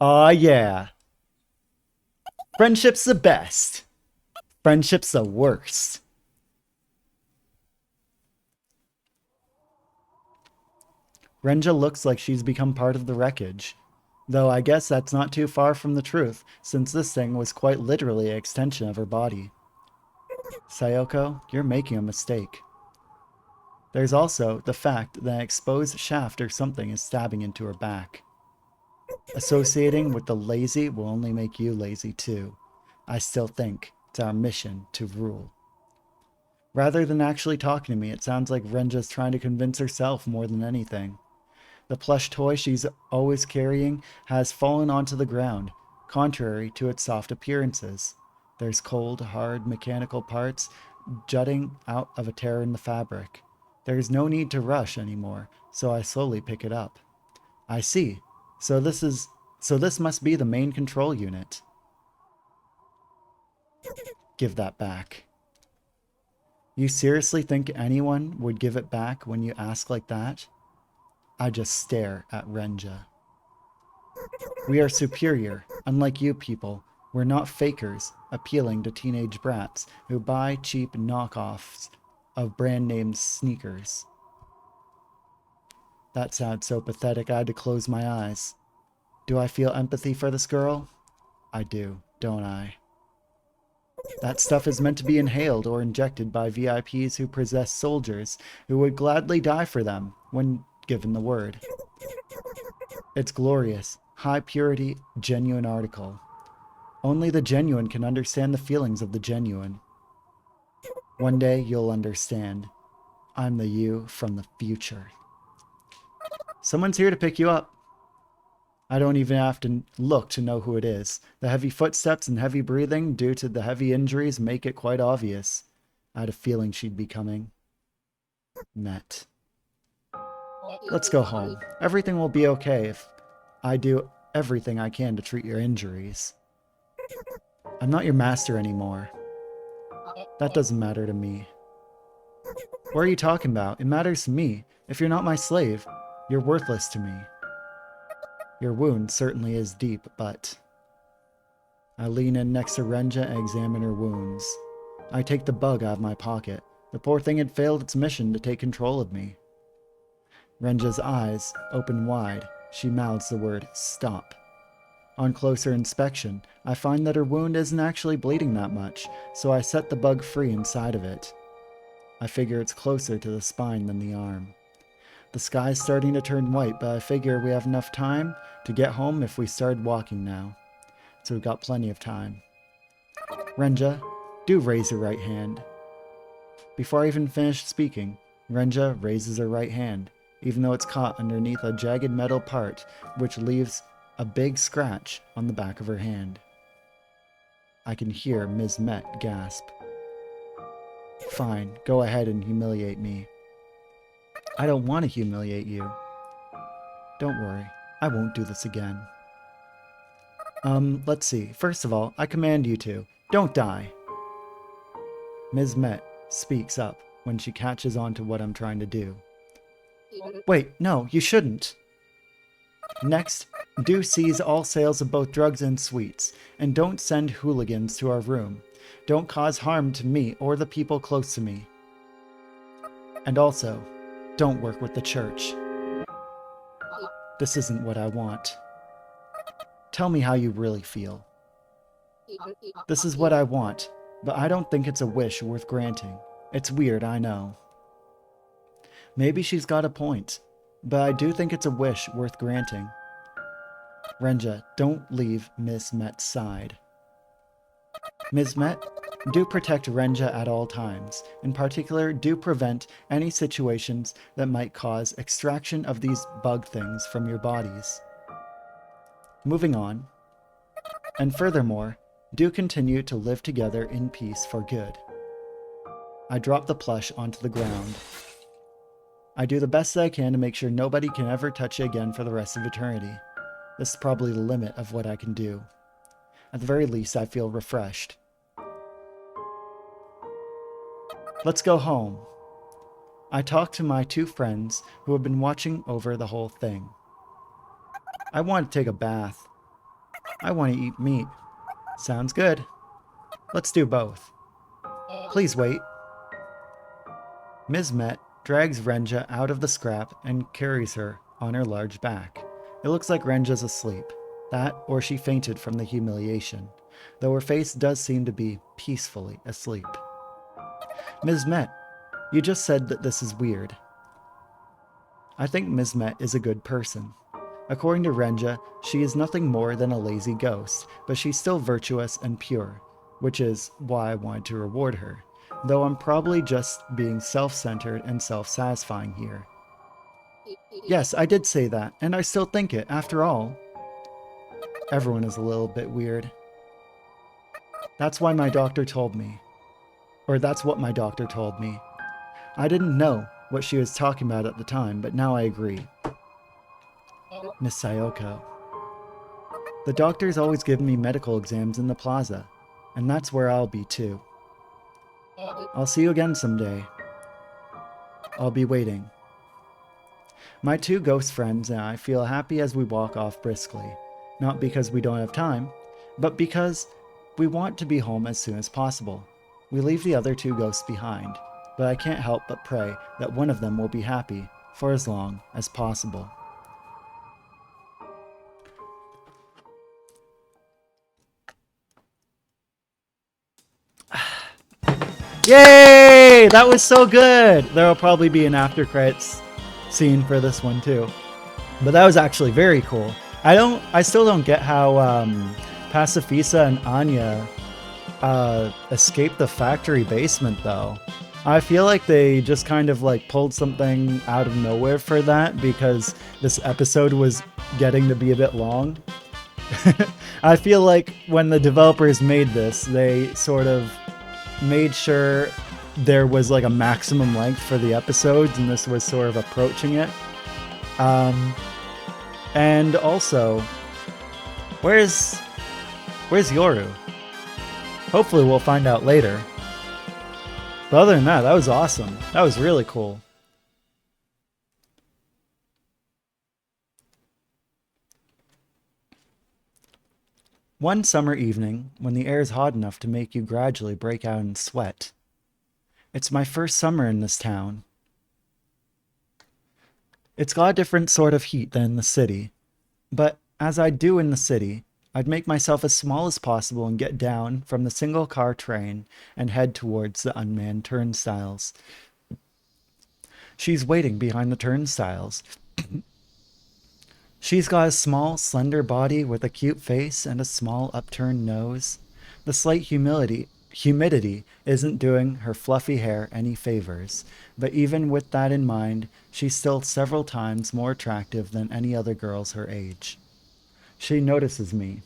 Aw, yeah. Friendship's the best. Friendship's the worst. Renja looks like she's become part of the wreckage. Though I guess that's not too far from the truth, since this thing was quite literally an extension of her body. Sayoko, you're making a mistake. There's also the fact that an exposed shaft or something is stabbing into her back. Associating with the lazy will only make you lazy too. I still think it's our mission to rule. Rather than actually talking to me, it sounds like Renja's trying to convince herself more than anything. The plush toy she's always carrying has fallen onto the ground, contrary to its soft appearances. There's cold, hard, mechanical parts jutting out of a tear in the fabric. There is no need to rush anymore, so I slowly pick it up. I see. So this must be the main control unit. Give that back. You seriously think anyone would give it back when you ask like that? I just stare at Renja. We are superior, unlike you people. We're not fakers, appealing to teenage brats who buy cheap knockoffs of brand name sneakers. That sounds so pathetic I had to close my eyes. Do I feel empathy for this girl? I do, don't I? That stuff is meant to be inhaled or injected by VIPs who possess soldiers who would gladly die for them when given the word. It's glorious, high purity, genuine article. Only the genuine can understand the feelings of the genuine. One day you'll understand. I'm the you from the future. Someone's here to pick you up. I don't even have to look to know who it is. The heavy footsteps and heavy breathing due to the heavy injuries make it quite obvious. I had a feeling she'd be coming. Met. Let's go home. Everything will be okay if I do everything I can to treat your injuries. I'm not your master anymore. That doesn't matter to me. What are you talking about? It matters to me. If you're not my slave, you're worthless to me. Your wound certainly is deep, but... I lean in next to Renja and examine her wounds. I take the bug out of my pocket. The poor thing had failed its mission to take control of me. Renja's eyes open wide. She mouths the word, stop. On closer inspection, I find that her wound isn't actually bleeding that much, so I set the bug free inside of it. I figure it's closer to the spine than the arm. The sky's starting to turn white, but I figure we have enough time to get home if we started walking now. So we've got plenty of time. Renja, do raise your right hand. Before I even finish speaking, Renja raises her right hand, even though it's caught underneath a jagged metal part, which leaves a big scratch on the back of her hand. I can hear Ms. Met gasp. Fine, go ahead and humiliate me. I don't want to humiliate you. Don't worry, I won't do this again. Let's see. First of all, I command you to. Don't die. Ms. Met speaks up when she catches on to what I'm trying to do. Wait, no, you shouldn't. Next, do seize all sales of both drugs and sweets, and don't send hooligans to our room. Don't cause harm to me or the people close to me. And also, don't work with the church. This isn't what I want. Tell me how you really feel. This is what I want, but I don't think it's a wish worth granting. It's weird, I know. Maybe she's got a point, but I do think it's a wish worth granting. Renja, don't leave Miss Met's side. Ms. Met, do protect Renja at all times. In particular, do prevent any situations that might cause extraction of these bug things from your bodies. Moving on. And furthermore, do continue to live together in peace for good. I drop the plush onto the ground. I do the best that I can to make sure nobody can ever touch it again for the rest of eternity. This is probably the limit of what I can do. At the very least, I feel refreshed. Let's go home. I talk to my two friends who have been watching over the whole thing. I want to take a bath. I want to eat meat. Sounds good. Let's do both. Please wait. Ms. Met drags Renja out of the scrap and carries her on her large back. It looks like Renja's asleep. That, or she fainted from the humiliation, though her face does seem to be peacefully asleep. Ms. Met, you just said that this is weird. I think Ms. Met is a good person. According to Renja, she is nothing more than a lazy ghost, but she's still virtuous and pure, which is why I wanted to reward her, though I'm probably just being self-centered and self-satisfying here. Yes, I did say that, and I still think it. After all, everyone is a little bit weird. That's why my doctor told me. Or that's what my doctor told me. I didn't know what she was talking about at the time, but now I agree. Miss Sayoko. The doctor's always given me medical exams in the plaza, and that's where I'll be too. I'll see you again someday. I'll be waiting. My two ghost friends and I feel happy as we walk off briskly, not because we don't have time, but because we want to be home as soon as possible. We leave the other two ghosts behind, but I can't help but pray that one of them will be happy for as long as possible. Yay! That was so good! There will probably be an after credits scene for this one too. But that was actually very cool. I still don't get how Pacifisa and Anya escaped the factory basement though. I feel like they just kind of like pulled something out of nowhere for that because this episode was getting to be a bit long. I feel like when the developers made this, they sort of made sure there was like a maximum length for the episodes, and this was sort of approaching it. And also, where's Yoru? Hopefully we'll find out later. But other than that, that was awesome. That was really cool. One summer evening, when the air is hot enough to make you gradually break out in sweat. It's my first summer in this town. It's got a different sort of heat than in the city, but as I do in the city, I'd make myself as small as possible and get down from the single-car train and head towards the unmanned turnstiles. She's waiting behind the turnstiles. She's got a small, slender body with a cute face and a small, upturned nose. The slight humidity isn't doing her fluffy hair any favors, but even with that in mind, she's still several times more attractive than any other girls her age. She notices me.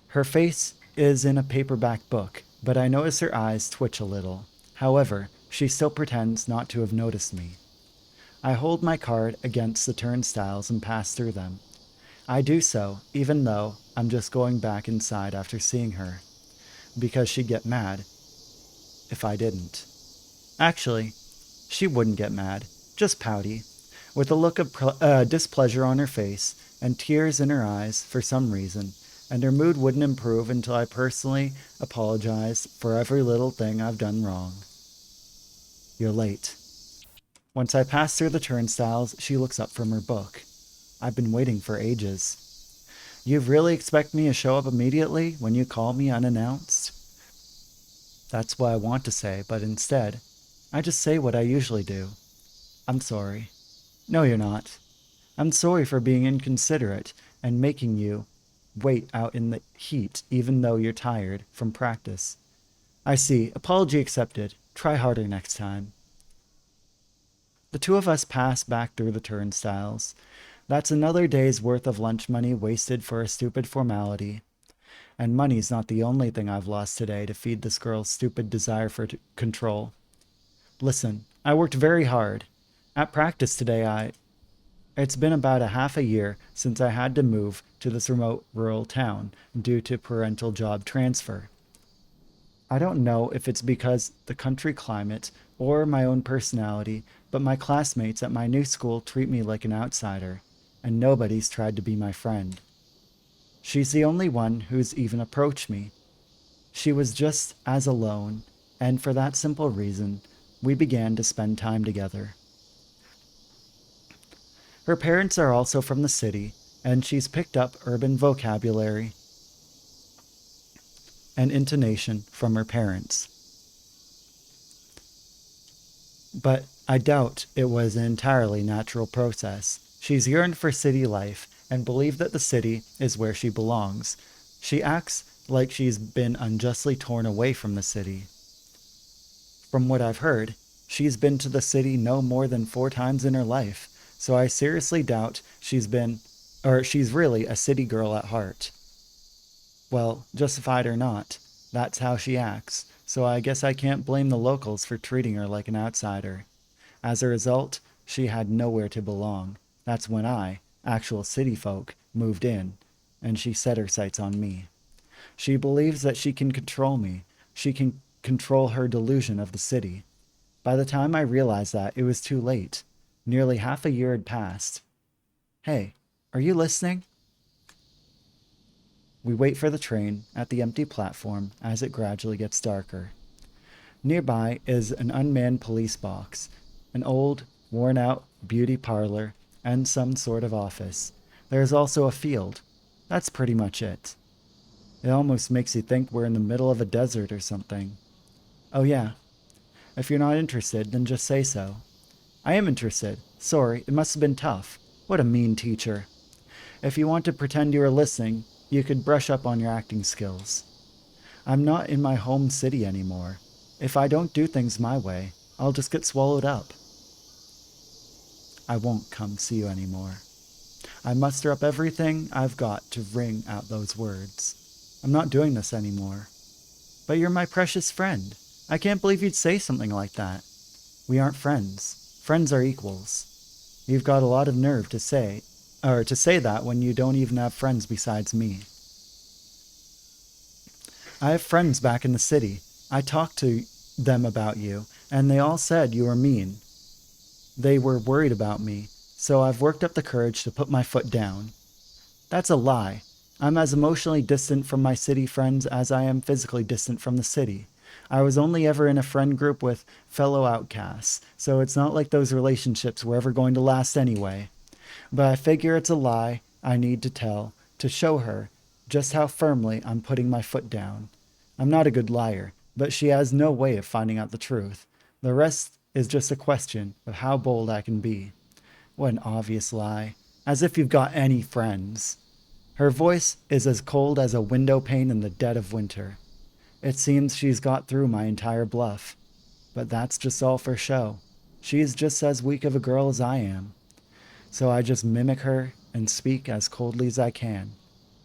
Her face is in a paperback book, but I notice her eyes twitch a little. However, she still pretends not to have noticed me. I hold my card against the turnstiles and pass through them. I do so, even though I'm just going back inside after seeing her, because she'd get mad if I didn't. Actually, she wouldn't get mad, just pouty, with a look of displeasure on her face and tears in her eyes for some reason, and her mood wouldn't improve until I personally apologized for every little thing I've done wrong. You're late. Once I pass through the turnstiles, she looks up from her book. I've been waiting for ages. You really expect me to show up immediately when you call me unannounced? That's what I want to say, but instead, I just say what I usually do. I'm sorry. No, you're not. I'm sorry for being inconsiderate and making you wait out in the heat even though you're tired from practice. I see. Apology accepted. Try harder next time. The two of us pass back through the turnstiles. That's another day's worth of lunch money wasted for a stupid formality. And money's not the only thing I've lost today to feed this girl's stupid desire for control. Listen, I worked very hard. At practice today, It's been about a half a year since I had to move to this remote rural town due to parental job transfer. I don't know if it's because the country climate or my own personality, but my classmates at my new school treat me like an outsider, and nobody's tried to be my friend. She's the only one who's even approached me. She was just as alone, and for that simple reason, we began to spend time together. Her parents are also from the city, and she's picked up urban vocabulary and intonation from her parents. But I doubt it was an entirely natural process. She's yearned for city life and believed that the city is where she belongs. She acts like she's been unjustly torn away from the city. From what I've heard, she's been to the city no more than 4 times in her life, so I seriously doubt she's really a city girl at heart. Well, justified or not, that's how she acts, so I guess I can't blame the locals for treating her like an outsider. As a result, she had nowhere to belong. That's when I, actual city folk, moved in, and she set her sights on me. She believes that she can control me. She can control her delusion of the city. By the time I realized that, it was too late. Nearly half a year had passed. Hey, are you listening? We wait for the train at the empty platform as it gradually gets darker. Nearby is an unmanned police box, an old, worn-out beauty parlor, and some sort of office. There is also a field. That's pretty much it. It almost makes you think we're in the middle of a desert or something. Oh yeah. If you're not interested, then just say so. I am interested. Sorry, it must have been tough. What a mean teacher. If you want to pretend you are listening, you could brush up on your acting skills. I'm not in my home city anymore. If I don't do things my way, I'll just get swallowed up. I won't come see you anymore. I muster up everything I've got to wring out those words. I'm not doing this anymore. But you're my precious friend. I can't believe you'd say something like that. We aren't friends. Friends are equals. You've got a lot of nerve to say that when you don't even have friends besides me. I have friends back in the city. I talked to them about you, and they all said you were mean. They were worried about me, so I've worked up the courage to put my foot down. That's a lie. I'm as emotionally distant from my city friends as I am physically distant from the city. I was only ever in a friend group with fellow outcasts, so it's not like those relationships were ever going to last anyway. But I figure it's a lie I need to tell to show her just how firmly I'm putting my foot down. I'm not a good liar, but she has no way of finding out the truth. The rest is just a question of how bold I can be. What an obvious lie. As if you've got any friends. Her voice is as cold as a window pane in the dead of winter. It seems she's got through my entire bluff. But that's just all for show. She's just as weak of a girl as I am. So I just mimic her and speak as coldly as I can.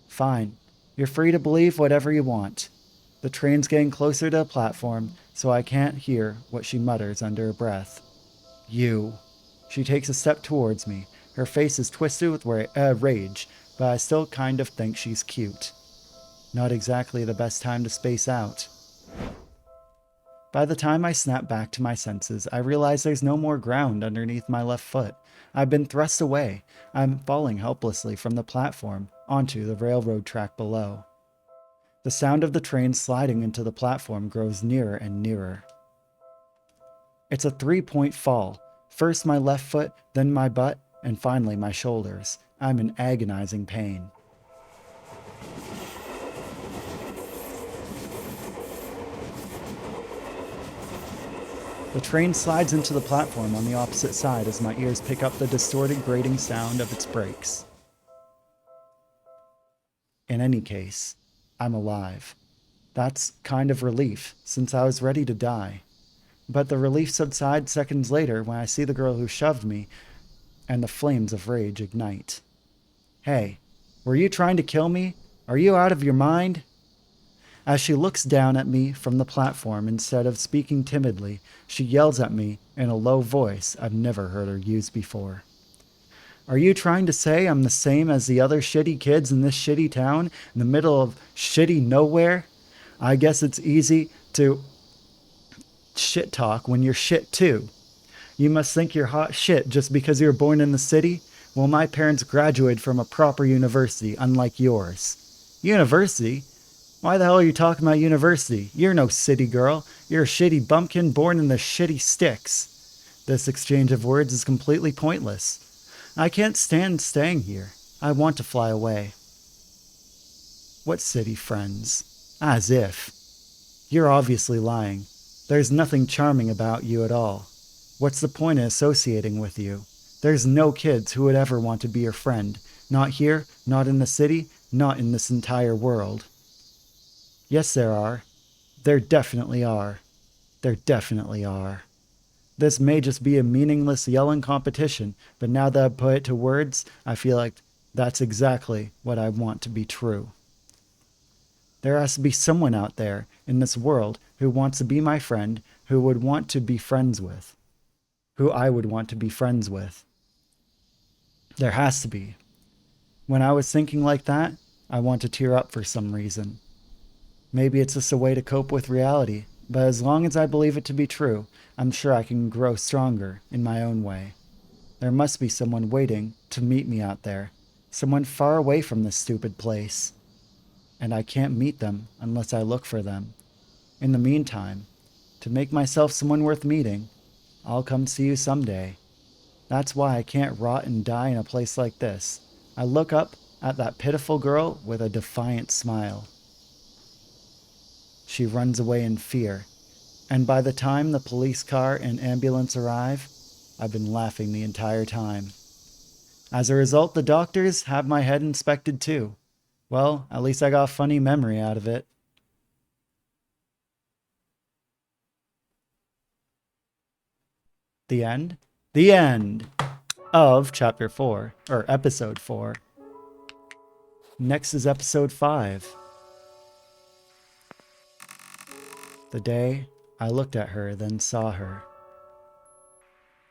Fine. You're free to believe whatever you want. The train's getting closer to the platform, so I can't hear what she mutters under her breath. You. She takes a step towards me. Her face is twisted with rage, but I still kind of think she's cute. Not exactly the best time to space out. By the time I snap back to my senses, I realize there's no more ground underneath my left foot. I've been thrust away. I'm falling helplessly from the platform onto the railroad track below. The sound of the train sliding into the platform grows nearer and nearer. It's a 3-point fall. First my left foot, then my butt, and finally my shoulders. I'm in agonizing pain. The train slides into the platform on the opposite side as my ears pick up the distorted grating sound of its brakes. In any case, I'm alive. That's kind of relief, since I was ready to die. But the relief subsides seconds later when I see the girl who shoved me, and the flames of rage ignite. Hey, were you trying to kill me? Are you out of your mind? As she looks down at me from the platform, instead of speaking timidly, she yells at me in a low voice I've never heard her use before. Are you trying to say I'm the same as the other shitty kids in this shitty town, in the middle of shitty nowhere? I guess it's easy to shit talk when you're shit too. You must think you're hot shit just because you were born in the city? Well, my parents graduated from a proper university, unlike yours. University? Why the hell are you talking about university? You're no city girl. You're a shitty bumpkin born in the shitty sticks. This exchange of words is completely pointless. I can't stand staying here. I want to fly away. What city, friends? As if. You're obviously lying. There's nothing charming about you at all. What's the point of associating with you? There's no kids who would ever want to be your friend. Not here, not in the city, not in this entire world. Yes, there are. There definitely are. There definitely are. This may just be a meaningless yelling competition, but now that I've put it to words, I feel like that's exactly what I want to be true. There has to be someone out there in this world who wants to be my friend, who would want to be friends with, who I would want to be friends with. There has to be. When I was thinking like that, I want to tear up for some reason. Maybe it's just a way to cope with reality, but as long as I believe it to be true, I'm sure I can grow stronger in my own way. There must be someone waiting to meet me out there, someone far away from this stupid place. And I can't meet them unless I look for them. In the meantime, to make myself someone worth meeting, I'll come see you someday. That's why I can't rot and die in a place like this. I look up at that pitiful girl with a defiant smile. She runs away in fear, and by the time the police car and ambulance arrive, I've been laughing the entire time. As a result, the doctors have my head inspected too. Well, at least I got a funny memory out of it. The end? The end of chapter 4, or episode 4. Next is episode 5. The day I looked at her, then saw her.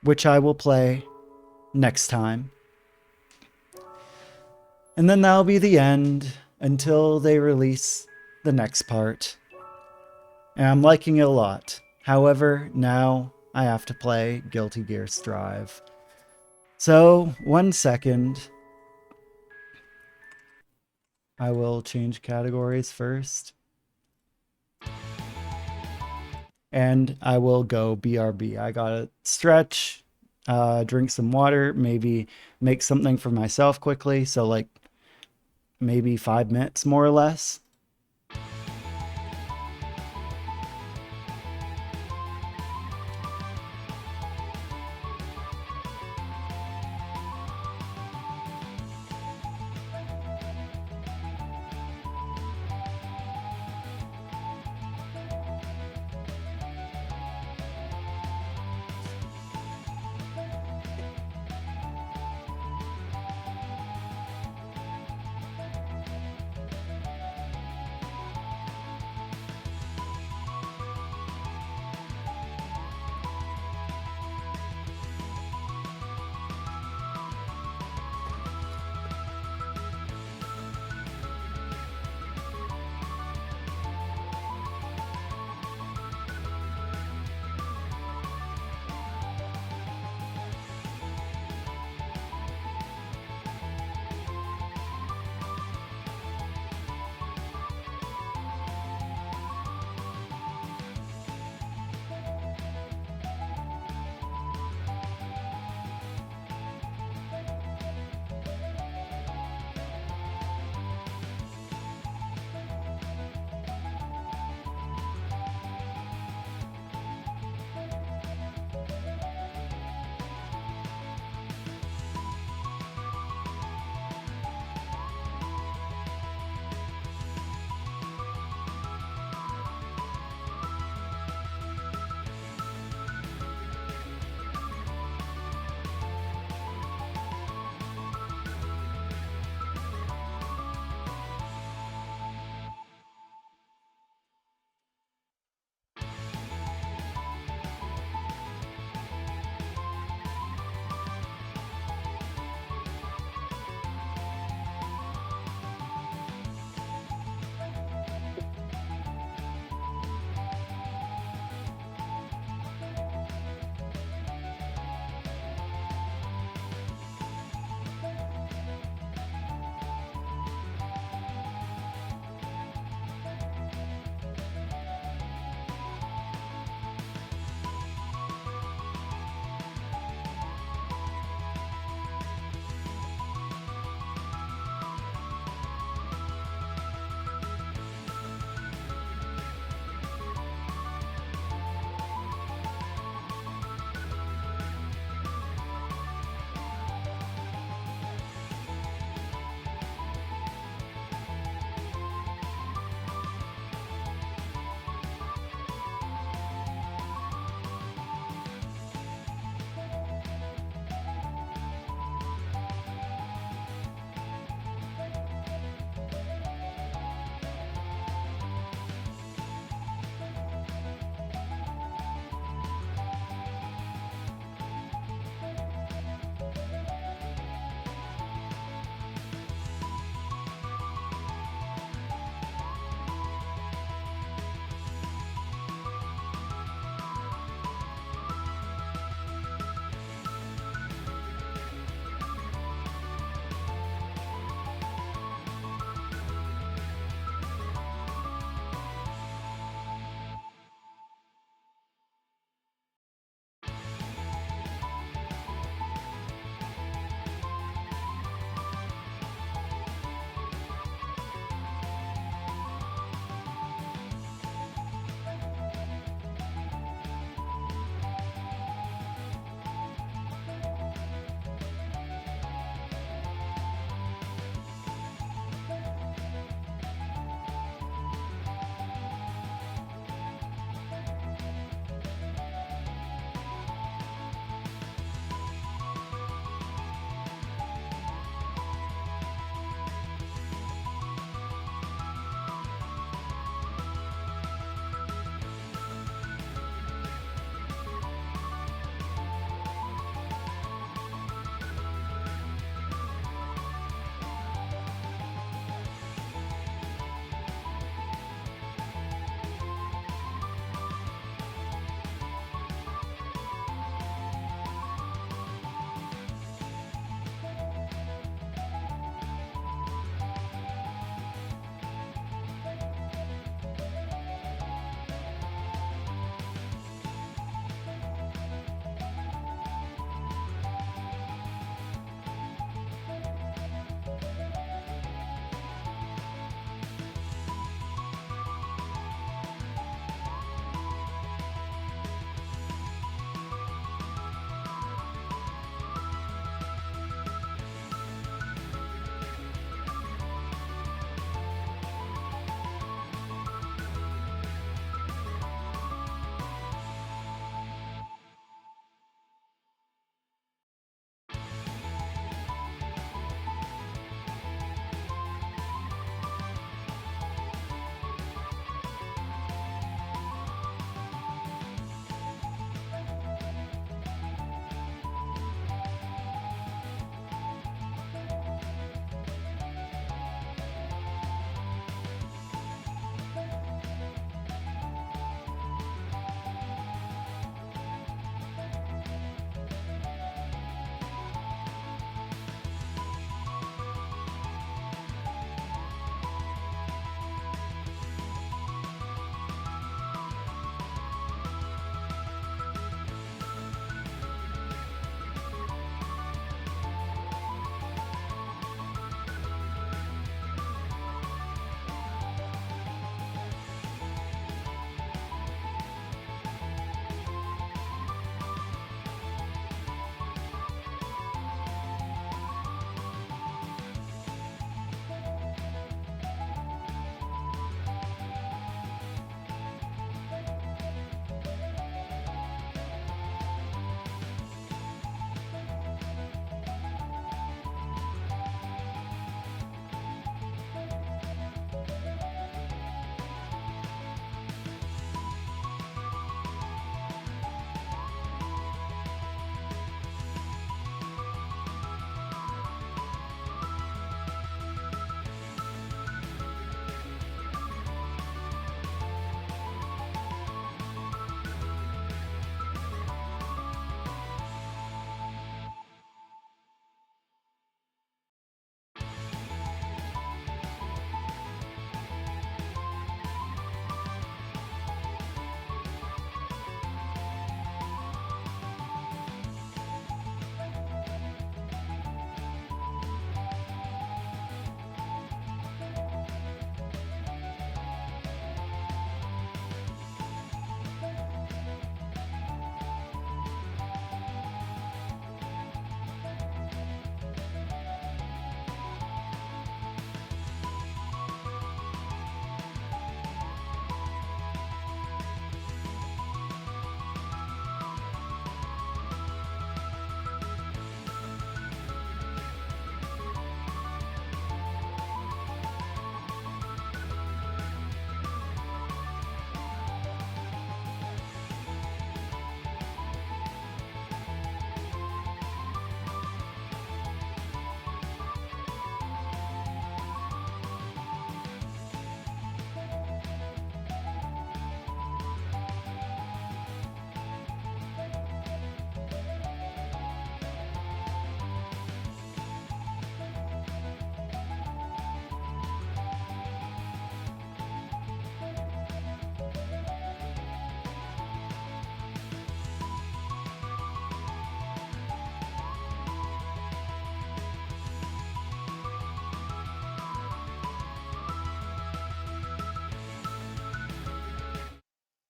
Which I will play next time. And then that'll be the end until they release the next part. And I'm liking it a lot. However, now I have to play Guilty Gear Strive. So, 1 second. I will change categories first. And I will go BRB. I gotta stretch, drink some water, maybe make something for myself quickly. So, like, maybe 5 minutes more or less.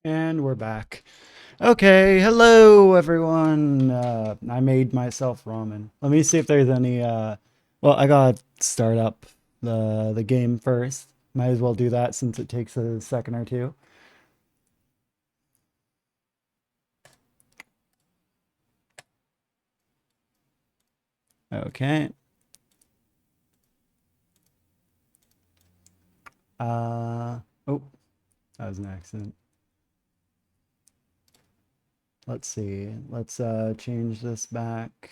And we're back. Okay, hello everyone. I made myself ramen. Let me see if there's any well, I gotta start up the game first. Might as well do that since it takes a second or two. Okay. Oh, that was an accident. Let's see. Let's change this back.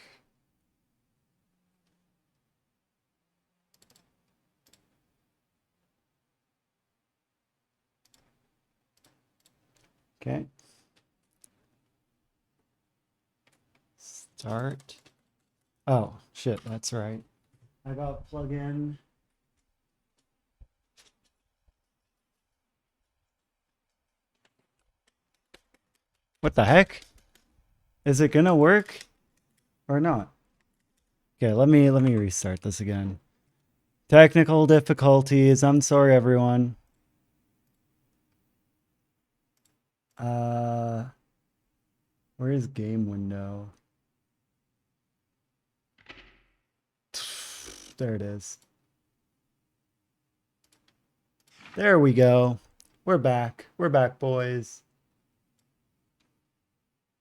Okay. Start. Oh, shit, that's right. I got plug in. What the heck? Is it gonna work or not? Okay, let me restart this again. Technical difficulties. I'm sorry, everyone. Uh, where is game window? There it is. There we go. We're back. We're back, boys.